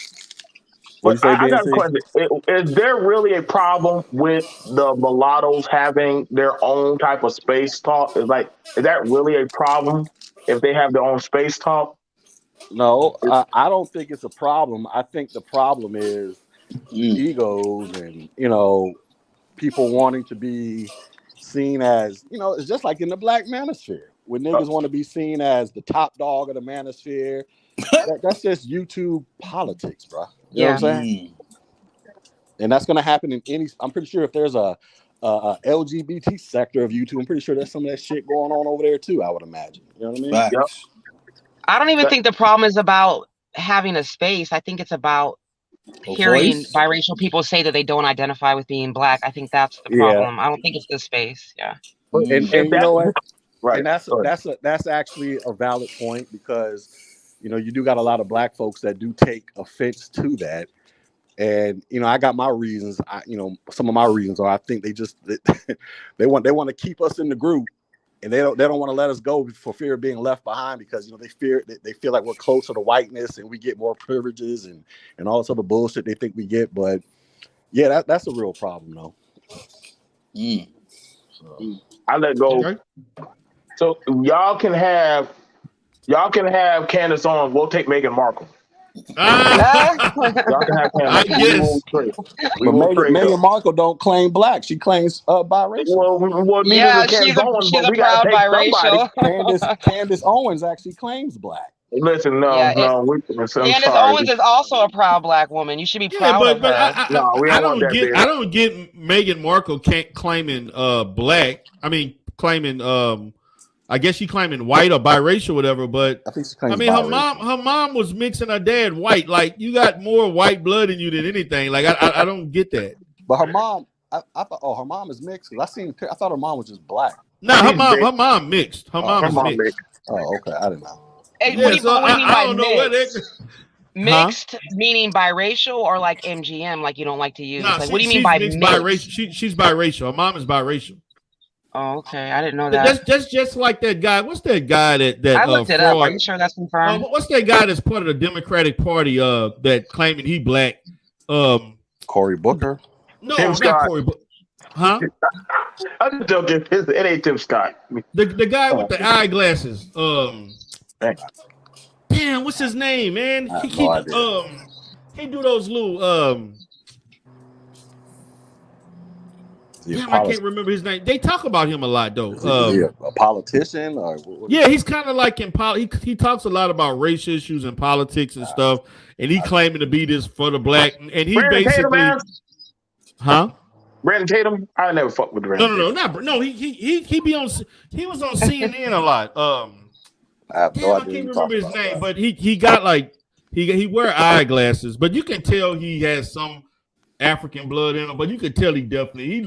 But I got a question. Is there really a problem with the mulattoes having their own type of space talk? Is that really a problem if they have their own space talk? No, I don't think it's a problem. I think the problem is egos and, people wanting to be seen as, it's just like in the black manosphere. When niggas want to be seen as the top dog of the manosphere, that's just YouTube politics, bro. You know what I'm saying? And that's going to happen in I'm pretty sure if there's a LGBT sector of YouTube. I'm pretty sure there's some of that shit going on over there too. I would imagine. You know what I mean? Facts. Yep. I don't even think the problem is about having a space. I think it's about hearing voice? biracial people say that they don't identify with being black. I think that's the problem. I don't think it's the space. Yeah. And you know what? Right. And that's actually a valid point, because you know you do got a lot of black folks that do take offense to that. And you know, I got my reasons. Some of my reasons are I think they want to keep us in the group, and they don't want to let us go for fear of being left behind, because you know they feel like we're closer to whiteness and we get more privileges and all this other bullshit they think we get. But yeah, that's a real problem though. So I let go. Okay. So y'all can have Candace on. We'll take Meghan Markle. Y'all can have Candace. Meghan Markle don't claim black. She claims biracial. Well, yeah, she's a proud biracial. Candace Owens actually claims black. Listen, Candace Owens is also a proud black woman. You should be proud of her. I don't get Meghan Markle claiming black. I mean, claiming I guess she claiming white or biracial, whatever. But I think she claims biracial. her mom was mixing her dad white. Like, you got more white blood in you than anything. Like, I don't get that. But her mom, I thought, her mom is mixed. I thought her mom was just black. No, her mom mixed. Her mom is mixed. Oh, okay, I didn't know. Hey, what do you mean by mixed? Mixed meaning biracial or like MGM, like you don't like to use? No, like, what do you mean by mixed? Biracial. She's biracial. Her mom is biracial. Oh, okay. I didn't know that. That's just like that guy. What's that guy that I looked it up. Are you sure that's confirmed? What's that guy that's part of the Democratic Party that claiming he black? Cory Booker? No, not Cory Booker. Huh? I'm joking. It ain't Tim Scott. The guy with the eyeglasses. Damn, what's his name, man? He do those little damn, I can't remember his name. They talk about him a lot, though. A politician? Or yeah, he's kind of like in he talks a lot about race issues and politics and stuff, and he claiming to be this for the black, and he Brandon basically, Tatum, Brandon Tatum. I never fuck with Brandon. No. He be on. He was on CNN a lot. I can't remember his name, but he got like he wear eyeglasses, but you can tell he has some African blood in him, but you could tell he definitely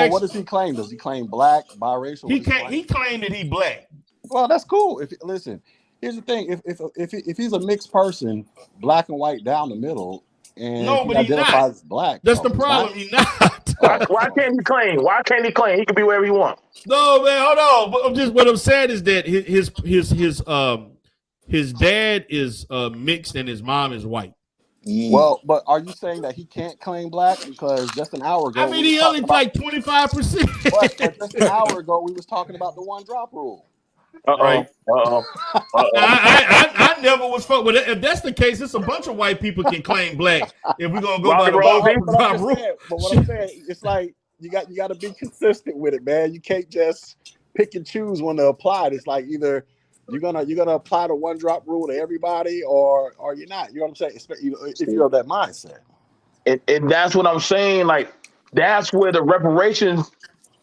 what does he claim? Does he claim black, biracial? He claimed that he black. Well, that's cool. Listen, here's the thing: if he's a mixed person, black and white down the middle, and he identifies as black, that's the problem. He's not. Why can't he claim? Why can't he claim? He can be wherever he wants. No, man, hold on. What I'm saying is that his dad is mixed and his mom is white. Well, but are you saying that he can't claim black? Because just an hour ago, he only like 25%. But just an hour ago, we was talking about the one drop rule. Right. I never was fuck with it. If that's the case, it's a bunch of white people can claim black. If we're gonna go by the one drop rule. But what I'm saying, it's like you got to be consistent with it, man. You can't just pick and choose when to apply it. It's like either you're gonna apply the one drop rule to everybody, or you're not. You know what I'm saying? If you have that mindset. And that's what I'm saying. Like, that's where the reparations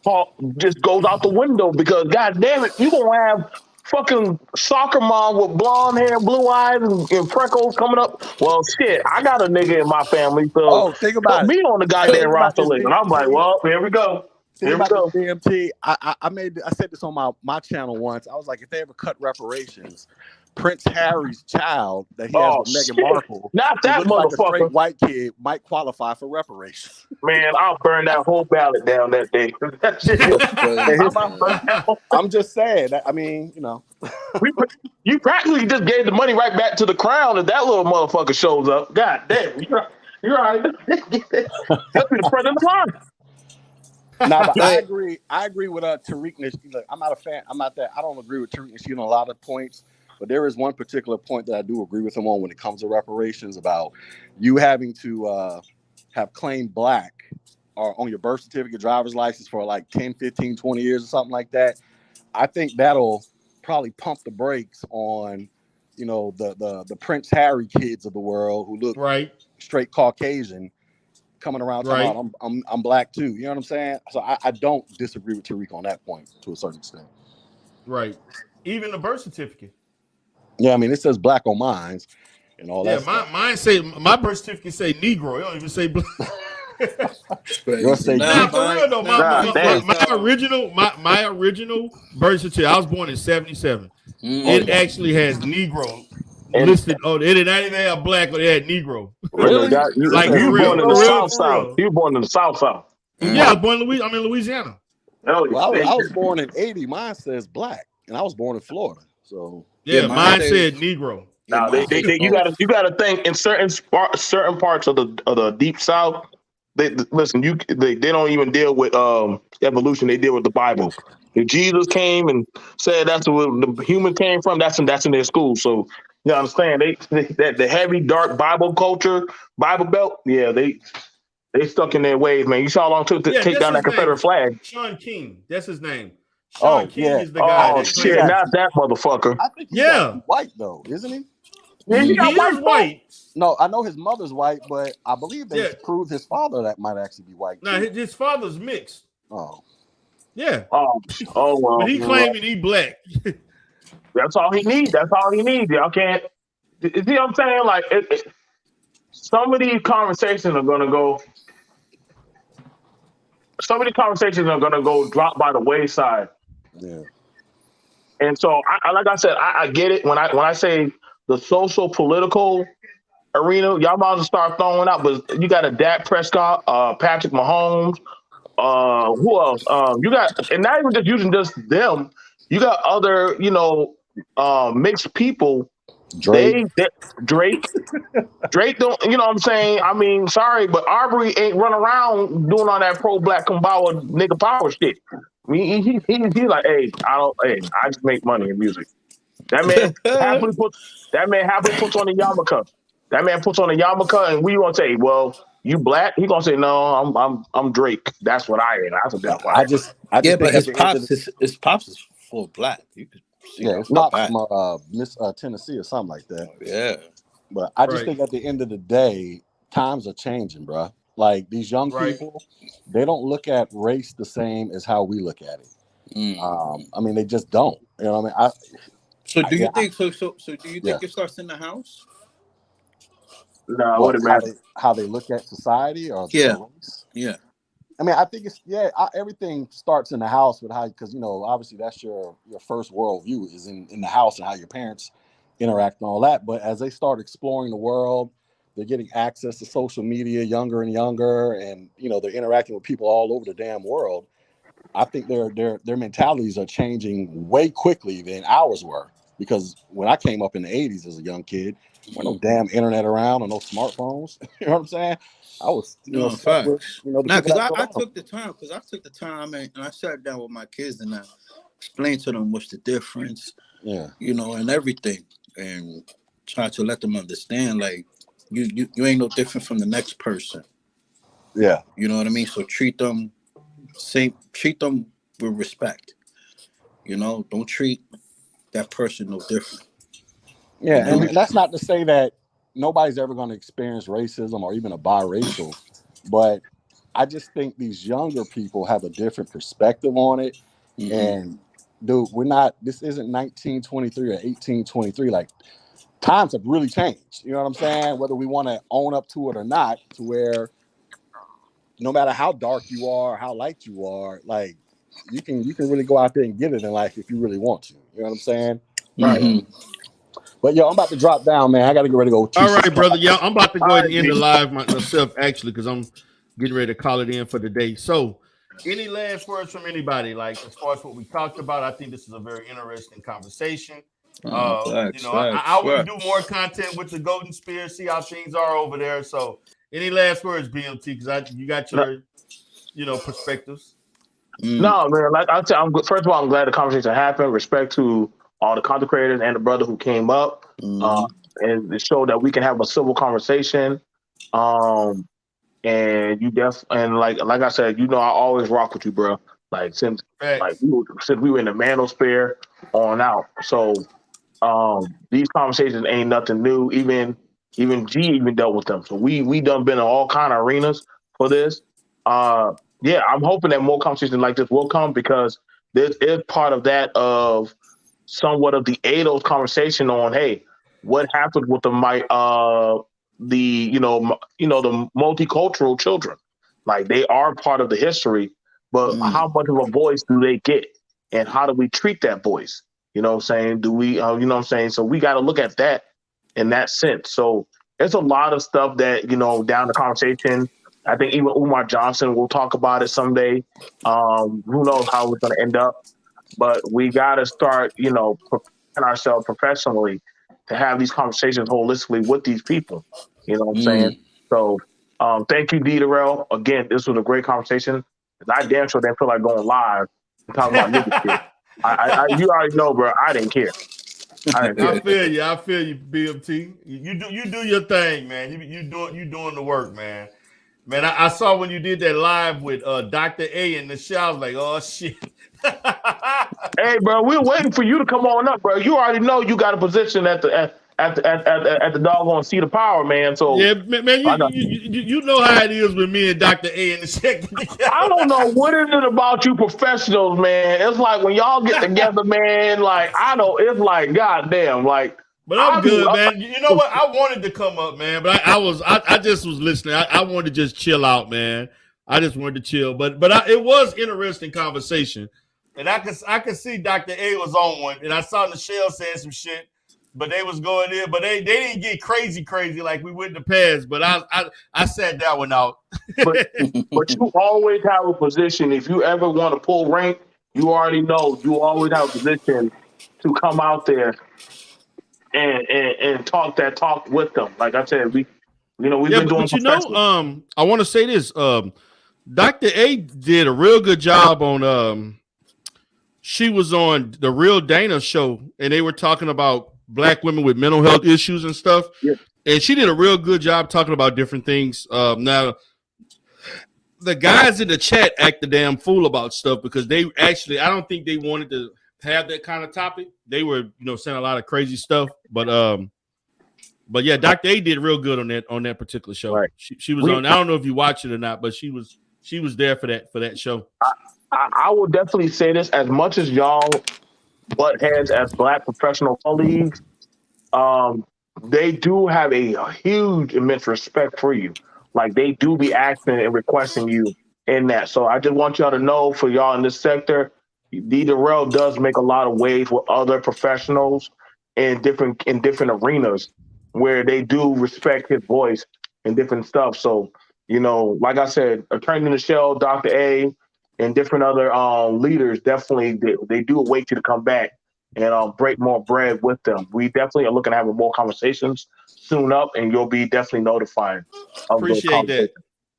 part just goes out the window, because god damn it, you gonna have fucking soccer mom with blonde hair, blue eyes, and freckles coming up. Well, shit, I got a nigga in my family, so think about me on the goddamn roster list. And I'm like, well, here we go. Here we go. DMT. I said this on my channel once. I was like, if they ever cut reparations, Prince Harry's child that he has with Meghan Markle, not that motherfucker, like a straight white kid, might qualify for reparations. Man, I'll burn that whole ballot down that day. That shit I'm just saying. I mean, you know, you practically just gave the money right back to the crown if that little motherfucker shows up. God damn, you're right. That's the front of the line. No, but I agree with Tariq. Look, I'm not a fan. I don't agree with Tariq Nasheed on a lot of points, but there is one particular point that I do agree with him on when it comes to reparations, about you having to have claimed black or on your birth certificate, driver's license for like 10, 15, 20 years or something like that. I think that'll probably pump the brakes on, you know, the Prince Harry kids of the world who look right straight Caucasian coming around talking about I'm black too. You know what I'm saying? So I don't disagree with Tariq on that point to a certain extent. Right. Even the birth certificate. Yeah, I mean it says black on mine and all that. Yeah, mine say my birth certificate say Negro. It don't even say black. Yours say nah, for real though. My original birth certificate. I was born in 77. It actually has Negro listed. Oh, they did not even have black, or they had Negro. Really? Like you for born real, in the for South real, South. You born in the South South. Yeah, I was born in Louisiana. I'm in Louisiana. Well, I was born in 80. Mine says black, and I was born in Florida. So yeah, mine said Negro. Now you gotta think in certain parts of the deep South. They don't even deal with evolution. They deal with the Bible. If Jesus came and said that's where the human came from, that's in their school. So you understand that the heavy dark Bible culture, Bible belt. Yeah, they stuck in their ways, man. You saw how long it took to take down that Confederate flag. Sean King, that's his name. Sean King is the guy. Oh shit, not that motherfucker. I think he's actually white though, isn't he? Yeah, he is white. No, I know his mother's white, but I believe they proved his father that might actually be white. No, his father's mixed. Oh. Yeah. Oh well. But he claiming he black. That's all he needs. That's all he needs. Y'all can't. You see what I'm saying? Like, some of these conversations are gonna go. Some of these conversations are gonna go drop by the wayside. Yeah. And so, like I said, I get it when I say the social political arena. Y'all might as well start throwing out. But you got a Dak Prescott, Patrick Mahomes. Who else? You got, and not even just using just them. You got other, mixed people. Drake don't, you know what I'm saying? I mean, sorry, but Arbery ain't run around doing all that pro-black Kumbawa nigga power shit. I mean, he's like, I just make money in music. That man happily puts on a yarmulke. That man puts on a yarmulke, and we gonna say, well, you black? He gonna say, no, I'm Drake. That's what I am. That's a different. I just but his pops is full black. You could see his pops from Miss Tennessee or something like that. Yeah, but I just think at the end of the day, times are changing, bro. Like these young people, they don't look at race the same as how we look at it. I mean, they just don't. You know what I mean? So do you think it starts in the house? No, what how they look at society or race? Yeah. I mean, I think it's everything starts in the house with how, because obviously that's your first worldview is in the house and how your parents interact and all that. But as they start exploring the world, they're getting access to social media younger and younger, and they're interacting with people all over the damn world. I think their mentalities are changing way quickly than ours were. Because when I came up in the 80s as a young kid, there was no damn internet around or no smartphones. You know what I'm saying? I was, because I took the time and I sat down with my kids and I explained to them what's the difference, and everything, and try to let them understand, like, you ain't no different from the next person. Yeah. You know what I mean? So treat them with respect. Don't treat that person no different. Yeah, and that's not to say that nobody's ever going to experience racism or even a biracial, but I just think these younger people have a different perspective on it. Mm-hmm. And dude, this isn't 1923 or 1823. Like, times have really changed. You know what I'm saying? Whether we want to own up to it or not, to where no matter how dark you are, how light you are, like you can really go out there and get it in life if you really want to. You know what I'm saying? Right. Mm-hmm. But yo, I'm about to drop down, man. I got to get ready to go. All right, brother. Yeah, I'm about to go ahead and end the live myself, actually, because I'm getting ready to call it in for the day. So, any last words from anybody? Like, as far as what we talked about, I think this is a very interesting conversation. I want to do more content with the Goldensphere, see how things are over there. So, any last words, BMT? Because you got your, perspectives. No, man. Like I said, first of all, I'm glad the conversation happened. Respect to all the content creators and the brother who came up, and it showed that we can have a civil conversation. And like I said, I always rock with you, bro. Like since we were in the manosphere on out. So these conversations ain't nothing new. Even G dealt with them. So we done been in all kind of arenas. for this. Yeah, I'm hoping that more conversations like this will come because this is part of that of somewhat of the ADOS conversation on, hey, what happened with the the multicultural children? Like they are part of the history, but how much of a voice do they get, and how do we treat that voice? You know what I'm saying? Do we, you know what I'm saying? So we got to look at that in that sense. So there's a lot of stuff that down the conversation. I think even Umar Johnson will talk about it someday. Who knows how it's going to end up? But we got to start, preparing ourselves professionally to have these conversations holistically with these people. You know what I'm saying? So thank you, D. Darrell. Again, this was a great conversation. I damn sure didn't feel like going live and talking about nigga shit. You already know, bro. I didn't care. I feel you, BMT. You do your thing, man. You doing the work, man. Man, I saw when you did that live with Dr. A in the show. I was like, oh shit. Hey, bro, we're waiting for you to come on up, bro. You already know you got a position at the doggone seat of power, man. So yeah, man, you know how it is with me and Dr. A in the second. I don't know what is it about you professionals, man. It's like when y'all get together, man. Like it's like goddamn, like. But I'm good, man. You know what? I wanted to come up, man, but I just was listening. I wanted to just chill out, man. I just wanted to chill, but it was interesting conversation, and I could see Dr. A was on one, and I saw Michelle saying some shit, but they was going in, but they didn't get crazy like we went in the past. But I sat that one out. but you always have a position. If you ever want to pull rank, you already know you always have a position to come out there and talk that talk with them. Like I said, we've been doing. But I want to say this. Dr. A did a real good job on. She was on the Real Dana show, and they were talking about Black women with mental health issues and stuff. Yeah. And she did a real good job talking about different things. Now, the guys in the chat act the damn fool about stuff because they actually, I don't think they wanted to have that kind of topic. They were, saying a lot of crazy stuff. But yeah, Dr. A did real good on that particular show. Right. She was on. I don't know if you watched it or not, but she was there for that show. I will definitely say this: as much as y'all butt heads as Black professional colleagues, they do have a huge, immense respect for you. Like they do be asking and requesting you in that. So I just want y'all to know, for y'all in this sector, D. Darrell does make a lot of waves with other professionals in different arenas where they do respect his voice and different stuff. So, like I said, Attorney Michelle, Dr. A, and different other leaders definitely they do await you to come back and break more bread with them. We definitely are looking at having more conversations soon up, and you'll be definitely notified of those conversations.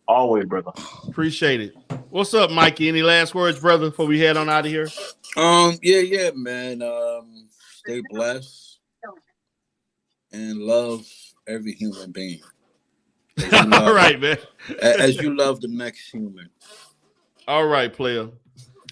Always, brother. Appreciate it. What's up, Mikey? Any last words, brother, before we head on out of here? Yeah, man. Stay blessed and love every human being. All right, man. As you love the next human. All right, player.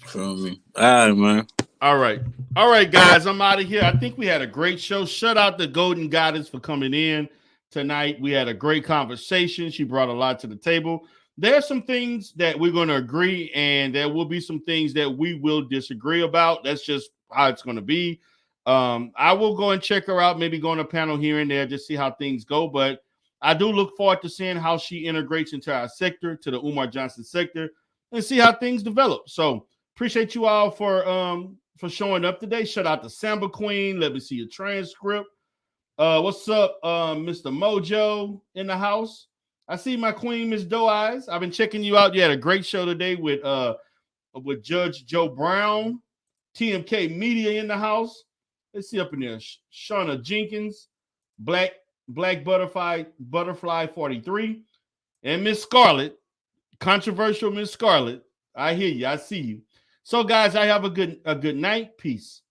Feel me? All right, man. All right, guys. I'm out of here. I think we had a great show. Shout out to Golden Goddess for coming in tonight. We had a great conversation. She brought a lot to the table. There are some things that we're going to agree, and there will be some things that we will disagree about. That's just how it's going to be. I will go and check her out, maybe go on a panel here and there, just see how things go. But I do look forward to seeing how she integrates into our sector, to the Umar Johnson sector, and see how things develop. So appreciate you all for showing up today. Shout out to Samba Queen. Let me see your transcript. What's up, Mr. Mojo in the house? I see my queen, Miss Doe Eyes. I've been checking you out. You had a great show today with Judge Joe Brown, TMK Media in the house. Let's see up in there. Shauna Jenkins, Black Butterfly 43, and Miss Scarlett, controversial Miss Scarlett. I hear you. I see you. So, guys, I have a good night. Peace.